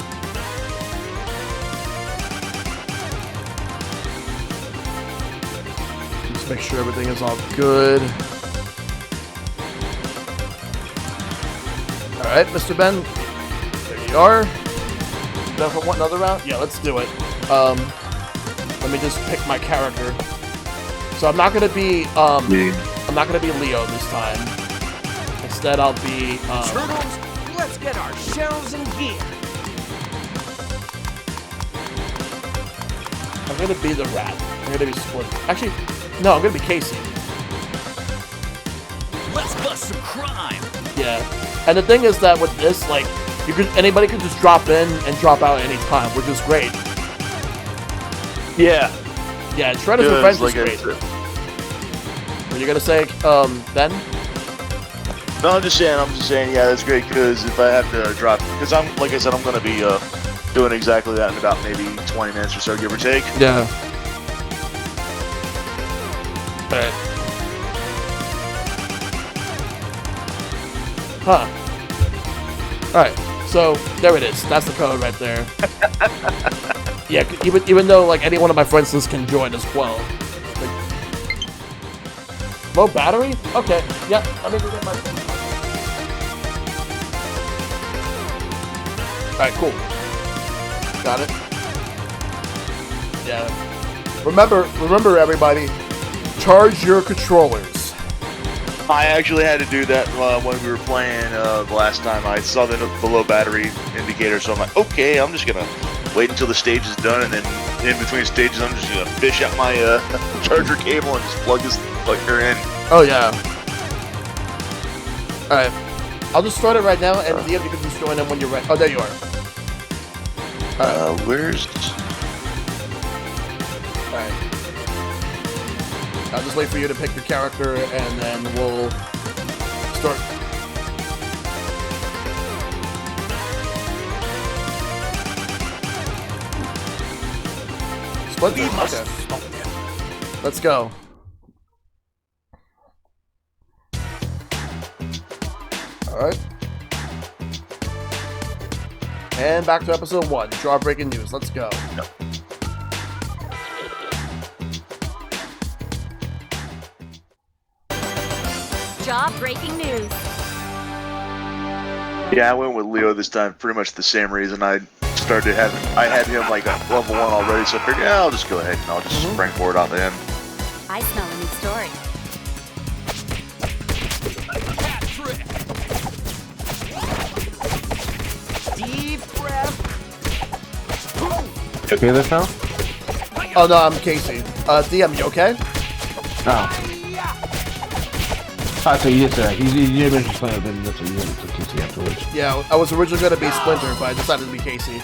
Just make sure everything is all good. Alright, Mr. Ben. There you are. Done for one another round? Yeah, let's do it. Let me just pick my character. So I'm not gonna be I'm not gonna be Leo this time. Instead I'll be Turtles, let's get our shells and gear. I'm gonna be the rat. I'm gonna be Split. Actually, no, I'm gonna be Casey. Let's bust some crime. Yeah. And the thing is that with this, like, anybody can just drop in and drop out at any time, which is great. Yeah. Yeah, Shredder's Revenge like is great. What are you gonna say, Ben? No, I'm just saying, yeah, that's great, because if I have to drop, because like I said, I'm going to be doing exactly that in about maybe 20 minutes or so, give or take. Yeah. Alright. Huh. Alright, so there it is. That's the code right there. Yeah, even though like any one of my friends list can join as well. Like, low battery? Okay, yeah, let me go get my... Alright, cool. Got it. Yeah. Remember everybody, charge your controllers. I actually had to do that when we were playing the last time. I saw the low battery indicator, so I'm like, okay, I'm just gonna wait until the stage is done, and then in between stages, I'm just gonna fish out my charger cable and just plug this fucker in. Oh yeah. Alright. I'll just start it right now, and DM, you can just join in when you're ready. Oh, there you are. Where's... Alright. I'll just wait for you to pick your character, and then we'll start. Splinter. Okay. Let's go. Alright. And back to episode 1. Draw breaking news. Let's go. Job breaking news. Yeah, I went with Leo this time. Pretty much the same reason. I had him like at level 1 already, so I figured, yeah, I'll just go ahead and I'll just springboard off of him. I smell a new story. Deep breath. You okay this now? Oh no, I'm Casey. DM, you okay? Oh. Ah, so you just you did mention Splinter, then that's what you went to Casey afterwards. Yeah, I was originally going to be Splinter, but I decided to be Casey.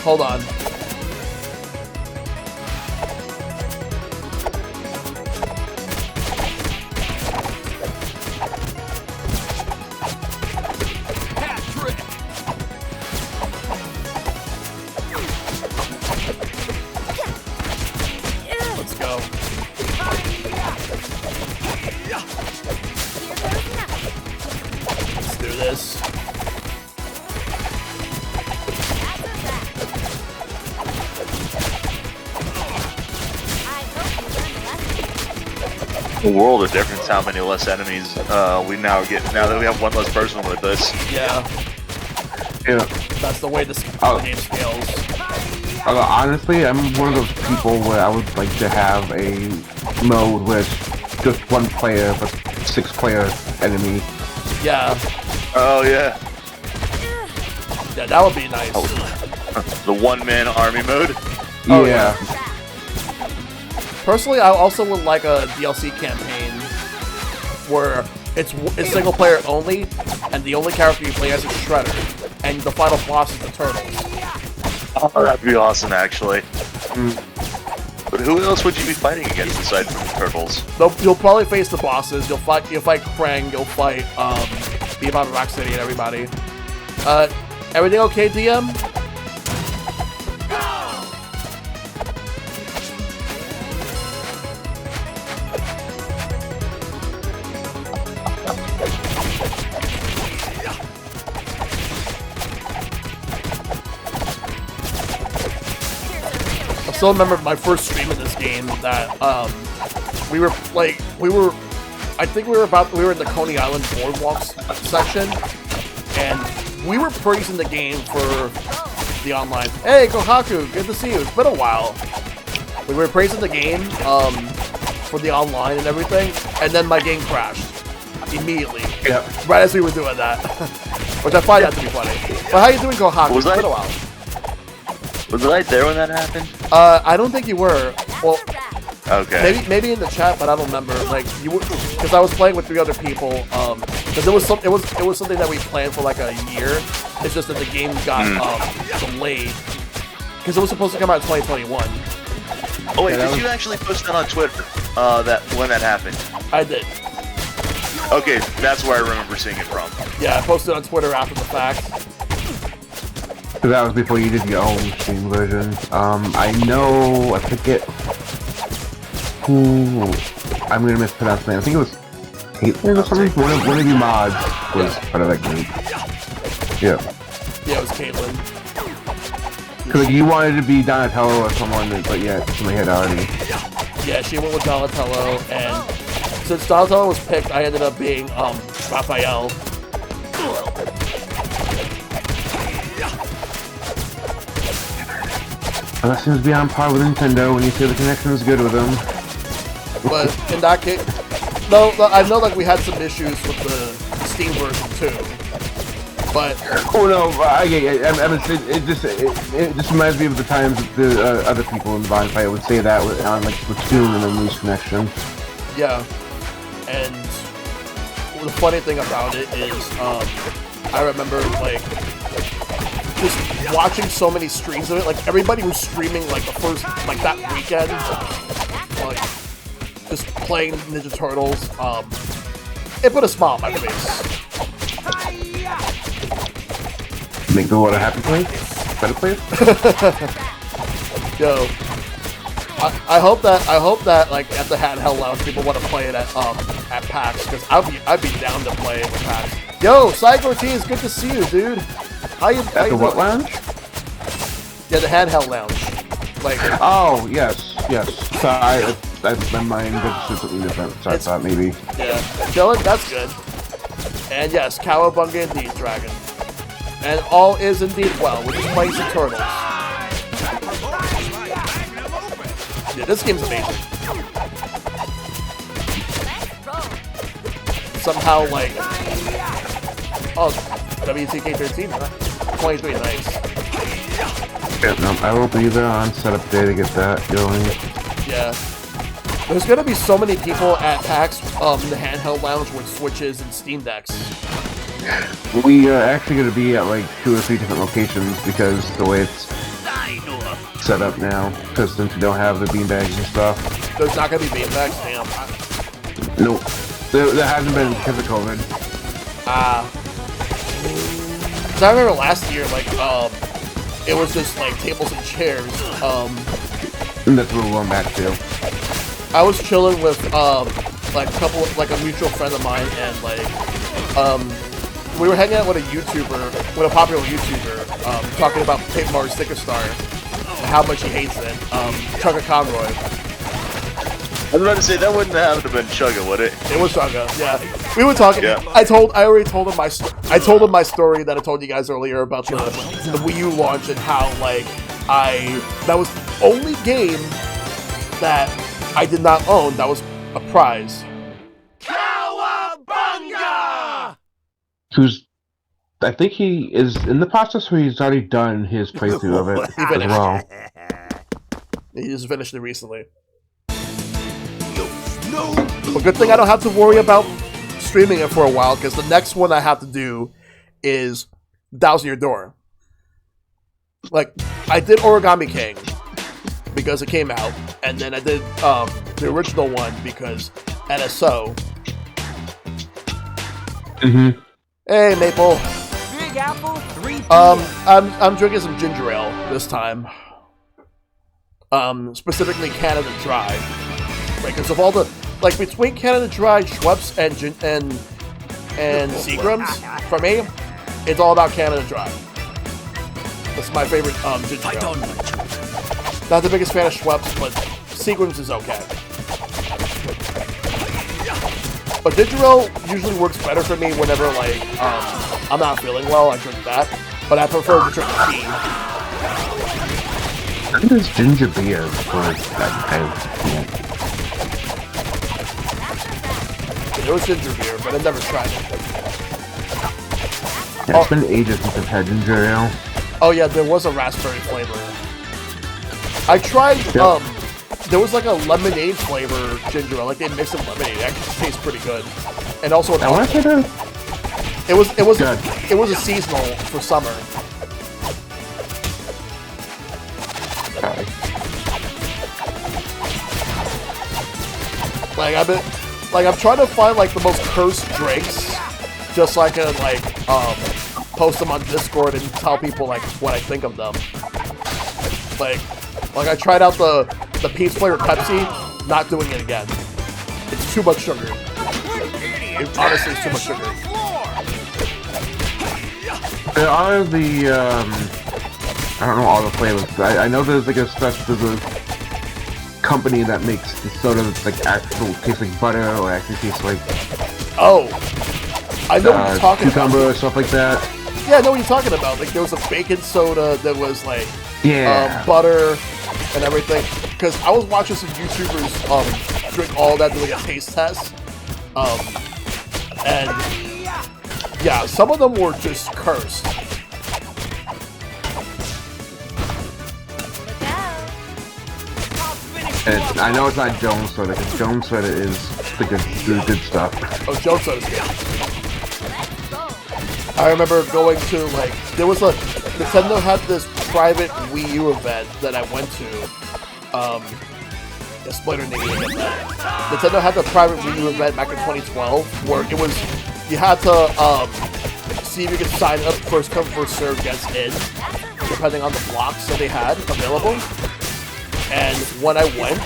Hold on. Let's go. Let's do this. A world of difference how many less enemies we now get now that we have one less person with us. Yeah. Yeah. That's the way this game scales. Honestly, I'm one of those people where I would like to have a mode where it's just one player but 6-player enemy. Yeah. Oh yeah. Yeah, that would be nice. The one-man army mode. Oh, yeah. Personally, I also would like a DLC campaign where it's single player only, and the only character you play as is Shredder, and the final boss is the Turtles. Oh, that'd be awesome, actually. But who else would you be fighting against aside from the Turtles? You'll probably face the bosses. You'll fight Krang. You'll fight Bebop and Rocksteady and everybody. Everything okay, DM? I still remember my first stream in this game that we were I think we were in the Coney Island Boardwalks section, and we were praising the game for the online. Hey, Kohaku, good to see you. It's been a while. We were praising the game for the online and everything, and then my game crashed immediately. Yep. Right as we were doing that, which I find that to be funny. But how you doing, Kohaku? It's been a while. Was I there when that happened? I don't think you were. Well, okay. Maybe in the chat, but I don't remember. Like you were, because I was playing with 3 other people. Because it was something that we planned for like a year. It's just that the game got delayed because it was supposed to come out in 2021. Oh wait, did you actually post that on Twitter? When that happened? I did. Okay, that's where I remember seeing it from. Yeah, I posted on Twitter after the fact. So that was before you did your own stream version. I forget who, I'm gonna mispronounce the name. I think it was Caitlin or something? One of you mods was part of that group. Yeah. Yeah, it was Caitlin. Cause like, you wanted to be Donatello or someone, but yeah, somebody had already. Yeah, she went with Donatello, and since Donatello was picked, I ended up being Raphael. That seems to be on par with Nintendo when you say the connection is good with them. But in that case, no, I know like we had some issues with the Steam version too. But oh no, it just reminds me of the times that the other people in the bonfire would say that on like Splatoon and then lose connection. Yeah, and the funny thing about it is, I remember like just watching so many streams of it. Like everybody was streaming like the first like that weekend, like just playing Ninja Turtles. It put a smile on my face. Make the world a happy place? Better place? Yo, I hope that like at the handheld lounge people want to play it at PAX, because I'd be down to play it with PAX. Yo, Psycho T, it's good to see you, dude. How you? At the what lounge? Yeah, the handheld lounge. Like. Oh yes. So my mind is completely different. So I thought maybe. Yeah, Dylan, that's good. And yes, Cowabunga indeed, Dragon. And all is indeed well. We're just playing some turtles. Yeah, this game's amazing. Somehow, like... Oh, WTK13, 23, nice. Yeah, no, I will be there on setup day to get that going. Yeah. There's gonna be so many people at PAX, the handheld lounge with Switches and Steam Decks. We are actually gonna be at like 2 or 3 different locations because the way it's set up now. Because since we don't have the beanbags and stuff. There's not gonna be beanbags, damn. Nope. There hasn't been because of COVID. Cause I remember last year, like, it was just like tables and chairs. And that's what we're going back to. I was chilling with like a mutual friend of mine, and like we were hanging out with a popular YouTuber, talking about Paper Mario Sticker Star and how much he hates it. Chugga Conroy. I was about to say that wouldn't have to been Chugga, would it? It was Chugga. Yeah, we were talking. Yeah. I already told him my story that I told you guys earlier about the Wii U launch and how like that was the only game that I did not own that was a prize. Cowabunga! I think he is in the process where he's already done his playthrough of it as well. He just finished it recently. Well, good thing I don't have to worry about streaming it for a while, because the next one I have to do is Thousand Year Door. Like, I did Origami King because it came out, and then I did the original one because NSO. Mm-hmm. Hey, Maple. Big Apple 3 I'm drinking some ginger ale this time. Specifically Canada Dry. Because of all the, like, between Canada Dry, Schweppes, and Seagram's, for me, it's all about Canada Dry. That's my favorite ginger ale. Not the biggest fan of Schweppes, but Seagram's is okay. But ginger ale usually works better for me whenever, like, I'm not feeling well, I drink that. But I prefer to drink tea. I think there's ginger beer, but There was ginger beer, but I never tried it. Yeah, it's been ages since I've had ginger ale. Oh yeah, there was a raspberry flavor. I tried, there was like a lemonade flavor ginger ale, like they mixed in lemonade. It actually tastes pretty good. And also an alcohol. It was a seasonal for summer. Like I'm trying to find like the most cursed drinks, just so I can like post them on Discord and tell people like what I think of them. Like I tried out the peach flavored Pepsi, not doing it again. It's too much sugar. Honestly, it's too much sugar. There are the I don't know all the flavors. I know there's like a company that makes the soda that's like actual tastes like butter or actually tastes like I know what you're talking cucumber about. or stuff like that. Yeah, I know what you're talking about. Like there was a bacon soda that was like butter and everything. Because I was watching some YouTubers drink all that doing a taste test. And yeah, some of them were just cursed. And I know it's not Jones Soda, because Jones Soda is the good stuff. Oh, Jones Soda's good. I remember going to, like, there was Nintendo had this private Wii U event that I went to. Splitter name again. Nintendo had the private Wii U event back in 2012, where it was, you had to see if you could sign up first come, first serve, gets in, depending on the blocks that they had available. and when I went,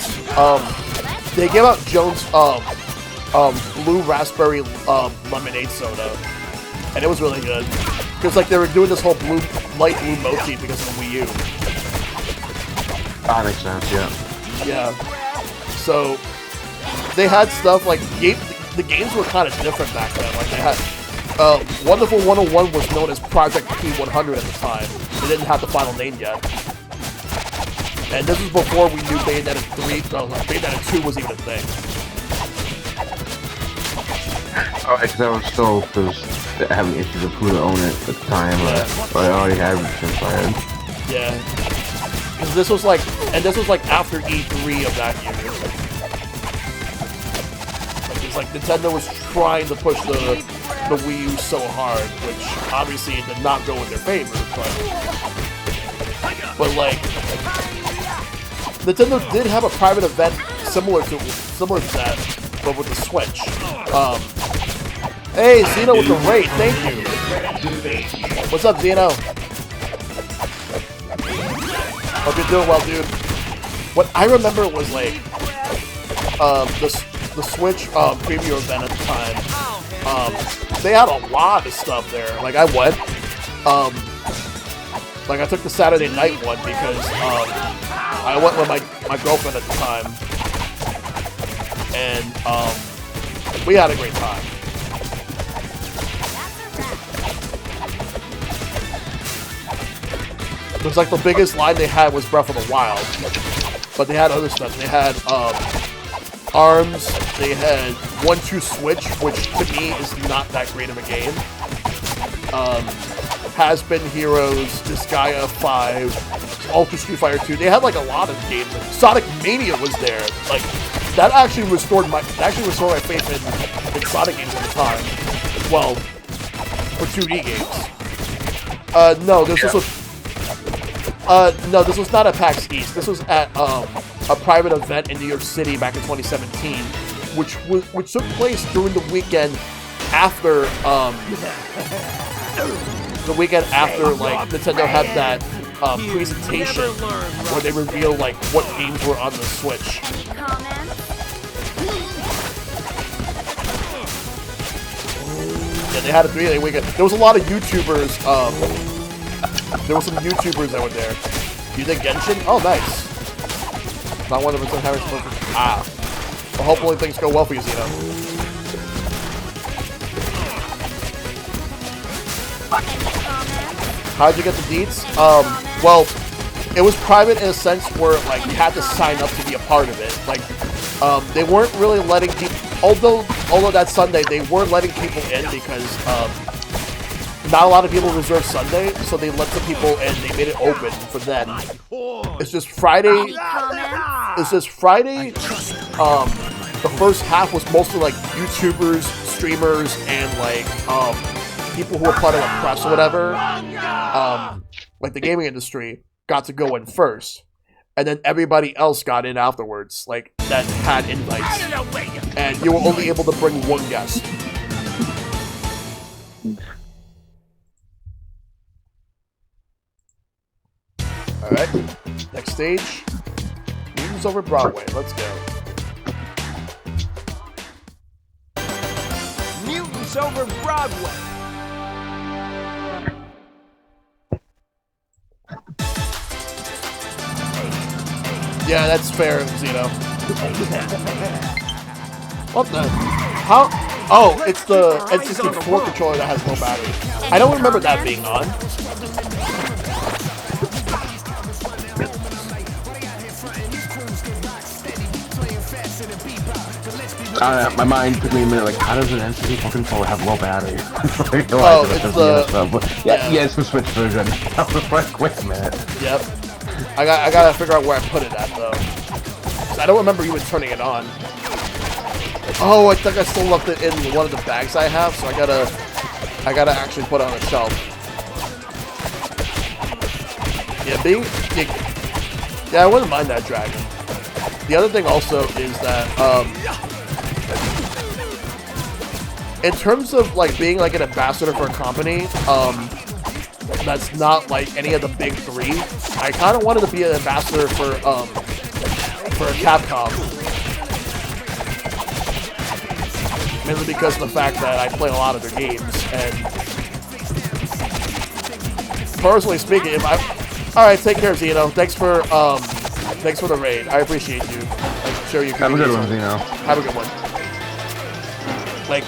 they gave out Jones blue raspberry lemonade soda, and it was really good because like they were doing this whole light blue motif because of the Wii U. That makes sense, yeah. Yeah. So they had stuff like the games were kind of different back then. Like they had Wonderful 101 was known as Project P100 at the time. They didn't have the final name yet. And this was before we knew Bayonetta 3, Bayonetta 2 was even a thing. Oh, because I was still having issues with who to own it at the time. But I already had it since I had. Yeah. Because this was like after E3 of that year. Like it's like Nintendo was trying to push the Wii U so hard, which obviously it did not go in their favor, but like Nintendo did have a private event similar to that, but with the Switch. Hey, Zeno with the raid, thank you. What's up, Zeno? Hope you're doing well, dude. What I remember was like the Switch preview event at the time. They had a lot of stuff there. Like I went, like I took the Saturday night one because I went with my girlfriend at the time, and we had a great time. It was like the biggest line they had was Breath of the Wild, but they had other stuff. They had ARMS, they had 1-2 Switch, which to me is not that great of a game. Has Been Heroes, Disgaea 5, Ultra Street Fighter 2. They had like a lot of games. Sonic Mania was there. Like that actually restored my faith in Sonic games at the time. Well, for 2D games. No, this was not at PAX East. This was at a private event in New York City back in 2017, which took place during the weekend after like Nintendo had that presentation where they revealed like what games were on the Switch. Yeah, they had a 3-day weekend. There was a lot of YouTubers. There were some YouTubers that were there. You think Genshin? Oh, nice. Not 100% having supposed to. Ah. Well, hopefully things go well for you, Zeno. How'd you get the deets? Well, it was private in a sense where like you had to sign up to be a part of it. Like, they weren't really letting people. Although that Sunday they weren't letting people in because not a lot of people reserved Sunday, so they let some people in. They made it open for them. It's just Friday. The first half was mostly like YouTubers, streamers, and like people who were part of the press or whatever. Like the gaming industry got to go in first, and then everybody else got in afterwards. Like that had invites, and you were only able to bring one guest. Alright, next stage. Mutants over Broadway. Let's go. Mutants over Broadway. Yeah, that's fair, Zeno. What the? How? Oh, it's the N64 controller that has low battery. I don't remember that being on. My mind took me a minute, like, how does an N64 controller have low battery? Like, oh, it's the... Yeah, it's the Switch version. I was like, wait a minute. Yep. I gotta figure out where I put it at, though. I don't remember even turning it on. Oh, I think I still left it in one of the bags I have, so I gotta actually put it on a shelf. Yeah, yeah, I wouldn't mind that dragon. The other thing also is that, in terms of like being like an ambassador for a company, that's not like any of the big three, I kind of wanted to be an ambassador for for Capcom. Mainly because of the fact that I play a lot of their games, and personally speaking, if I... Alright, take care, Zeno. Thanks for the raid. I appreciate you. I'm sure you can... Have a good one, Zeno. Have a good one. Like,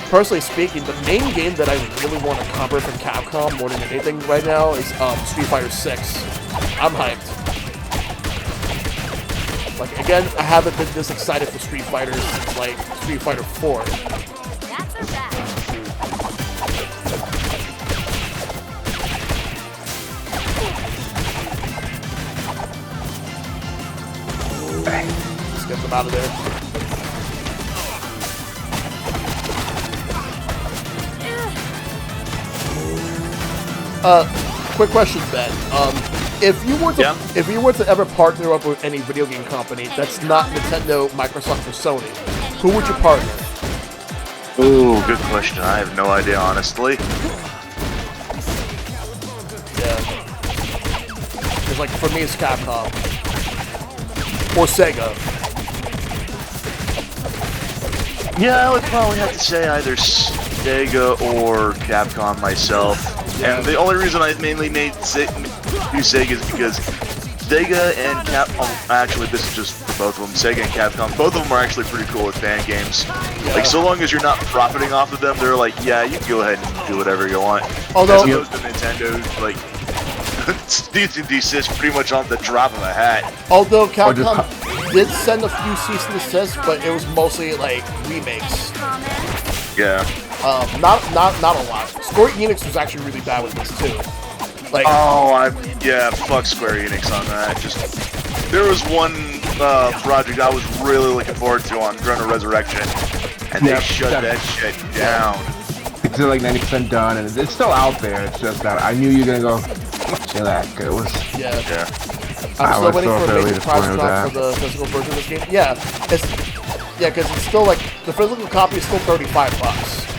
personally speaking, the main game that I really want to cover from Capcom more than anything right now is Street Fighter 6. I'm hyped. Like, again, I haven't been this excited for Street Fighter since, like, Street Fighter 4. Let's get them out of there. Quick question, Ben. If you were to ever partner up with any video game company that's not Nintendo, Microsoft, or Sony, who would you partner? Ooh, good question. I have no idea, honestly. Yeah. Because, like, for me, it's Capcom. Or Sega. Yeah, I would probably have to say either Sega or Capcom myself. Yeah. And the only reason I mainly made do Sega is because Sega and Capcom, actually this is just for both of them, Sega and Capcom, both of them are actually pretty cool with fan games. Yeah. Like, so long as you're not profiting off of them, they're like, yeah, you can go ahead and do whatever you want. Although, as opposed to Nintendo, like, cease and desist pretty much on the drop of a hat. Although Capcom did send a few cease and desists, but it was mostly like remakes. Yeah. Not a lot. Square Enix was actually really bad with this too. Like, fuck Square Enix on that. Just there was one project I was really looking forward to on Chrono Resurrection, and they shut that shit down. It's like 90% done, and it's still out there. It's just that I knew you were gonna go. Chillax. It was. Yeah. I'm still waiting for a major price drop for the physical version of this game. Yeah, because it's still like the physical copy is still $35,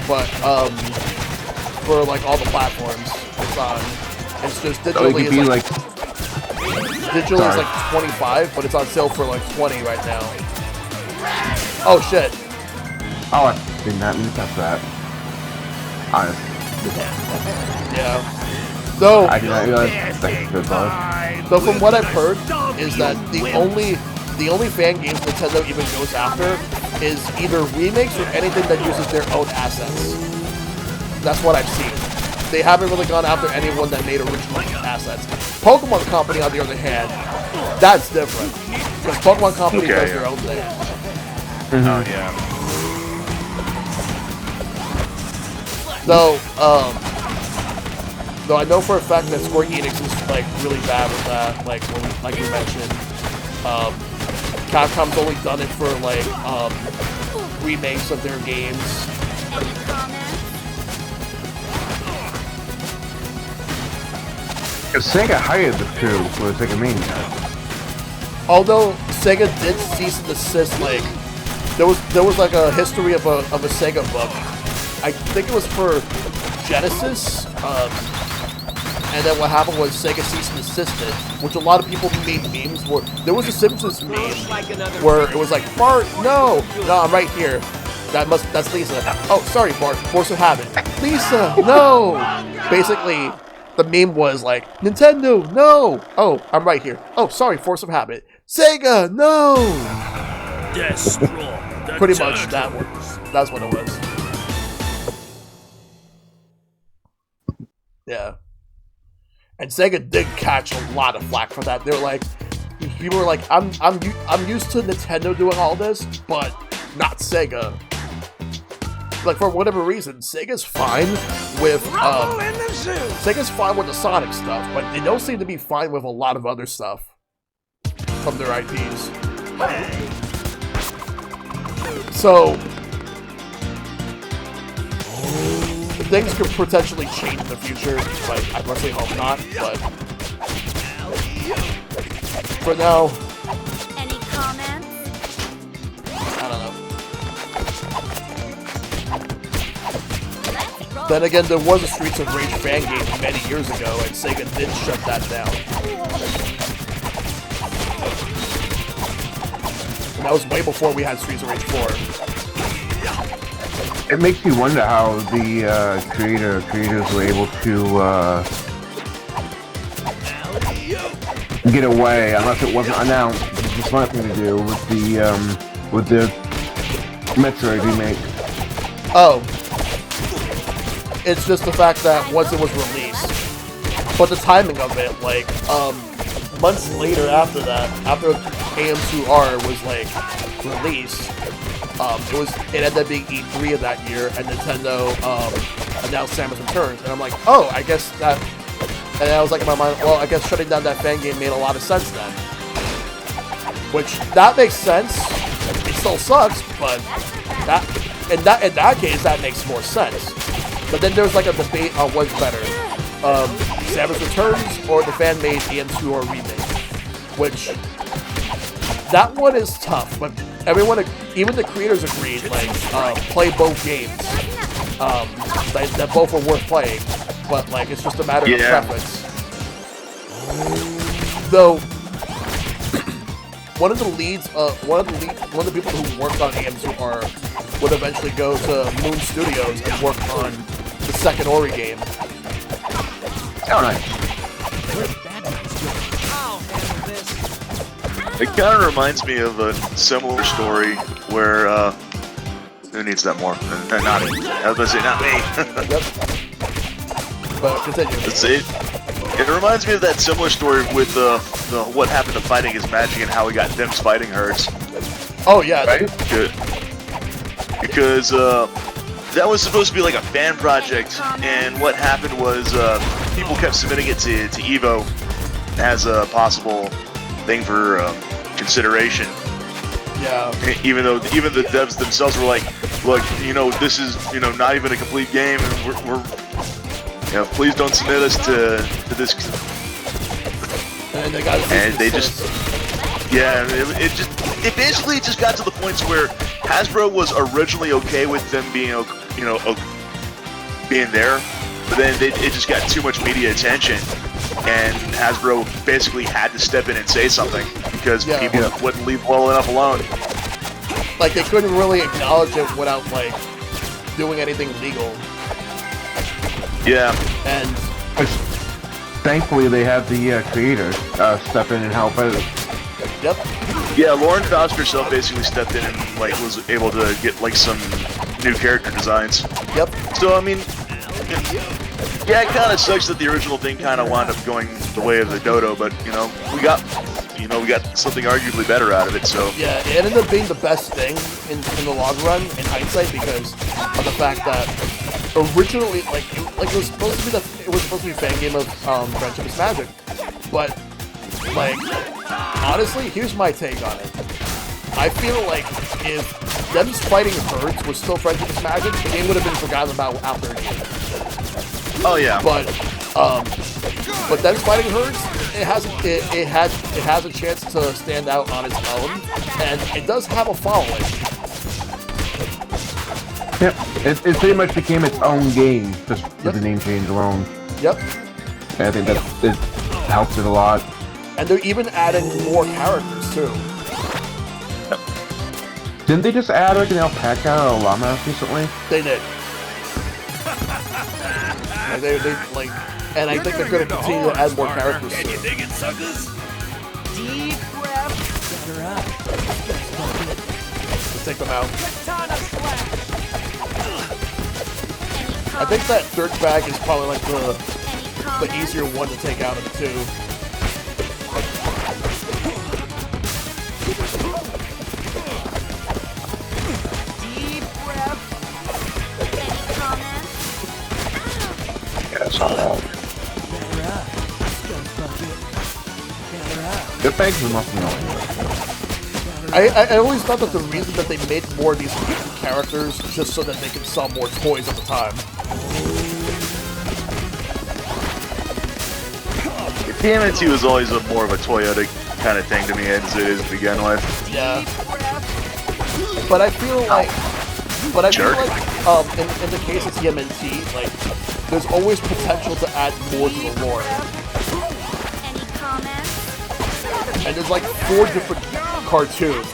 but for like all the platforms it's on. It's just digitally is like digitally is like 25, but it's on sale for like 20 right now. Oh shit! Oh, I did not mean to touch that. Honestly. Yeah. Though, I did not realize that's good bug. Though from what I've heard is that the only fan games Nintendo even goes after is either remakes or anything that uses their own assets. That's what I've seen. They haven't really gone after anyone that made original assets. Pokemon Company, on the other hand, that's different. Because Pokemon Company does their own thing. Oh, yeah. Though I know for a fact that Square Enix is like really bad with that, like you mentioned. Capcom's only done it for like remakes of their games. Sega hired the two for Sega Mania. Although Sega did cease and desist, like there was like a history of a Sega book. I think it was for Genesis. And then what happened was Sega ceased and desisted, which a lot of people made memes where there was a Simpsons meme where it was like, Bart, no, I'm right here. That's Lisa. Oh, sorry, Bart, force of habit. Lisa, no. Basically, the meme was like, Nintendo, no. Oh, I'm right here. Oh, sorry, force of habit. Sega, no. Pretty much that one. That's what it was. Yeah. And Sega did catch a lot of flack for that. They were like, people were like, I'm used to Nintendo doing all this, but not Sega. Like, for whatever reason, Sega's fine with the Sonic stuff, but they don't seem to be fine with a lot of other stuff from their IPs. So things could potentially change in the future. Like, I personally hope not, but for now, Any comments? I don't know. Then again, there was a Streets of Rage fan game many years ago, and Sega did shut that down. And that was way before we had Streets of Rage 4. It makes you wonder how the creators were able to get away, unless it wasn't announced. It's a smart thing to do with the Metroid remake. Oh. It's just the fact that once it was released, but the timing of it, like, months later after that, after AM2R was, like, released, it ended up being E3 of that year, and Nintendo, announced Samus Returns, and I'm like, oh, I guess that, and I was like in my mind, well, I guess shutting down that fan game made a lot of sense then. Which, that makes sense. It still sucks, but in that case, that makes more sense. But then there's like a debate on what's better. Samus Returns or the fan-made AM2R remake. Which, that one is tough, but everyone, even the creators agreed, like, play both games. That both are worth playing, but like, it's just a matter of preference. Though, one of the people who worked on AM2R would eventually go to Moon Studios and work on the second Ori game. Oh, nice. It kind of reminds me of a similar story where, who needs that more? Not me. I was going to say, not me. Yep. But continue. Let's see. It reminds me of that similar story with the what happened to Fighting is Magic and how we got Dim's Fighting Hurts. Oh, yeah. Right? Good. Because, that was supposed to be like a fan project, and what happened was, people kept submitting it to EVO as a possible thing for consideration. Yeah. Even the devs themselves were like, look, this is, not even a complete game, and we're please don't submit us to this. And they got and they just, it basically just got to the point where Hasbro was originally okay with them being, being there, but then it just got too much media attention, and Hasbro basically had to step in and say something because people wouldn't leave well enough alone. Like, they couldn't really acknowledge it without, like, doing anything legal. Yeah. And thankfully, they have the creators step in and help out. Yep. Yeah, Lauren Faust herself basically stepped in and like was able to get like some new character designs. Yep. So I mean, yeah, it kind of sucks that the original thing kind of wound up going the way of the dodo, but we got something arguably better out of it. So yeah, it ended up being the best thing in the long run in hindsight because of the fact that originally, it was supposed to be a fan game of Friendship is Magic, but like honestly, here's my take on it. I feel like if Them's Fighting Herds was still Friendship is Magic, the game would have been forgotten about after a year. Oh yeah. But Them's Fighting Herds, it has a chance to stand out on its own, and it does have a following. Yep, it pretty much became its own game just with the name change alone. Yep. And I think that it helps it a lot. And they're even adding more characters too. Didn't they just add like an alpaca or a llama recently? They did. And I think they're going to continue to add more characters soon. Can you dig it, suckers? Deep breath. Better up. Let's take them out. I think that dirtbag is probably like the easier one to take out of the two. Deep breath. Any comments? Yeah, it's all out. Better up. Skunk bucket. Better up. Dirtbags is must know. I always thought that the reason that they made more of these characters just so that they could sell more toys at the time. TMNT was always more of a Toyota kind of thing to me as it is to begin with. Yeah. But I feel like, in the case of TMNT, like, there's always potential to add more to the lore. Any comments? And there's like 4 different cartoons.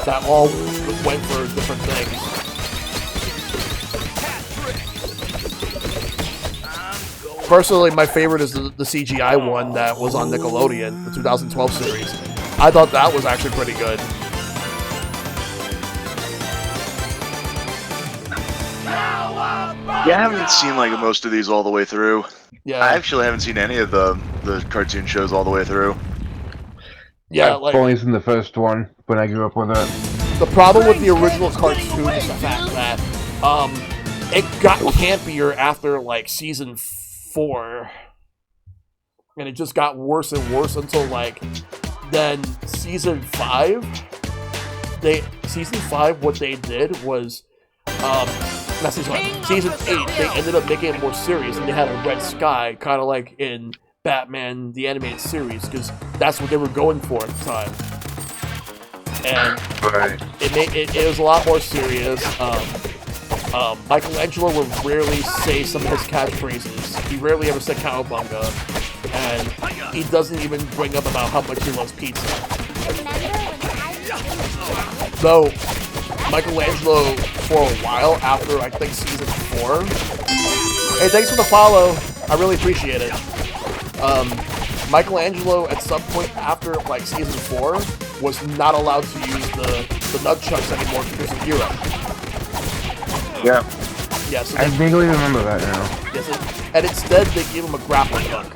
that all went for different things. Personally, my favorite is the CGI one that was on Nickelodeon, the 2012 series. I thought that was actually pretty good. Yeah, I haven't seen like most of these all the way through. Yeah. I actually haven't seen any of the cartoon shows all the way through. Yeah, I've only seen the first one, but I grew up with it. The problem with the original cartoon is the fact that it got campier after like season 4, and it just got worse and worse until like then season 5. Season 5, what they did was not season 5, season 8. They ended up making it more serious, and they had a red sky, kind of like in Batman the Animated Series, because that's what they were going for at the time. And it was a lot more serious. Michelangelo would rarely say some of his catchphrases. He rarely ever said cowabunga, and he doesn't even bring up about how much he loves pizza. Though Michelangelo, for a while after I think season 4. Hey, thanks for the follow. I really appreciate it. Michelangelo, at some point after like season 4, was not allowed to use the nunchucks anymore because of Europe. Yeah. Yeah, so I vaguely remember that now. Yes, and instead they gave him a grappling hook,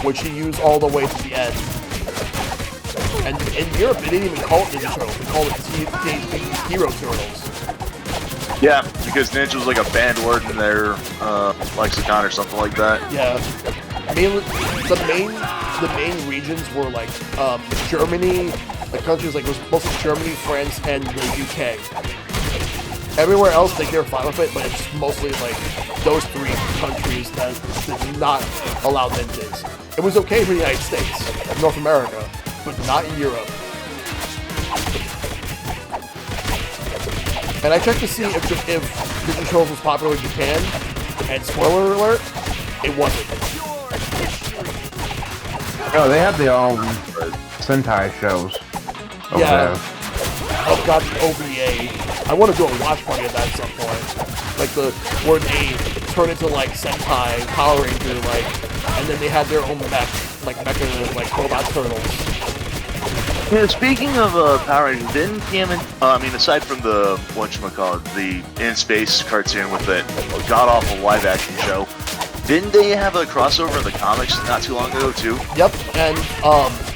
which he used all the way to the end. And in Europe, they didn't even call it Ninja Turtles; they called it Teenage Mutant Hero Turtles. Yeah, because ninja was like a banned word in their lexicon or something like that. Yeah, mainly the main regions were like Germany, the countries like it was mostly Germany, France, and the UK. Everywhere else they were fine with it, but it's mostly like those 3 countries that did not allow ninjas. It was okay for the United States, North America, but not in Europe. And I checked to see if Ninja Turtles was popular in Japan, and spoiler alert, it wasn't. Oh, they have their own Sentai shows. Yeah. Oh god, the OVA. I want to do a watch party of that at some point. Like where they turn into like Sentai, Power Ranger, like, and then they had their own mecha, like robot turtles. Yeah, speaking of Power Rangers, didn't TMNT, aside from the, whatchamacallit, the In Space cartoon with that god-awful live-action show, didn't they have a crossover in the comics not too long ago, too? Yep, and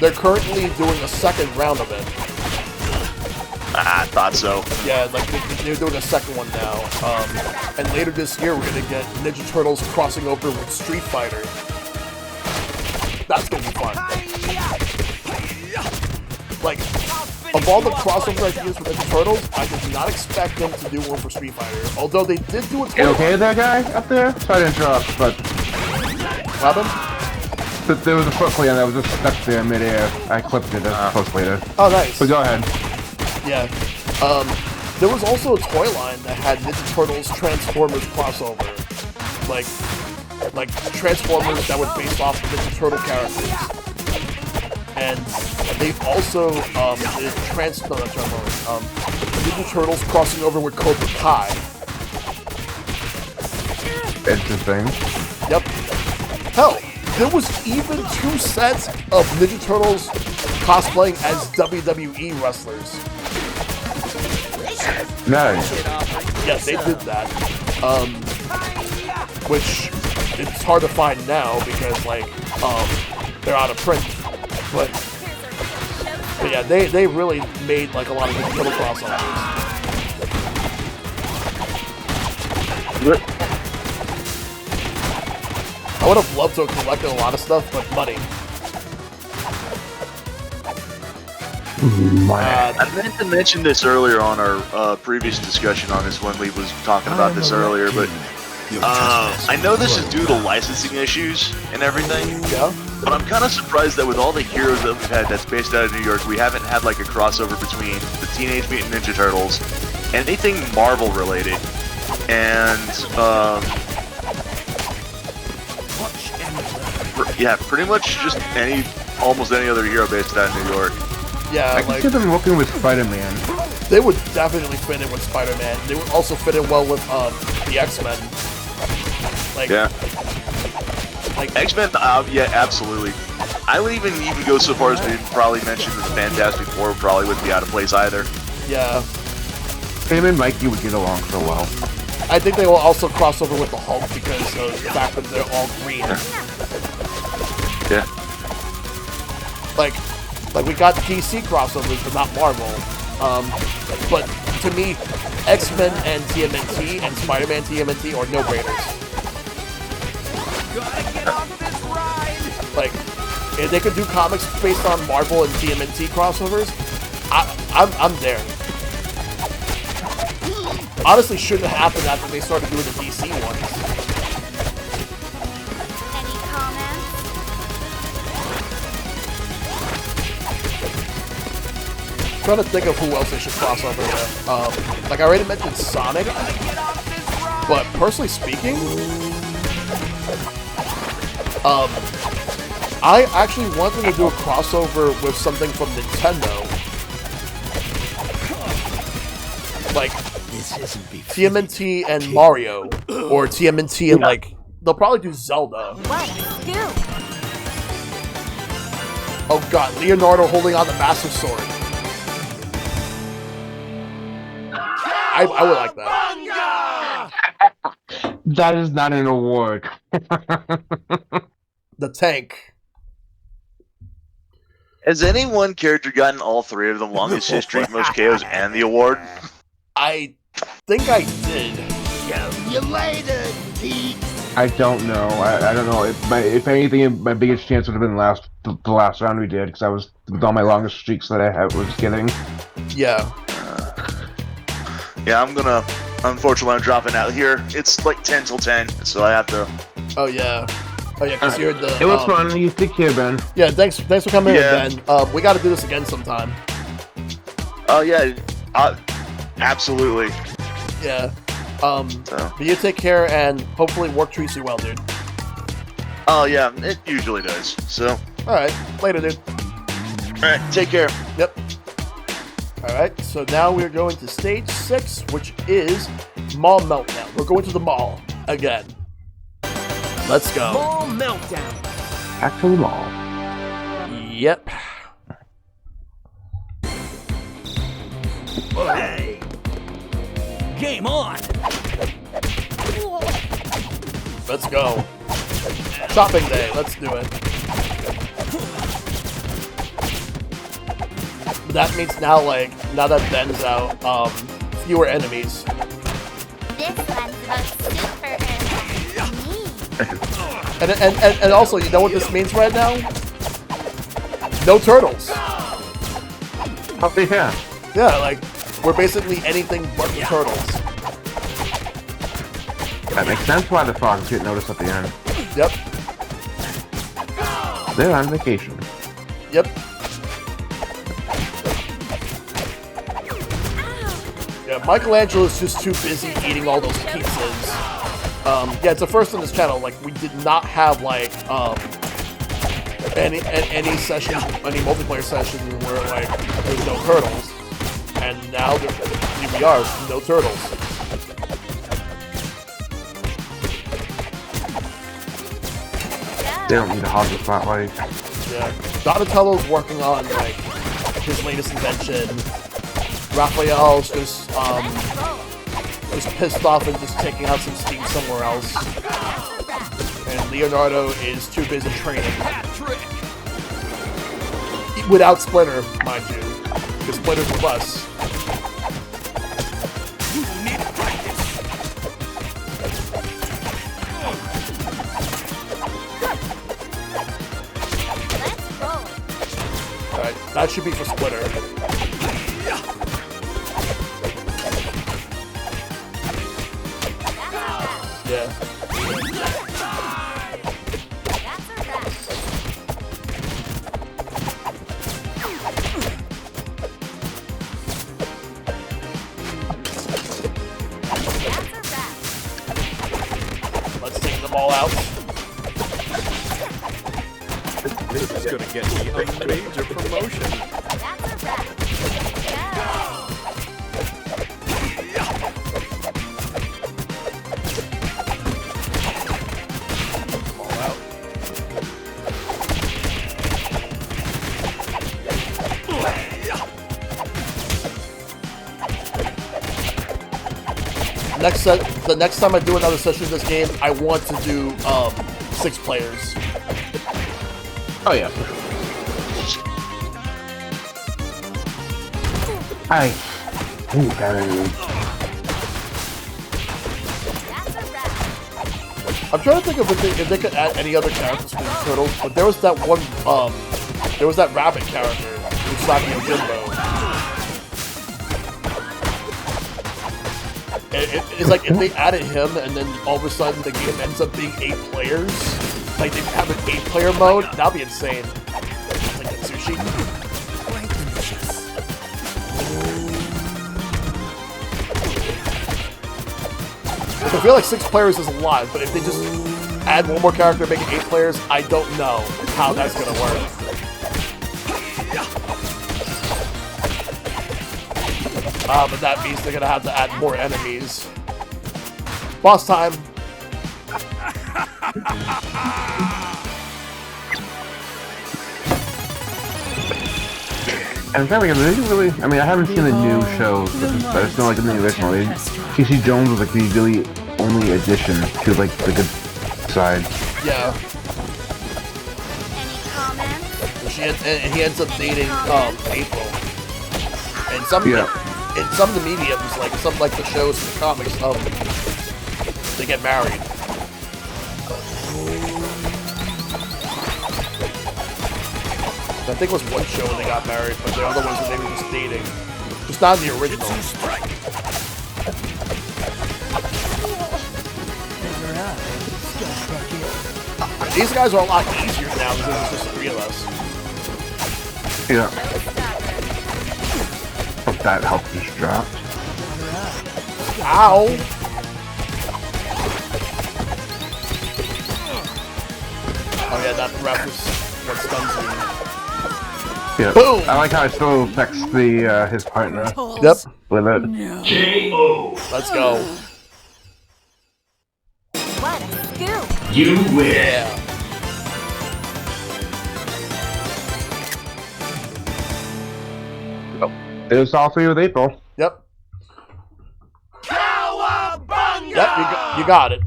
they're currently doing a second round of it. I thought so. Yeah, like they're doing a second one now. And later this year, we're gonna get Ninja Turtles crossing over with Street Fighter. That's gonna be fun. Like, of all the crossover ideas for Ninja Turtles, I did not expect them to do one for Street Fighter. Although they did do a toy line. Okay, that guy up there? Sorry to interrupt, but Robin? There was a foot plate that was just stuck there midair. I clipped it as post later. Oh, nice. But go ahead. Yeah. There was also a toy line that had Ninja Turtles Transformers crossover. Like Transformers that were based off Ninja Turtle characters. And they also did Ninja Turtles crossing over with Cobra Kai. Interesting. Yep. Hell, there was even 2 sets of Ninja Turtles cosplaying as WWE wrestlers. Nice. Yeah, they did that. Which it's hard to find now because they're out of print. But yeah, they really made like a lot of Ninja Turtle crossovers. I would have loved to have collected a lot of stuff, but money. I meant to mention this earlier on our previous discussion on this when Lee was talking about this earlier, but I know this is due to licensing issues and everything. Yeah. But I'm kind of surprised that with all the heroes that we've had that's based out of New York, we haven't had like a crossover between the Teenage Mutant Ninja Turtles and anything Marvel related. And yeah, pretty much just almost any other hero based out of New York. Yeah, I can see them working with Spider-Man. They would definitely fit in with Spider-Man. They would also fit in well with the X-Men. Like, yeah. Like X-Men, yeah, absolutely. I would even go so far as to probably mention that the Fantastic Four probably wouldn't be out of place either. Yeah. Him and Mikey would get along so well. I think they will also cross over with the Hulk because of the fact that they're all green. Yeah. Like we got DC crossovers, but not Marvel. But to me, X-Men and TMNT and Spider-Man TMNT are no-brainers. Like, if they could do comics based on Marvel and TMNT crossovers, I'm there. Honestly, shouldn't have happened after they started doing the DC ones. Any comments? I'm trying to think of who else they should cross over with. Like I already mentioned Sonic, but personally speaking, I actually want them to do a crossover with something from Nintendo. Like TMNT and Mario, or TMNT and like they'll probably do Zelda. Oh god, Leonardo holding on the Master Sword. I would like that. That is not an award. The tank. Has any one character gotten all three of the longest history, most KOs, and the award? I think I did. Show you later, Pete. I don't know. I don't know. If anything, my biggest chance would have been the last round we did, because I was with all my longest streaks that I was getting. Yeah. Yeah, unfortunately, I'm dropping out here. It's like 10 till 10, so I have to... Oh, yeah. Oh, yeah, because you're the... It was fun. You take care, Ben. Yeah, thanks for coming in, Ben. We got to do this again sometime. Oh, yeah. Absolutely. Yeah. But you take care, and hopefully work treats you well, dude. Oh, yeah, it usually does, so... Alright, later, dude. Alright, take care. Yep. Alright, so now we're going to stage 6, which is Mall Meltdown. We're going to the mall again. Let's go. Mall Meltdown. Actual mall. Yep. Hey. Game on. Let's go. Shopping day. Let's do it. That means now that Ben's out, fewer enemies. This one's about super And also, you know what this means right now? No turtles. Oh, yeah. Yeah, like, we're basically anything but the turtles. That makes sense why the frogs get noticed at the end. Yep. They're on vacation. Yep. Yeah, Michelangelo's just too busy eating all those pizzas. Yeah, it's the first on this channel. Like, we did not have any session, any multiplayer session where there's no turtles, and now here we are, no turtles. They don't need to hog the spotlight. Yeah, Donatello's working on his latest invention. Raphael's just pissed off and just taking out some steam somewhere else. And Leonardo is too busy training. Without Splinter, mind you. Because Splinter's with us. Alright, that should be for Splinter. Yeah. Let's take them all out. This is gonna get me a major promotion. The next time I do another session of this game, I want to do 6 players. Oh yeah. I hate that enemy. I'm trying to think of if they could add any other characters from the Turtles, but there was that one, there was that rabbit character, Usagi Yojimbo. It's like if they added him and then all of a sudden the game ends up being 8 players, like they have an 8-player mode, that'd be insane. Like that sushi. I feel like 6 players is a lot, but if they just add one more character and make it 8 players, I don't know how that's gonna work. But that means they're gonna have to add more enemies. Boss time. And it's like, really, I mean, I haven't seen the new shows, but it's not like in the original. Casey Jones was like the really only addition to like the good side. Yeah. He ends up dating April. And some in some of the mediums, like some like the shows and the comics, they get married. I think it was one show they got married, but the other ones they were just dating. It's not in the original. These guys are a lot easier now because there's just 3 of us. Yeah. Hope that help just dropped. Ow! Oh yeah, that ref is what stuns me. Yeah. Boom! I like how it still affects the his partner. Yep. With it. K.O. Let's go. What a scoop! You win. Yeah. It was all 3 with April. Yep. Yep, you got it.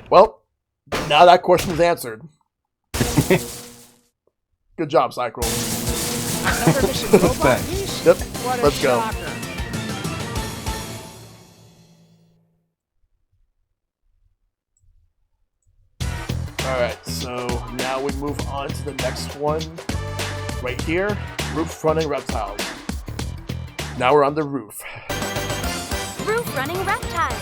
Well, now that question's answered. Good job, Cycle. Thanks. Yep, let's go. Alright, so now we move on to the next one. Right here, roof running reptiles. Now we're on the roof. Roof running reptiles.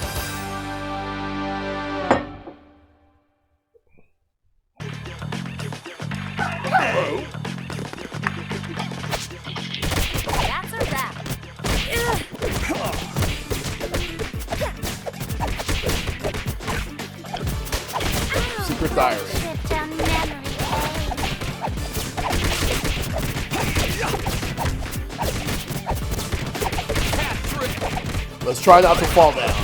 That's a wrap. Secret Diary. Let's try not to fall down.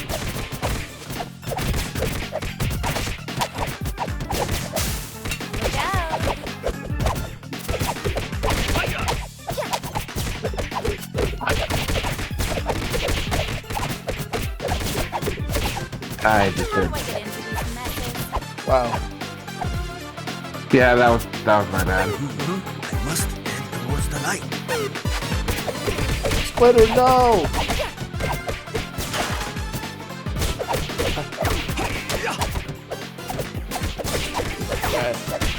I just did. Wow. Yeah, that was my bad. I must head towards the light. Splitter, no!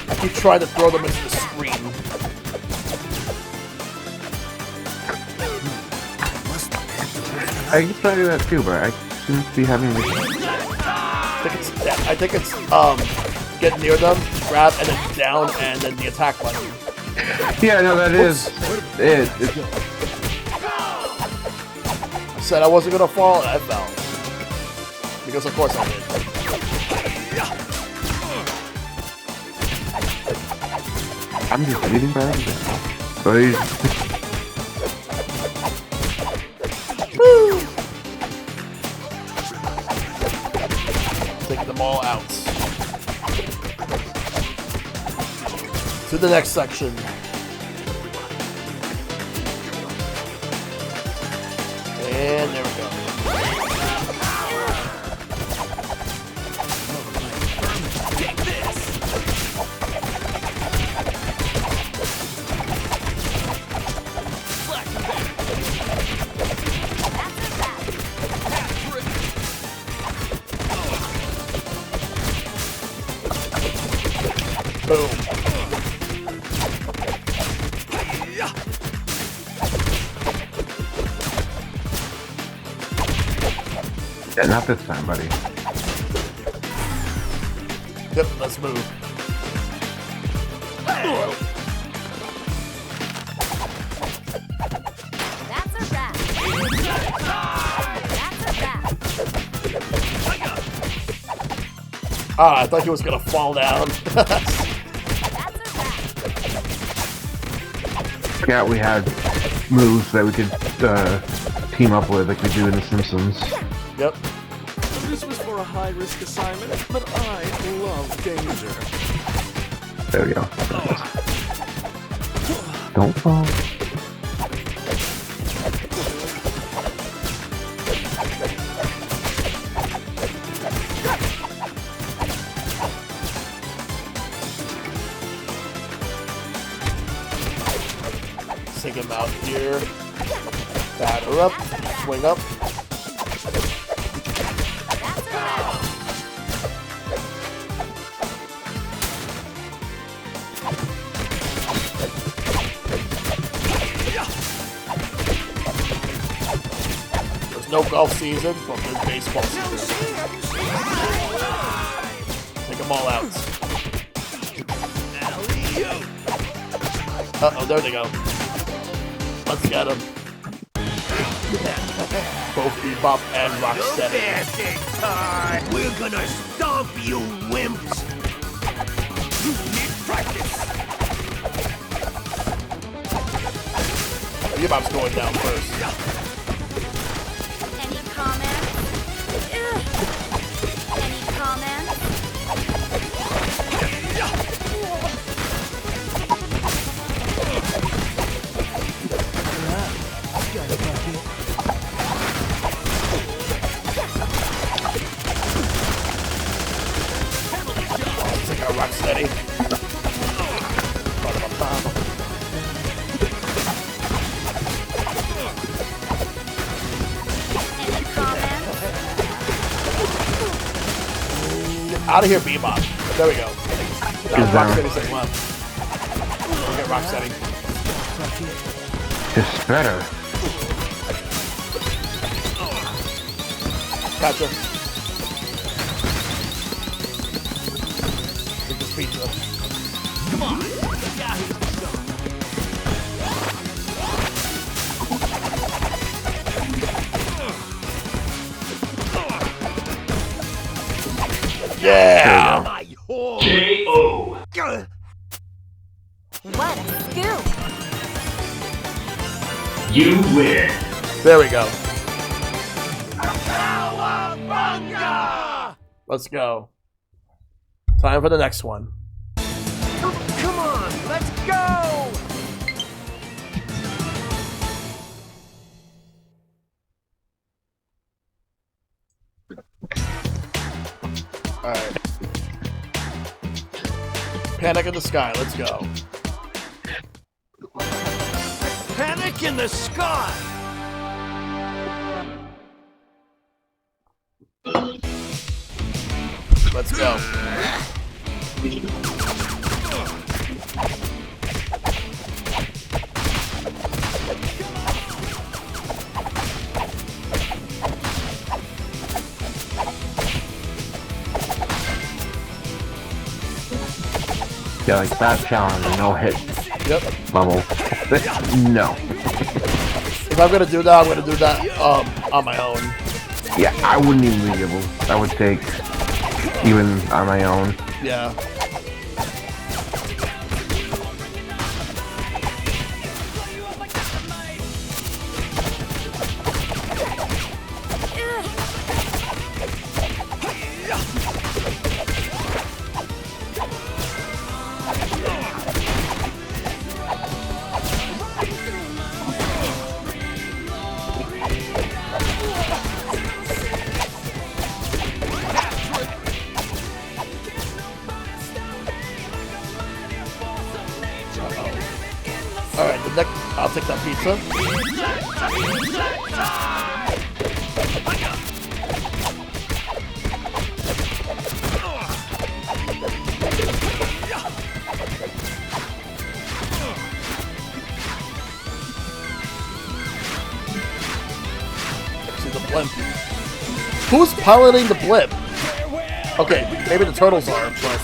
I keep trying to throw them into the screen. I keep trying to do that too, but I seem to be having this. I think it's get near them, grab, and then down, and then the attack button. Yeah, no, that is it. I said I wasn't gonna fall, and I fell. Because of course I did. I'm just reading by that. Woo! Take them all out. To the next section. And there we go. Take this. Flash back. Boom. Yeah, not this time, buddy. Yep, let's move. That's a wrap. That's a wrap. Ah, I thought he was gonna fall down. Yeah, we had moves that we could team up with like we do in The Simpsons. Yep. This was for a high-risk assignment, but I love danger. There we go. Don't fall. Sink him out here. Batter up. Swing up. There's no golf season, but there's baseball season. Take them all out. Uh-oh, there they go. Let's get them. Both Bebop and Rocksteady. We're gonna stomp you, wimps. You need practice. Bebop's going down first. Any comments? Any comments? Take our Rocksteady. Out of here, Bebop. There we go. Rocksteady's like left. We'll get Rocksteady. It's better. Gotcha. Take this pizza. Come on. Yeah! K.O. What a scoop! You win. There we go. Let's go. Time for the next one. Come on, let's go. Alright. Panic in the Sky, let's go. Panic in the sky. Let's go. Yeah, like that challenge, no hit level. No. If I'm gonna do that, I'm gonna do that on my own. Yeah, I wouldn't even be able. I would take even on my own. Yeah. pizza. See the blimp. Who's piloting the blimp? Okay, maybe the turtles are, but...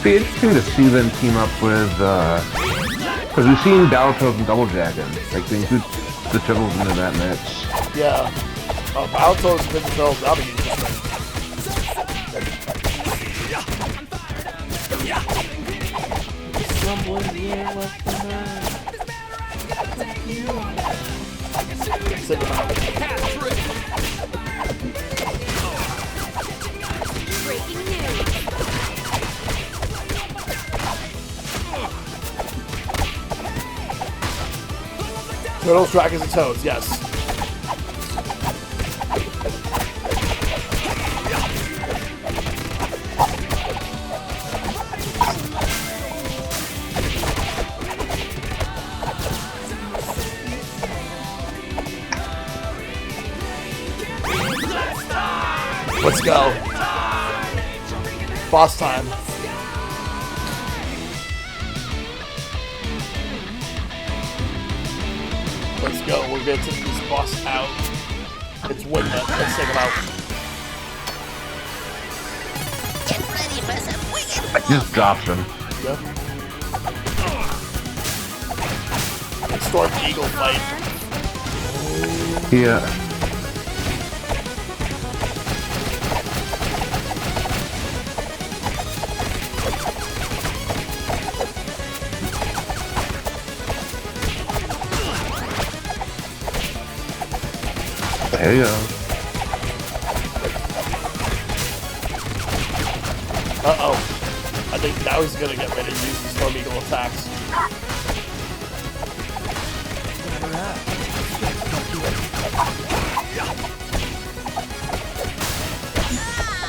It'd be interesting to see them team up with, because we've seen Battletoads and Double Dragon. Like, they include the turtles into that mix. Yeah. Oh, Battletoads and Ninja Turtles, that'll be interesting. Someone here left behind. Sit down. Breaking news. Turtles, Dragons, and Toads, yes. Let's go. Boss time. Let's go. We're gonna take this boss out. It's Windman. Let's take him out. I just dropped him. Yep. Storm Eagle fight. Yeah. There you go. Uh-oh. I think now he's gonna get ready to use the Storm Eagle attacks.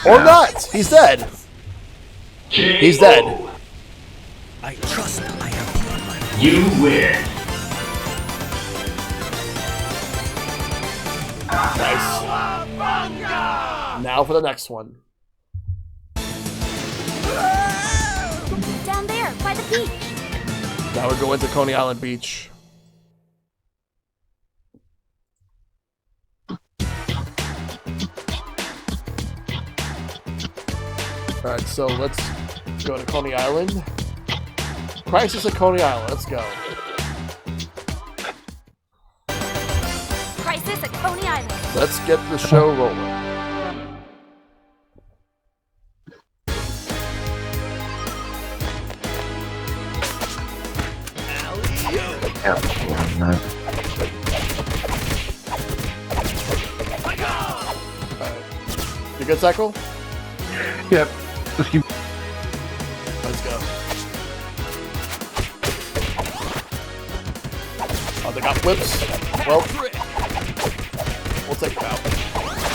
Or not! He's dead! He's dead. I trust I have bloodline. You win. Nice. Now for the next one. Down there, by the beach. Now we're going to Coney Island Beach. Alright, so let's go to Coney Island. Crisis at Coney Island, let's go. Crisis at Coney Island. Let's get the show rolling. You good, Cycle? Yep. Let's keep. Let's go. Oh, they got whips. Well, we'll take it out.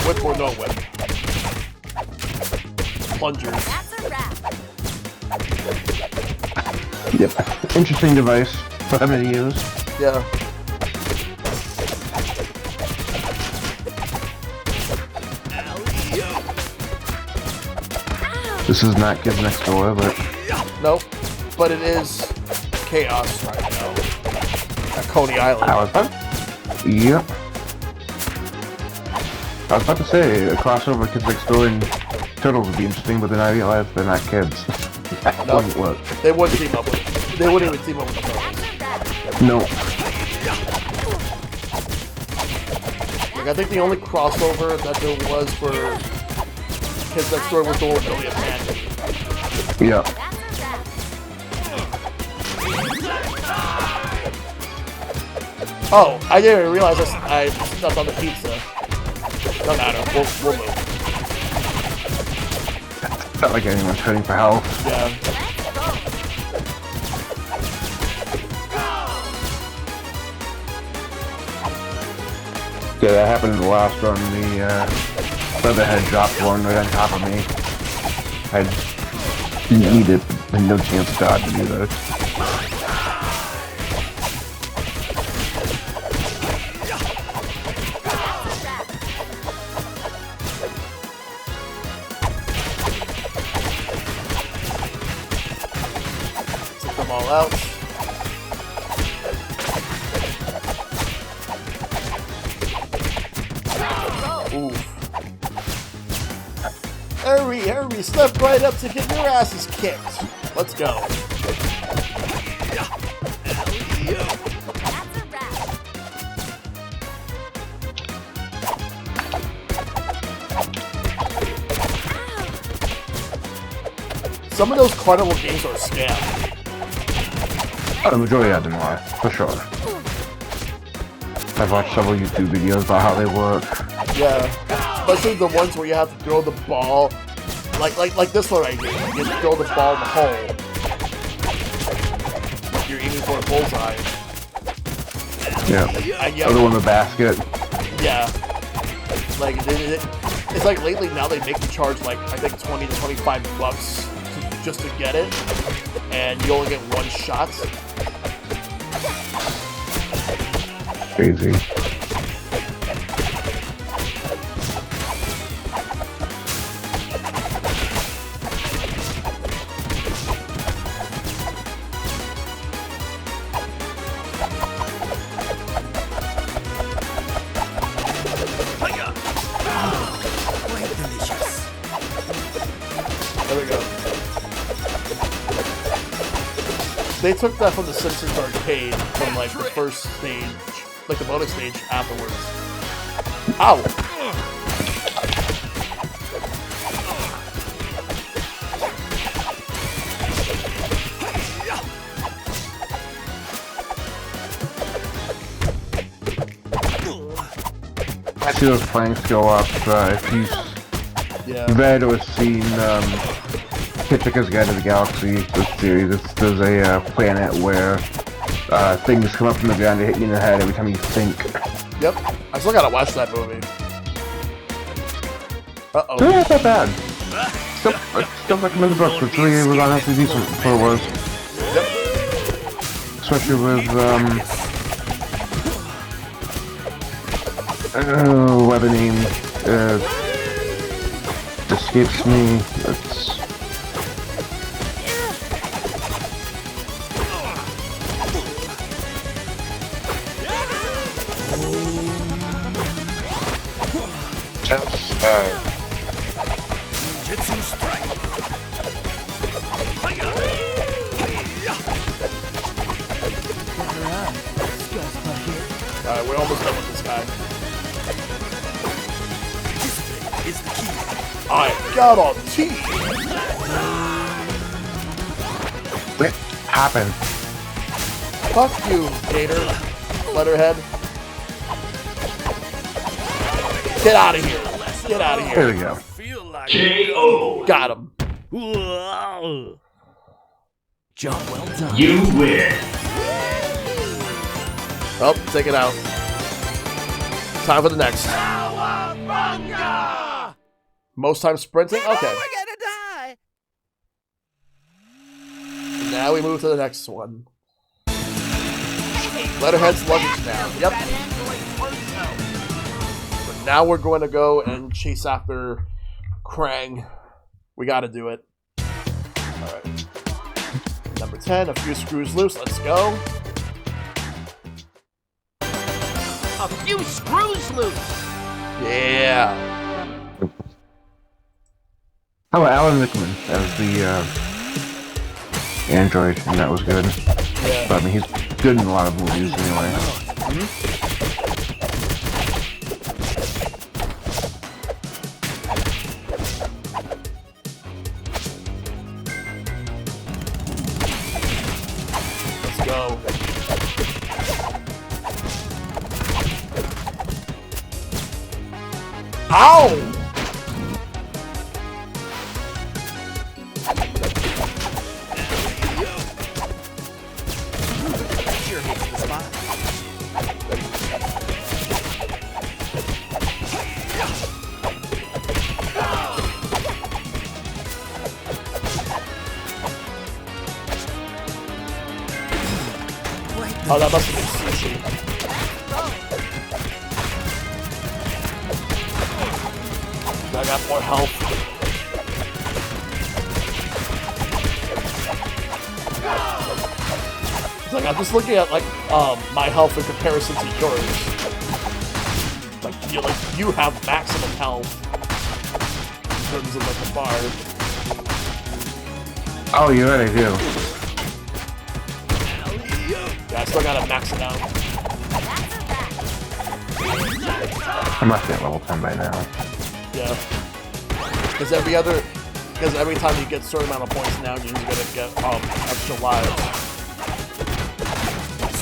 Whip or no whip. Plungers. That's a wrap. Yep. Interesting device for them to use. Yeah. This is not Kids Next Door, but... Nope. But it is chaos right now. At Coney Island. Yep. I was about to say, a crossover of Kids Next Door and Turtles would be interesting, but then I realized they're not kids. That wouldn't work. They wouldn't team up with it. They wouldn't even team up with the Turtles. No. Like, I think the only crossover that there was for Kids Next Door was the whole Billy and Mandy. Yeah. Oh, I didn't even realize I stepped on the pizza. No matter, we'll move. It's not like anyone's fighting for health. Yeah. Yeah, that happened in the last run. The Leatherhead dropped one right on top of me. I didn't need it, but no chance of God to do that. Took them all out. Ooh. Hurry, step right up to get your asses kicked. Let's go. Some of those carnival games are a scam. Oh, the majority of them are, for sure. I've watched several YouTube videos about how they work. Yeah, especially the ones where you have to throw the ball, like this one right here. You have to throw the ball in the hole. You're aiming for a bullseye. Yeah. Or the one in the basket. Yeah. Like it's like lately now they make you charge like I think $20 to $25 just to get it, and you only get one shot. Crazy. There we go. They took that from the Simpsons arcade from like the first stage, like the bonus stage afterwards. Ow! I see those planks go up. If you've read or seen Hitchhiker's Guide to the Galaxy, this series, there's a planet where things come up from the ground to hit you in the head every time you think. Yep, I still gotta watch that movie. Uh-oh. No, it's not bad. Still recommend the book. It's really honestly decent for what it was. Yep. Especially with, what the name, escapes me. It's... Jitsu strike. Alright, we're almost done with this guy. Is the key. I got on T. What happened? Fuck you, Gator. Letterhead. Get out of here. Get out of here. There we go. K.O. Got him. Job well done. You win. Oh, take it out. Time for the next. Most time sprinting? Okay. We're gonna die. Now we move to the next one. Letterhead's luggage now. Yep. But now we're going to go and chase after Krang. We gotta do it. Alright. Number 10, a few screws loose. Let's go. A few screws loose. Yeah. How about Alan Rickman as the android, and that was good. Yeah. But I mean, he's good in a lot of movies anyway. Let's go. Ow! Sure hits the spot. Oh, that must have been sushi. I got more health. It's like I'm just looking at like my health in comparison to yours. Like you have maximum health in terms of like the bar. Oh, you're right, I do. Yeah, I still gotta max it out. I must be at level 10 by now. Yeah. Because every time you get a certain amount of points now, you're gonna get extra lives.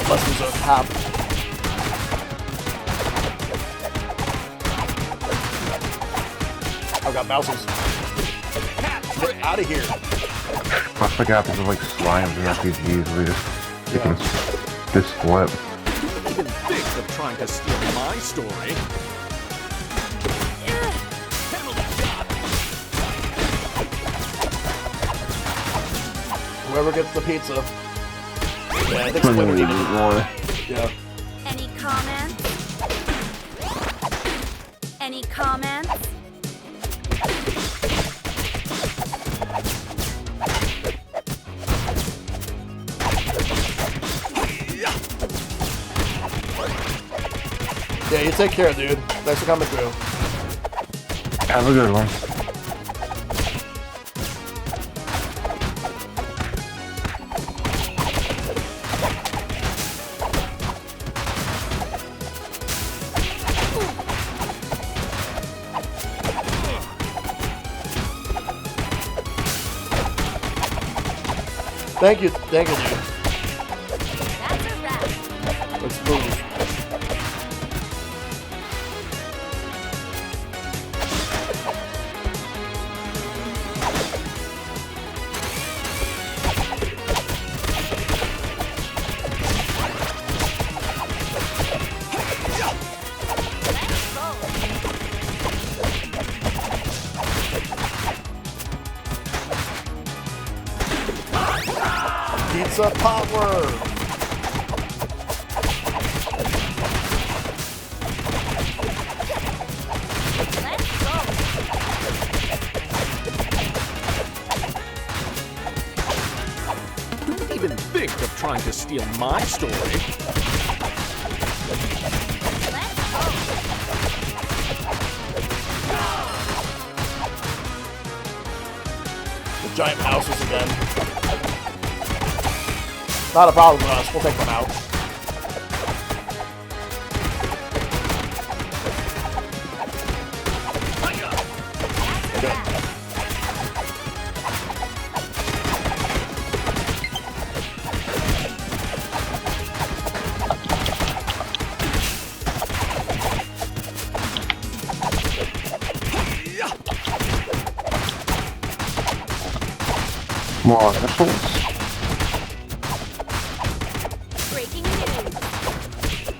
Unless there's a cap. I've got bouncers. Get out of here. I forgot there's like slimes and RPGs where they can just flip. Even think of trying to steal my story. Whoever gets the pizza. Yeah, I think Splinter needs more. Yeah. Any comments? Any comments? Yeah, you take care, dude. Thanks for coming through. Have a good one. Thank you, dude. Let's move. Pizza power! Don't even think of trying to steal my story. The giant houses again. Not a problem for us, we'll take them out. Okay. More missiles. Breaking news.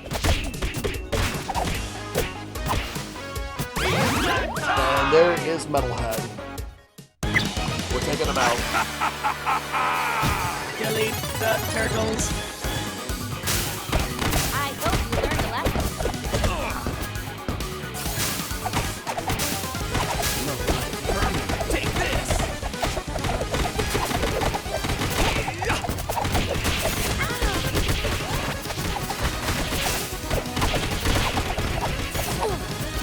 And there is Metalhead. We're taking him out. Delete the turtles. I hope you learned a lesson. Take this.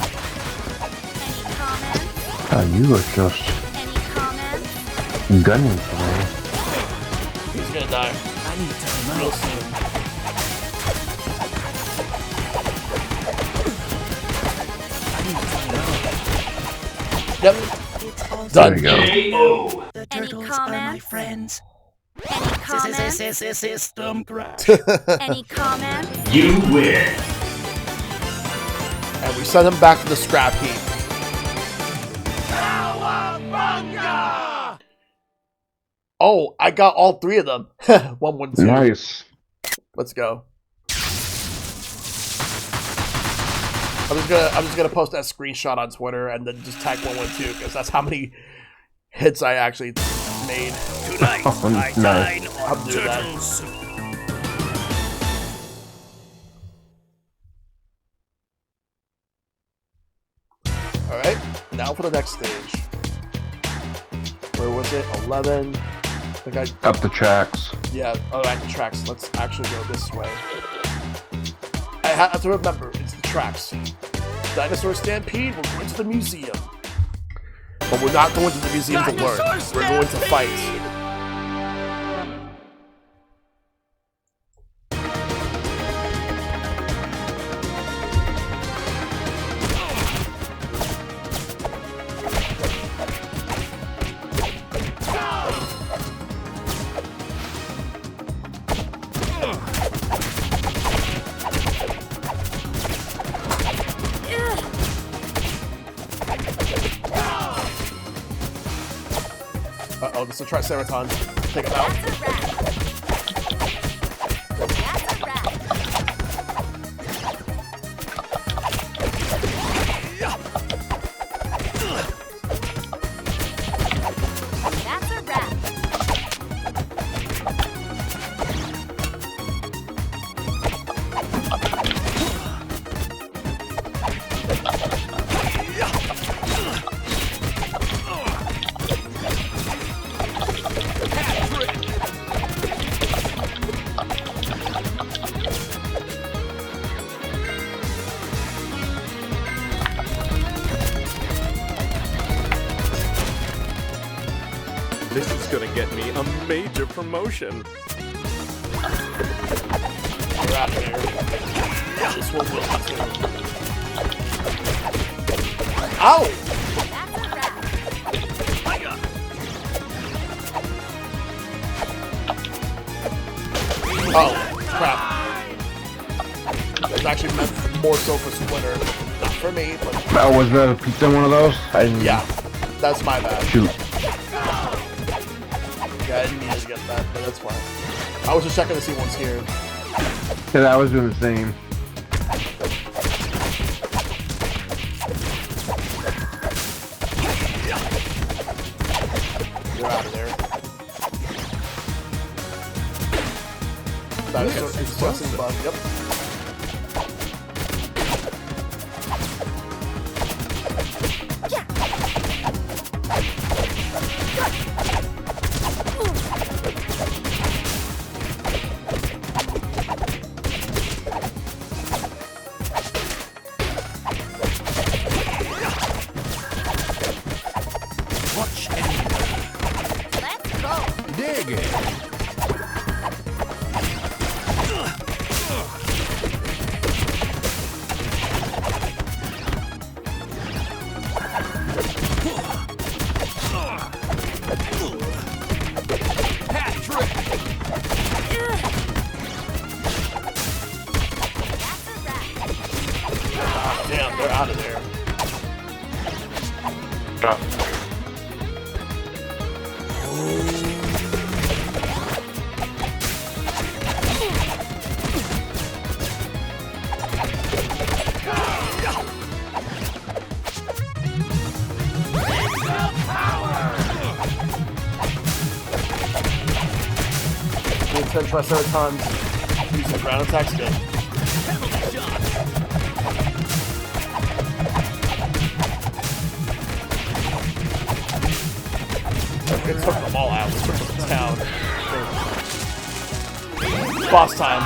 Any comments? You are just Any comments? gunning for me. He's gonna die. I need to Real know. soon. Yep. Done. There you go. KO. The Any turtles are my comments? friends. Any comments? System crash. Any comments? You win. And we send him back to the scrap heap. Oh, I got all three of them. 112. Nice. Let's go. I'm just gonna post that screenshot on Twitter and then just tag 112 because that's how many hits I actually made. Tonight, Oh, I nice. dine I'll on do that. turtle soup. Now for the next stage. Where was it? 11. I think Up the tracks. Yeah, at the tracks. Let's actually go this way. I have to remember, it's the tracks. Dinosaur Stampede, we're going to the museum. But we're not going to the museum to learn. We're going to fight. Uh-oh, this is a Triceratops. Take it out. That's a wrap. This is gonna get me a major promotion. We're out of here. This one will too. Ow! Oh, crap. It was actually meant more so for Splinter. Not for me, but... Oh, was the pizza one of those? Yeah, that's my bad. Shoot. Yeah, I didn't need to get that, but that's fine. I was just checking to see one's here. Yeah, I was doing the same. You're out of there. That is a disgusting bug, yep. Watch and Let's go. dig it. Damn, they're out of there. Mutant Triceratops using ground attack skill. It took them all out. It took them down. Boss time.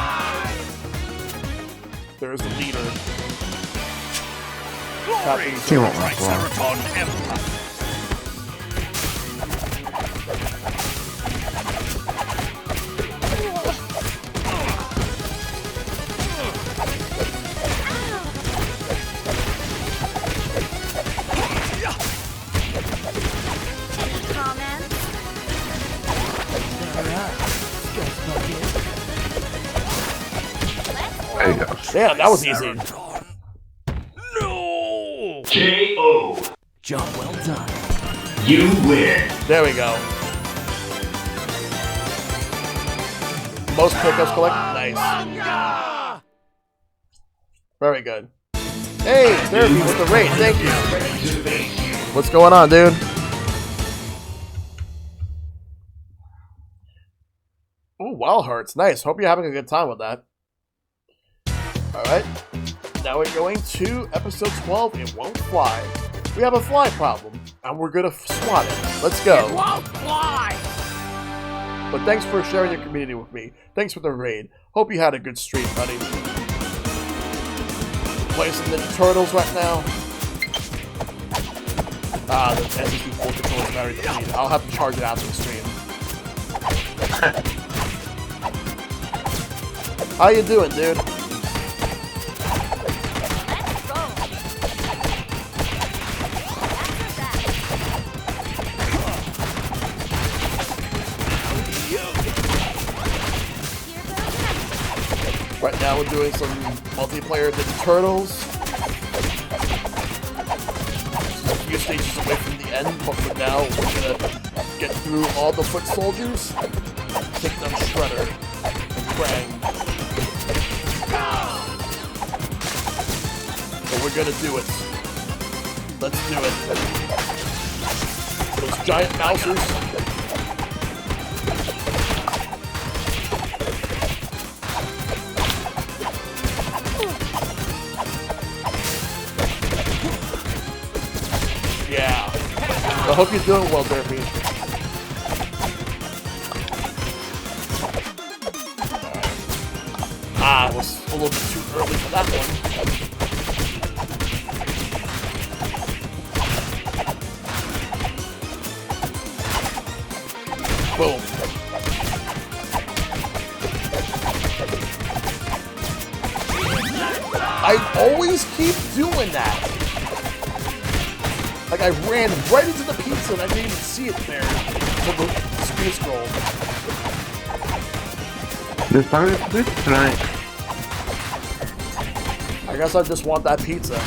There is a leader. He won't last long. There you go. Damn, that was easy. No! KO. Job well done. You win. There we go. Most pickups collect. Nice. Very good. Hey, Therapy with the raid. Thank you. What's going on, dude? Ooh, Wild Hearts. Nice. Hope you're having a good time with that. Alright. Now we're going to episode 12. It Won't Fly. We have a fly problem, and we're gonna swat it. Let's go. It won't fly! But thanks for sharing your community with me. Thanks for the raid. Hope you had a good stream, buddy. Playing some Ninja Turtles right now. Ah, the SSD full control is very depleted. I'll have to charge it after the stream. How you doing, dude? Right now we're doing some multiplayer Ninja Turtles. A few stages away from the end, but for now we're gonna get through all the foot soldiers, take them Shredder and Krang. But we're gonna do it. Let's do it. Those giant mousers. Yeah. I hope you're doing well, Derpy. Ah, it was a little bit too early for that one. Boom. I always keep doing that. Like, I ran right into the pizza and I didn't even see it there until the screen scroll. There's plenty of food tonight. I guess I just want that pizza.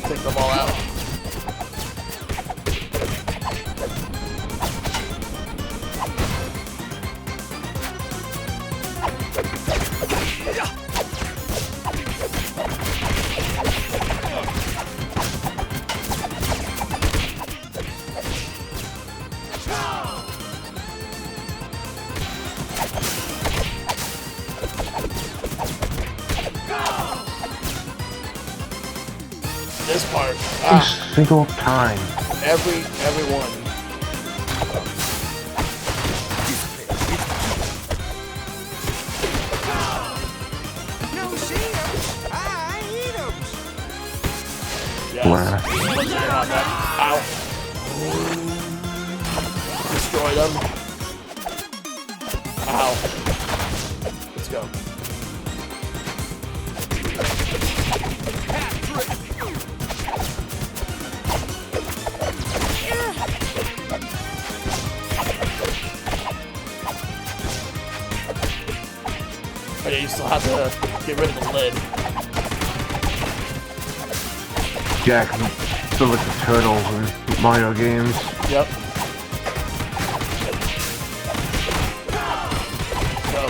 Take them all out. This part. Single time. Everyone. No see 'em. I eat 'em. Yes. Ow. Destroy them. Ow. Let's go. But yeah, you still have to get rid of the lid. Jack, still like the turtles in Mario games. Yep. Go.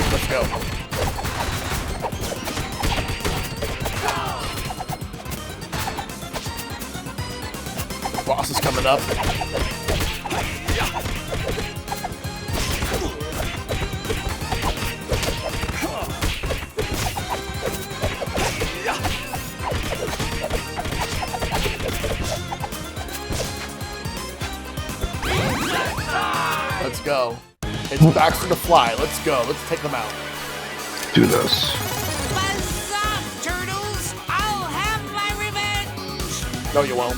Let's go. The boss is coming up. Let's go. It's Baxter the Fly. Let's go. Let's take him out. Do this. Buzz off, turtles! I'll have my revenge! No, you won't.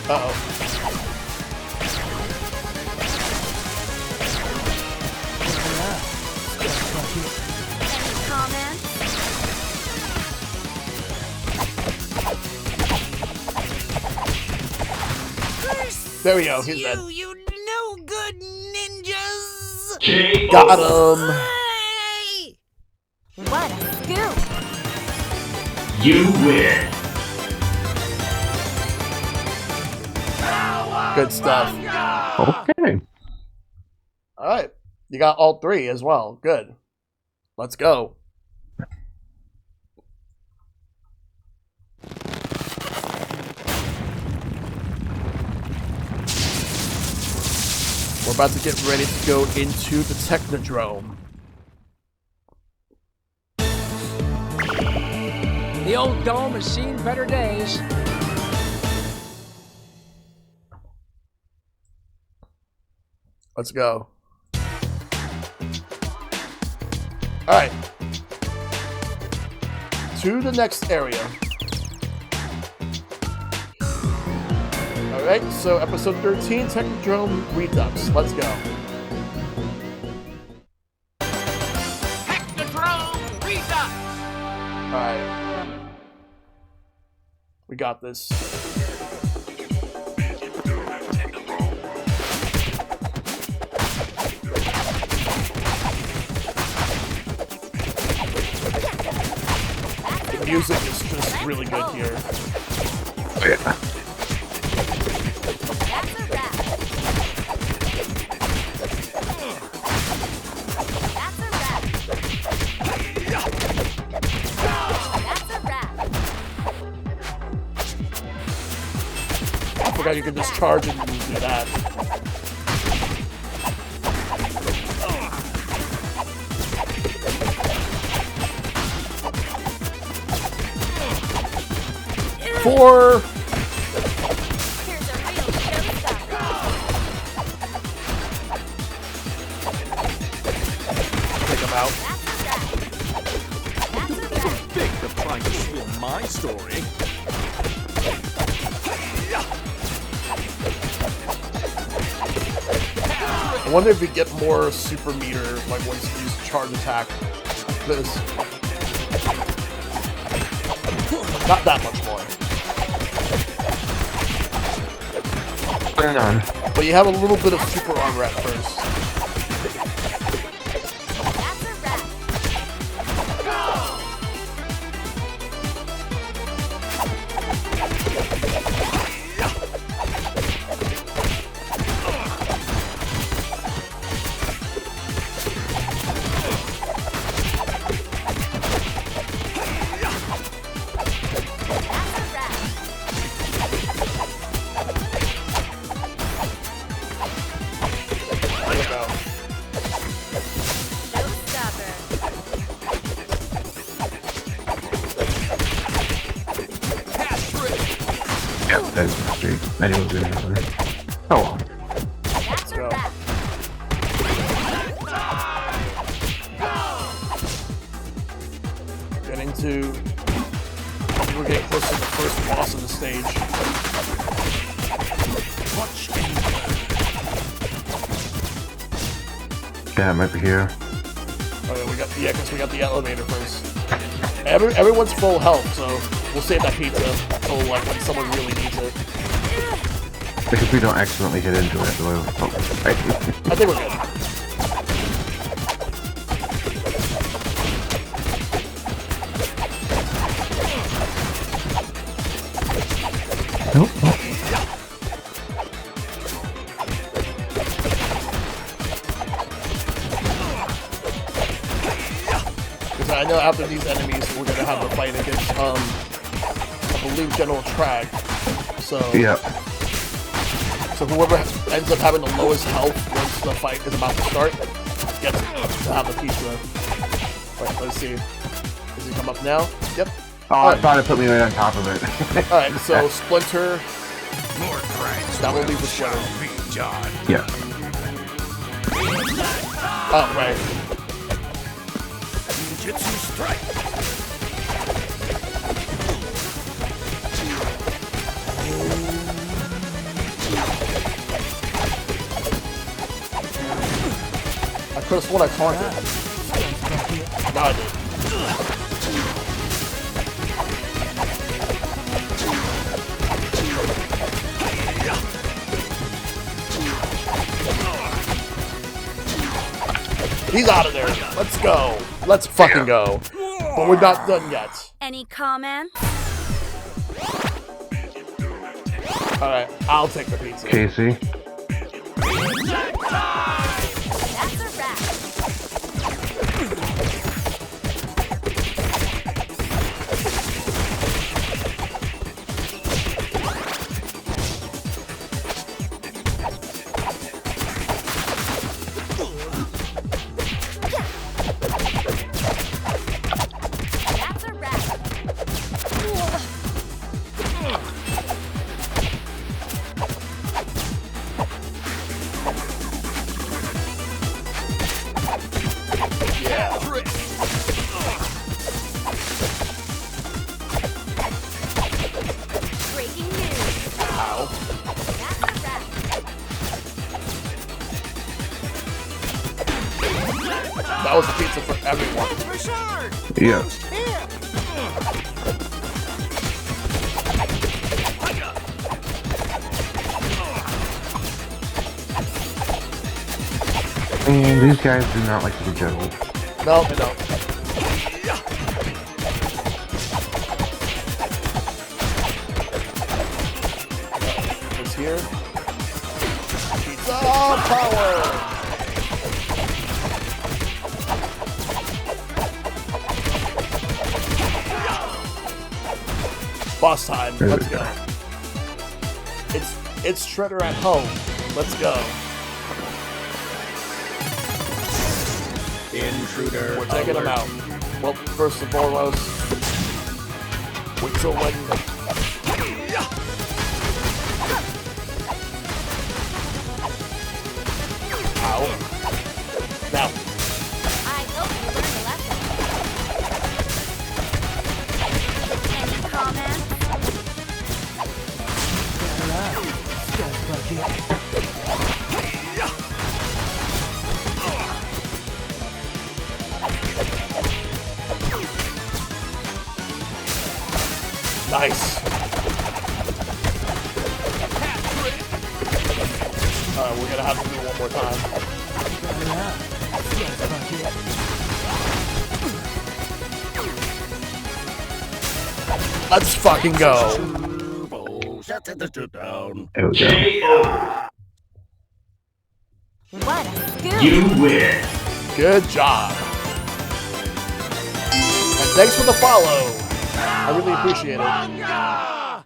Uh-oh. Comment? There we go. He's dead. You no good ninjas! Got him. What a scoop! You win. Good stuff. Okay. All right. You got all 3 as well. Good. Let's go. We're about to get ready to go into the Technodrome. The old dome has seen better days. Let's go. Alright. To the next area. Alright, so episode 13, Technodrome Redux. Let's go. Technodrome Redux! Alright. We got this. The music is just really good here. Oh, yeah. I forgot you can just charge and do that. Four. Take him out. Big for trying to steal my story. I wonder if we get more super meter, like once you use charge attack. This. Not that much more. Turn on. But you have a little bit of super armor at first. Yeah, that's straight. I knew it was gonna happen. Oh well. Let's go. Getting to... We're getting close to the first boss of the stage. Yeah, it might be here. Oh yeah, because we got the elevator first. Everyone's full health, so we'll save that pizza until like when someone really needs it. If we don't accidentally hit into it, we'll... Oh, right. I think we're good. Nope. Because I know after these enemies, we're gonna have a fight against, I believe General Trag. So Yeah. So whoever ends up having the lowest health once the fight is about to start gets to have the pizza. Right, let's see. Does he come up now? Yep. Oh, I thought it put me right on top of it. Alright, so Splinter. More crimes. That will leave the Splinter. John. Yeah. Oh, right. Jitsu strike. could have sworn I taunted. No, I did. He's out of there. Let's go. Let's fucking go. But we're not done yet. Any comments? Alright, I'll take the pizza. Casey. That's a wrap. That's a wrap. Breaking news. Ow. That's a wrap. That was a pizza for everyone. Yeah. And these guys do not like to be juggled. No, they don't. What's here? Pizza power! Boss time. Let's go. It's Shredder at home. Let's go. Intruder. We're taking him out. Well, first and foremost, until when. Ow. Now. I hope you learned a lesson. Any comments? Nice. Alright, we're gonna have to do it one more time. Let's fucking go. There we go. What a scoop! You win. Good job. And thanks for the follow. I really appreciate it. Yeah,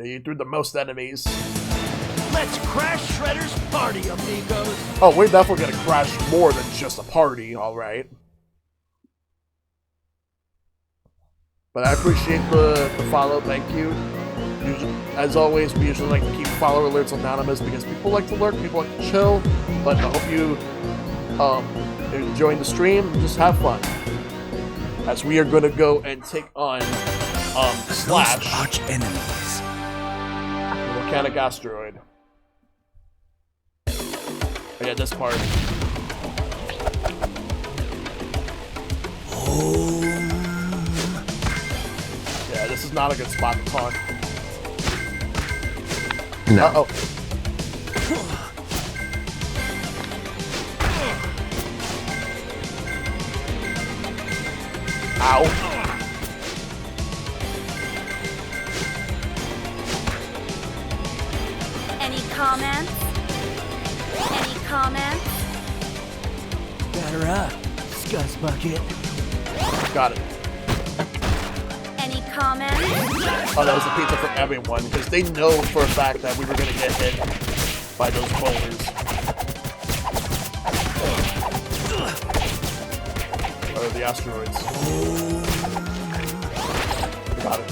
you threw the most enemies. Let's crash Shredder's party, amigos. Oh, we're definitely gonna crash more than just a party, alright. But I appreciate the follow, thank you. As always, we usually like to keep follower alerts anonymous because people like to lurk, people like to chill. But I hope you enjoying the stream and just have fun. As we are gonna go and take on Slash, arch enemies. the volcanic asteroid. Oh, yeah, this part. Yeah, this is not a good spot to taunt. No. Uh-oh. Ow. Any comments? Any comments? Batter up, Scuzz Bucket. Got it. Any comments? Oh, that was a pizza for everyone, because they know for a fact that we were going to get hit by those boulders. Or the asteroids. Got it.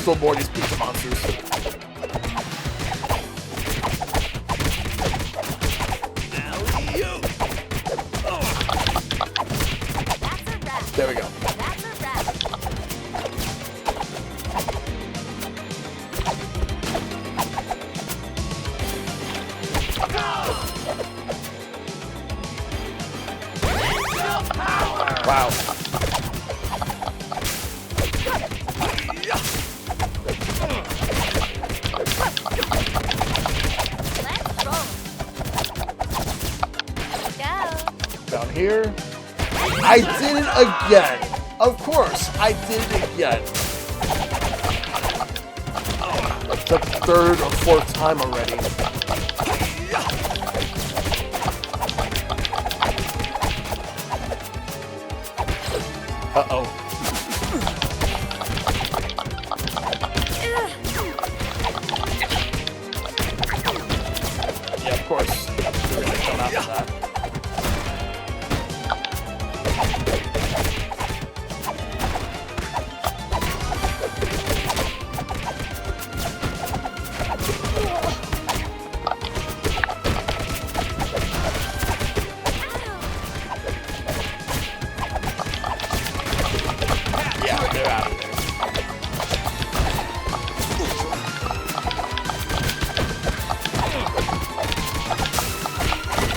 still more of these pizza monsters. There we go. Wow. Down here. I did it again. Of course, I did it again. The third or fourth time already. Uh-oh. Yeah, of course. We're gonna come out of that.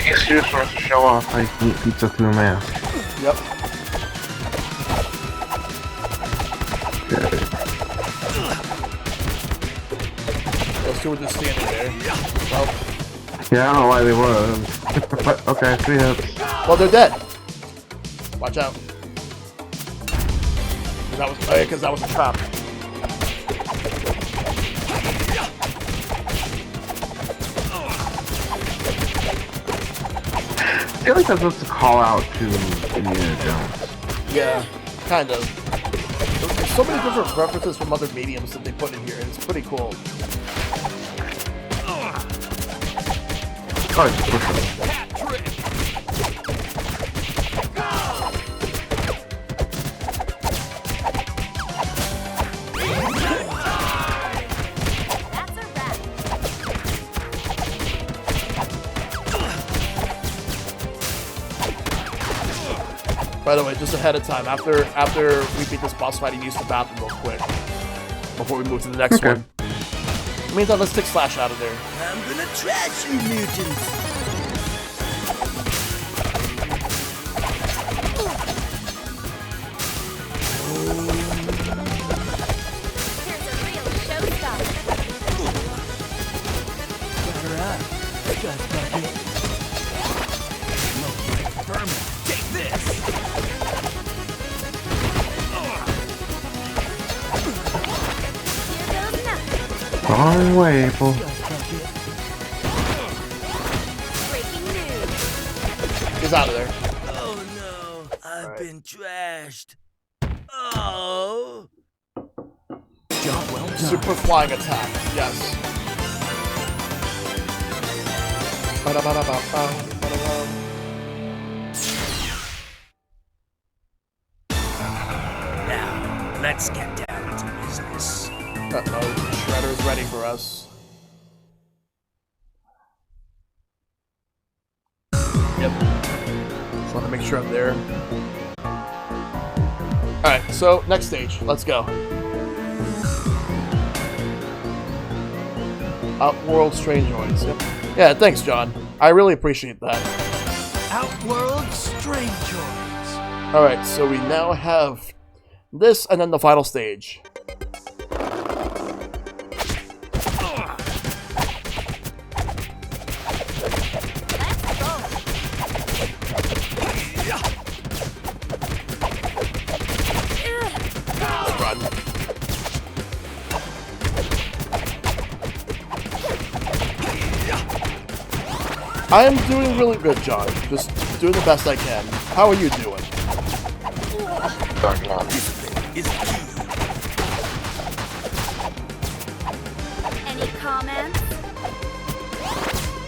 Excuse for us to show off how you can eat pizza through a mask. Yep. Okay. Those two were just standing there. Well, Yeah, I don't know why they were. But, okay, 3 hits. well, they're dead. Watch out. Because that was a trap. I feel like that's supposed to call out to Indiana Jones. Yeah, kind of. There's so many different references from other mediums that they put in here, and it's pretty cool. Oh, it's pushing. By the way, just ahead of time, after we beat this boss fight, he used the bathroom real quick before we move to the next one. Meantime, let's take Slash out of there. I'm gonna trash you, mutants. Here's a real showstopper. Batter up. Just like it. Look like vermin. Take this. Here goes nothing. Wrong way, April. Breaking news. He's out of there. Oh no, I've been trashed. Oh. Job well done. Super flying attack. Yes. Now, let's get down to business. Uh-oh. Shredder's ready for us. Yep. Just want to make sure I'm there. Alright, so next stage. Let's go. Outworld Strangeoids. Yep. Yeah, thanks, John. I really appreciate that. Outworld Strangeoids. Alright, so we now have this and then the final stage. Run. I am doing really good, John. Just doing the best I can. How are you doing? Any comments?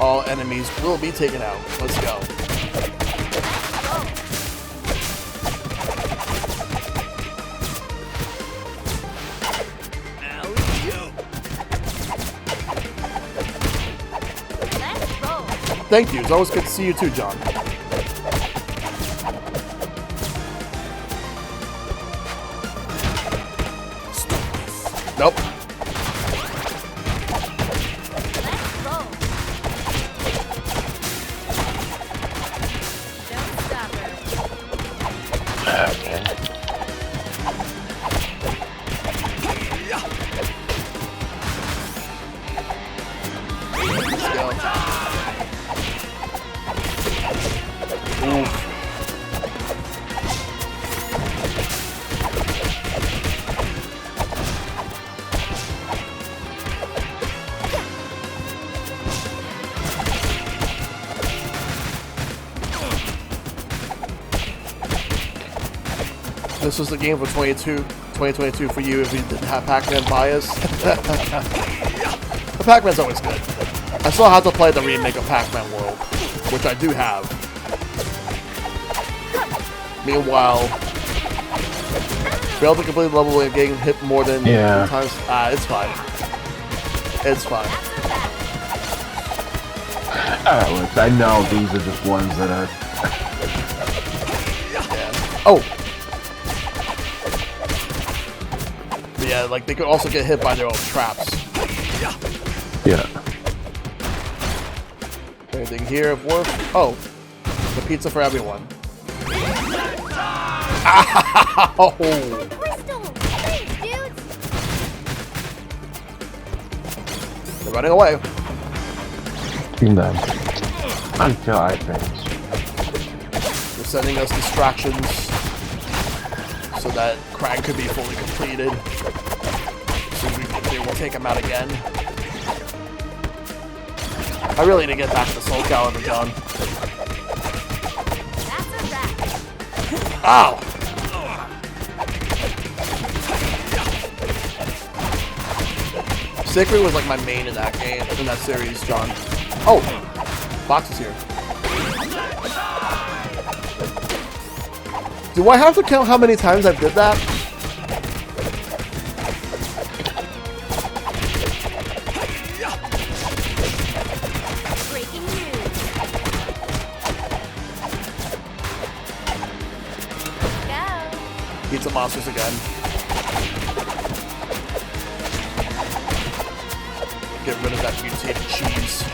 All enemies will be taken out. Let's go. thank you. It's always good to see you too, John. Nope. Okay. Let's go. Oof. This was the game for 2022 for you if you didn't have Pac-Man bias. The Pac-Man's always good. I still have to play the remake of Pac-Man World, which I do have. Meanwhile, failed to complete the level and getting hit more than times. It's fine. It's fine. I know these are just ones that are. Yeah. Oh. Yeah, like they could also get hit by their own traps. Yeah. Anything here of worth? Oh, the pizza for everyone. Ow! They're running away. No. Until I finish. They're sending us distractions so that Krang could be fully completed. So they will take him out again. I really need to get back to Soul Calibur, John. Ow! Sacred was like my main in that game, in that series, John. Oh! Box is here. Do I have to count how many times I did that? Pizza monsters again. Get rid of that mutated cheese.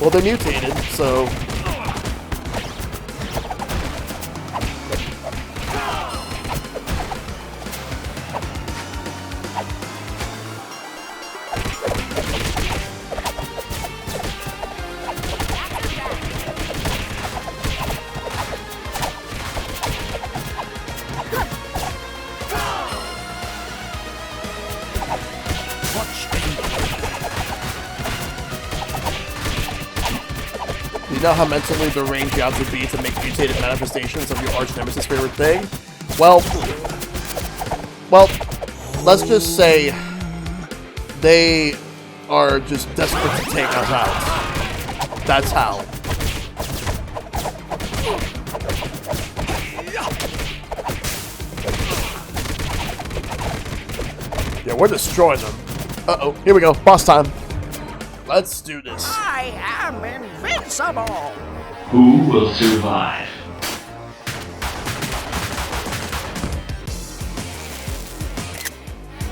Well, they're mutated, so... You know how mentally deranged you have to be to make mutated manifestations of your arch nemesis' favorite thing? Well, let's just say they are just desperate to take us out. That's how. Yeah, we're destroying them. Uh-oh, here we go, boss time. Let's do this. I am invincible! Who will survive?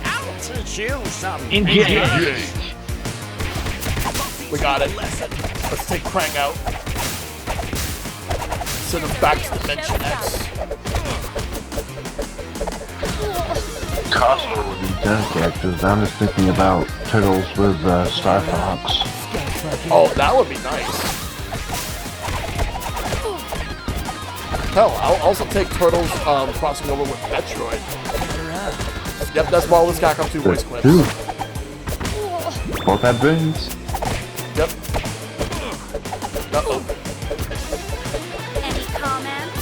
I'll teach you some Engage! We got it. Let's take Krang out. Send him back to Dimension X. Cosmo would be done characters. I'm just thinking about Turtles with Star Fox. Oh, that would be nice. Hell, I'll also take Turtles crossing over with Metroid. Yep, that's Marvelous Capcom 2 voice clips. Both have brains. Yep. Uh-oh. Any comments?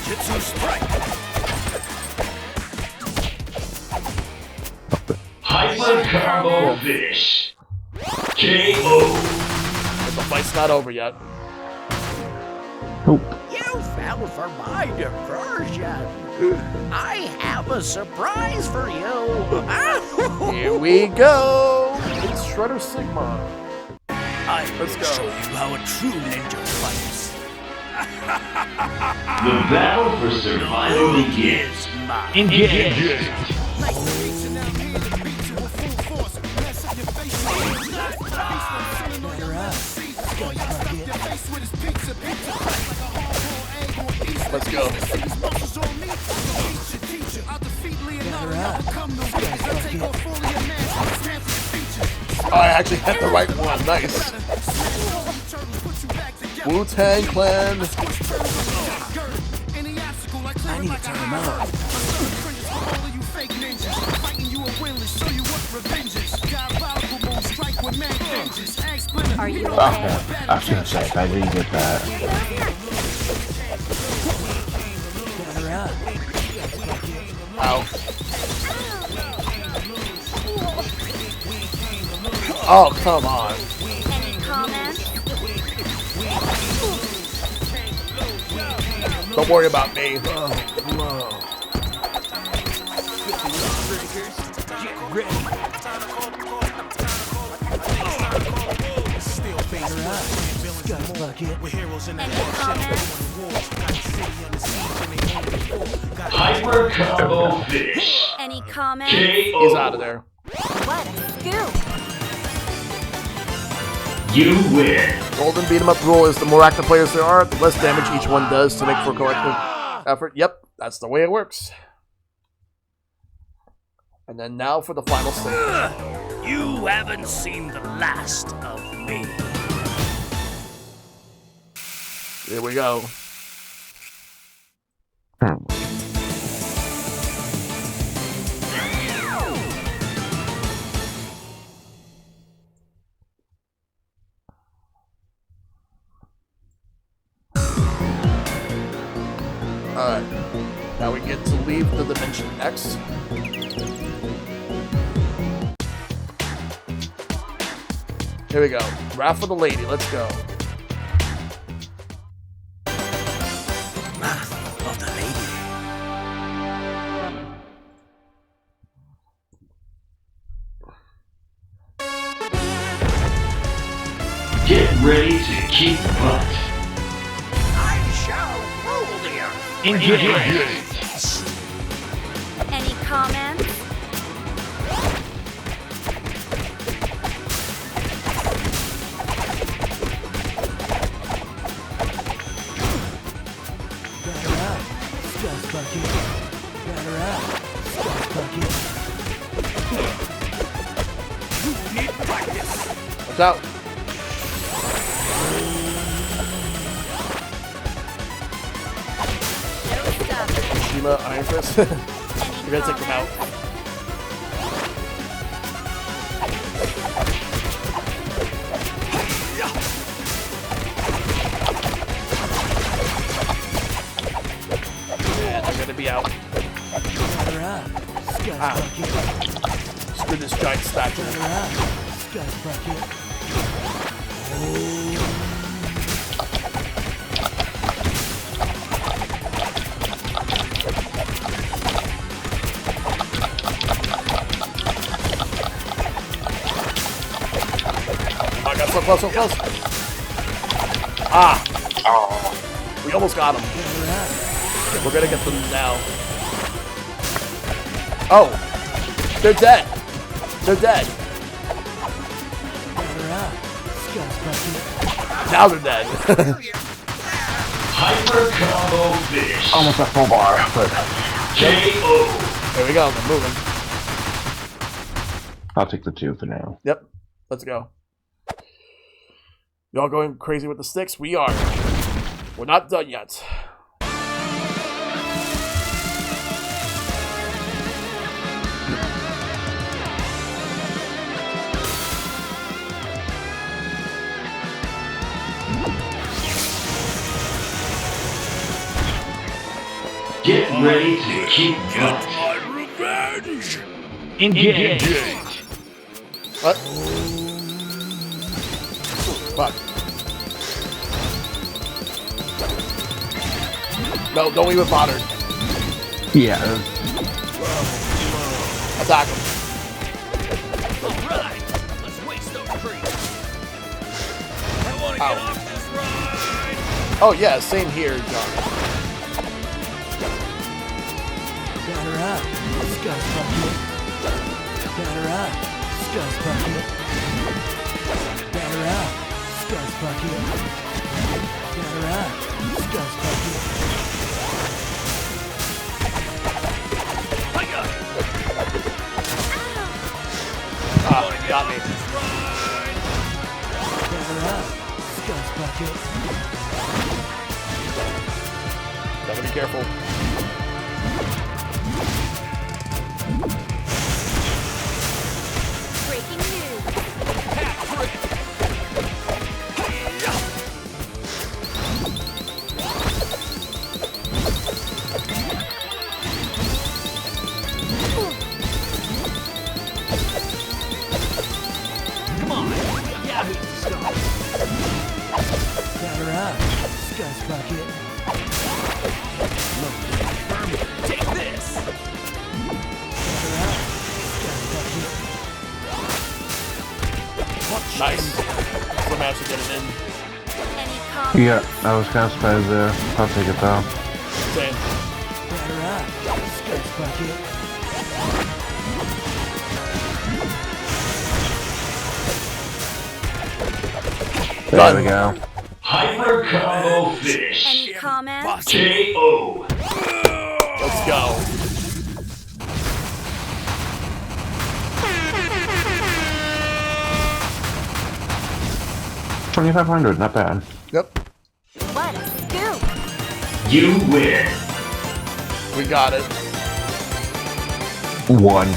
Jitsu strike! Hyper Combo Finish. KO. But the fight's not over yet. Nope. You fell for my diversion. I have a surprise for you. Here we go. It's Shredder Sigma. Let's go. Show you how a true ninja fights. The battle for survival begins. Engage. Let's go. Oh, I actually hit the right one. Nice. Wu-Tang Clan. I need to turn him out. Are you Okay. I was gonna say, I didn't get that. Ow. Oh, come on. Any comments? Don't worry about me. Hyper combo finish. Any comments? KO. He's out of there. What a scoop! You win. Golden beat 'em up rule is the more active players there are, the less damage each one does to make for collective effort. Yep, that's the way it works. And then now for the final stage. You haven't seen the last of me. Here we go. Alright, now we get to leave the Dimension X. Here we go. Wrath of the Lady, let's go. Wrath of the Lady. Get ready to kick butt. I shall rule the earth. Engage. Any comments? Watch out. Shima, Iron Fist. You're gonna take them out. And they're gonna be out. Ah. Screw this giant statue. I got so close, so close. Ah. Oh. We almost got him. We're gonna get them now. Oh. They're dead. They're dead. Now they're dead. Hyper combo finish. Almost a full bar, but KO. There we go. They're moving. I'll take the 2 for now. Yep. Let's go. Y'all going crazy with the sticks? We are. We're not done yet. Get ready to kick butt. My revenge. Engage. What? Fuck. No, don't even bother. Yeah. Attack him. Alright, let's waste those creeps. I wanna Ow. get off this ride. Oh yeah, same here, John. Batter up, Scuzz Bucket. Batter up, Scuzz Bucket. Batter up, Scuzz Bucket. Batter up, Scuzz Bucket. I got it. Ah, got me. Batter up, Scuzz Bucket. Gotta be careful. Breaking news. Come on, yeah, we can start. Batter up, Scuzz Bucket. Take this. Batter up, Scuzz Bucket. Nice. Some match to get it in. Any comments? Yeah, I was kind of surprised there. I'll take it though. Same. Batter up, Scuzz Bucket. There we go. Hyper combo finish. Any comments? KO. Let's go. $2,500, not bad. Yep. What a scoop! You win. We got it. 1.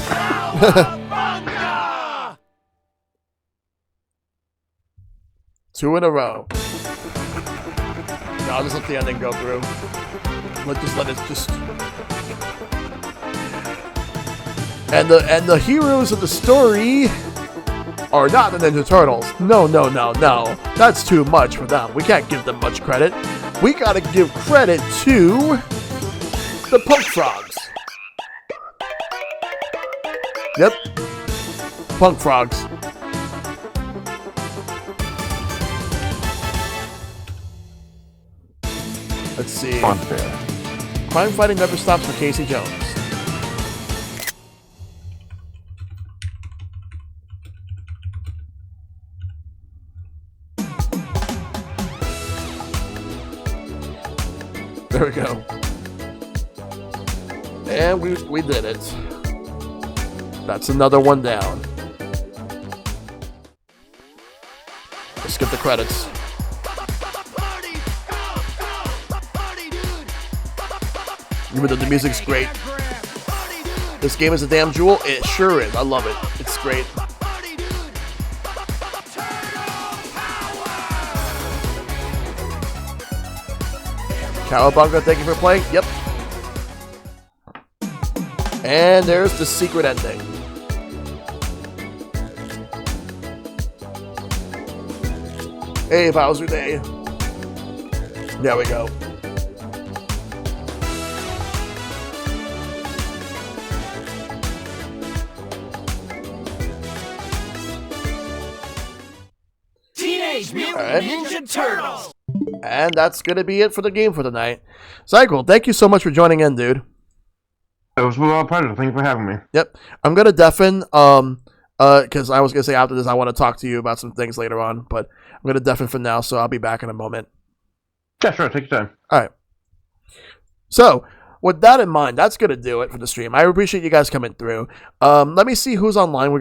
Two in a row. No, I'll just let the ending go through. Let it just. And the heroes of the story are not the Ninja Turtles. No. That's too much for them. We can't give them much credit. We gotta give credit to the Punk Frogs. Yep. Punk Frogs. Let's see. Unfair. Crime fighting never stops for Casey Jones. There we go. And we did it. That's another one down. Let's skip the credits. Even though the music's great. This game is a damn jewel. It sure is. I love it. It's great. Cowabunga, thank you for playing. Yep. And there's the secret ending. Hey, Bowser Day. There we go. Teenage Mutant Alright. Ninja Turtles. And that's going to be it for the game for the night. Cycle, thank you so much for joining in, dude. It was a pleasure. Thank you for having me. Yep. I'm going to deafen, because I was going to say after this I want to talk to you about some things later on, but I'm going to deafen for now, so I'll be back in a moment. Yeah, sure. Take your time. All right. So, with that in mind, that's going to do it for the stream. I appreciate you guys coming through. Let me see who's online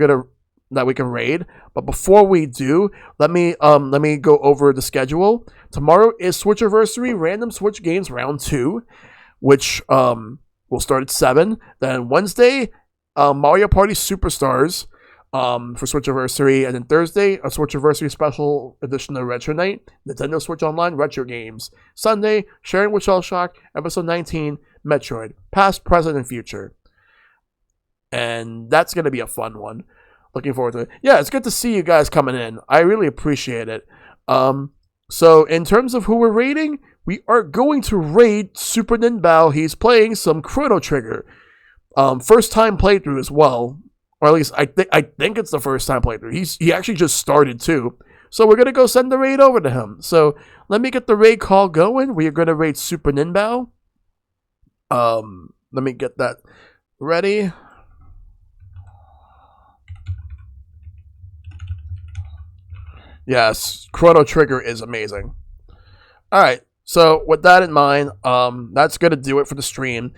that we can raid. But before we do, let me go over the schedule. Tomorrow is Switchiversary Random Switch Games Round 2, which will start at 7. Then Wednesday, Mario Party Superstars for Switchiversary. And then Thursday, a Switchiversary special edition of Retro Night, Nintendo Switch Online Retro Games. Sunday, Sharing with Shellshock, Episode 19, Metroid, Past, Present, and Future. And that's going to be a fun one. Looking forward to it. Yeah, it's good to see you guys coming in. I really appreciate it. So in terms of who we're raiding, we are going to raid Super Ninbao. He's playing some Chrono Trigger. First time playthrough as well. Or at least I think it's the first time playthrough. He actually just started too. So we're gonna go send the raid over to him. So let me get the raid call going. We are gonna raid Super Ninbao. Let me get that ready. Yes, Chrono Trigger is amazing. Alright, so with that in mind, that's gonna do it for the stream.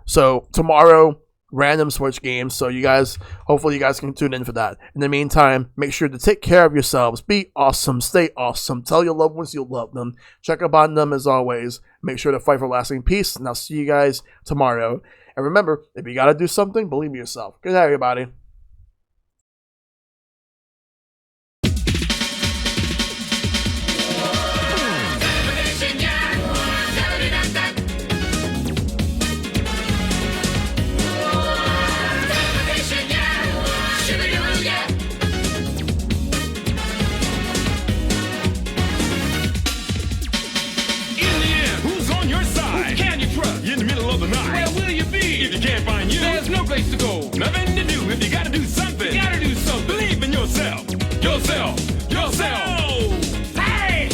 So tomorrow, random Switch games, so you guys, hopefully you guys can tune in for that. In the meantime, make sure to take care of yourselves, be awesome, stay awesome, tell your loved ones you love them, check up on them as always, make sure to fight for lasting peace, and I'll see you guys tomorrow. And remember, if you gotta do something, believe in yourself. Good night, everybody. Where will you be? If you can't find you, there's no place to go. Nothing to do. If you gotta do something, you gotta do something. Believe in yourself. Yourself. Hey!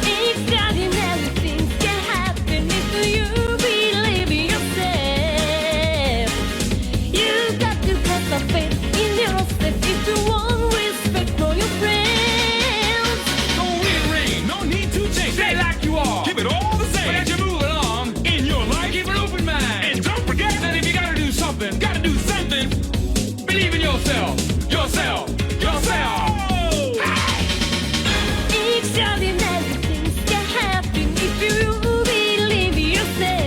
Extraordinary things can happen if you believe in yourself. You got to have some faith in yourself if you want respect for your friends. Don't rearrange. No need to change. Stay like you are. Keep it all the same. But as you move along in your life, keep an open mind. And don't forget that if you gotta do something, believe in yourself. Extraordinary things can happen if you believe in yourself.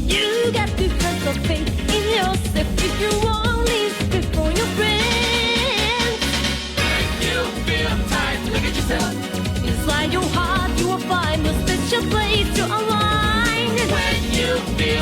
You got to have some faith in yourself if you want respect for your friends. When you feel tight, look at yourself. Inside your heart you will find a special place to align. When you feel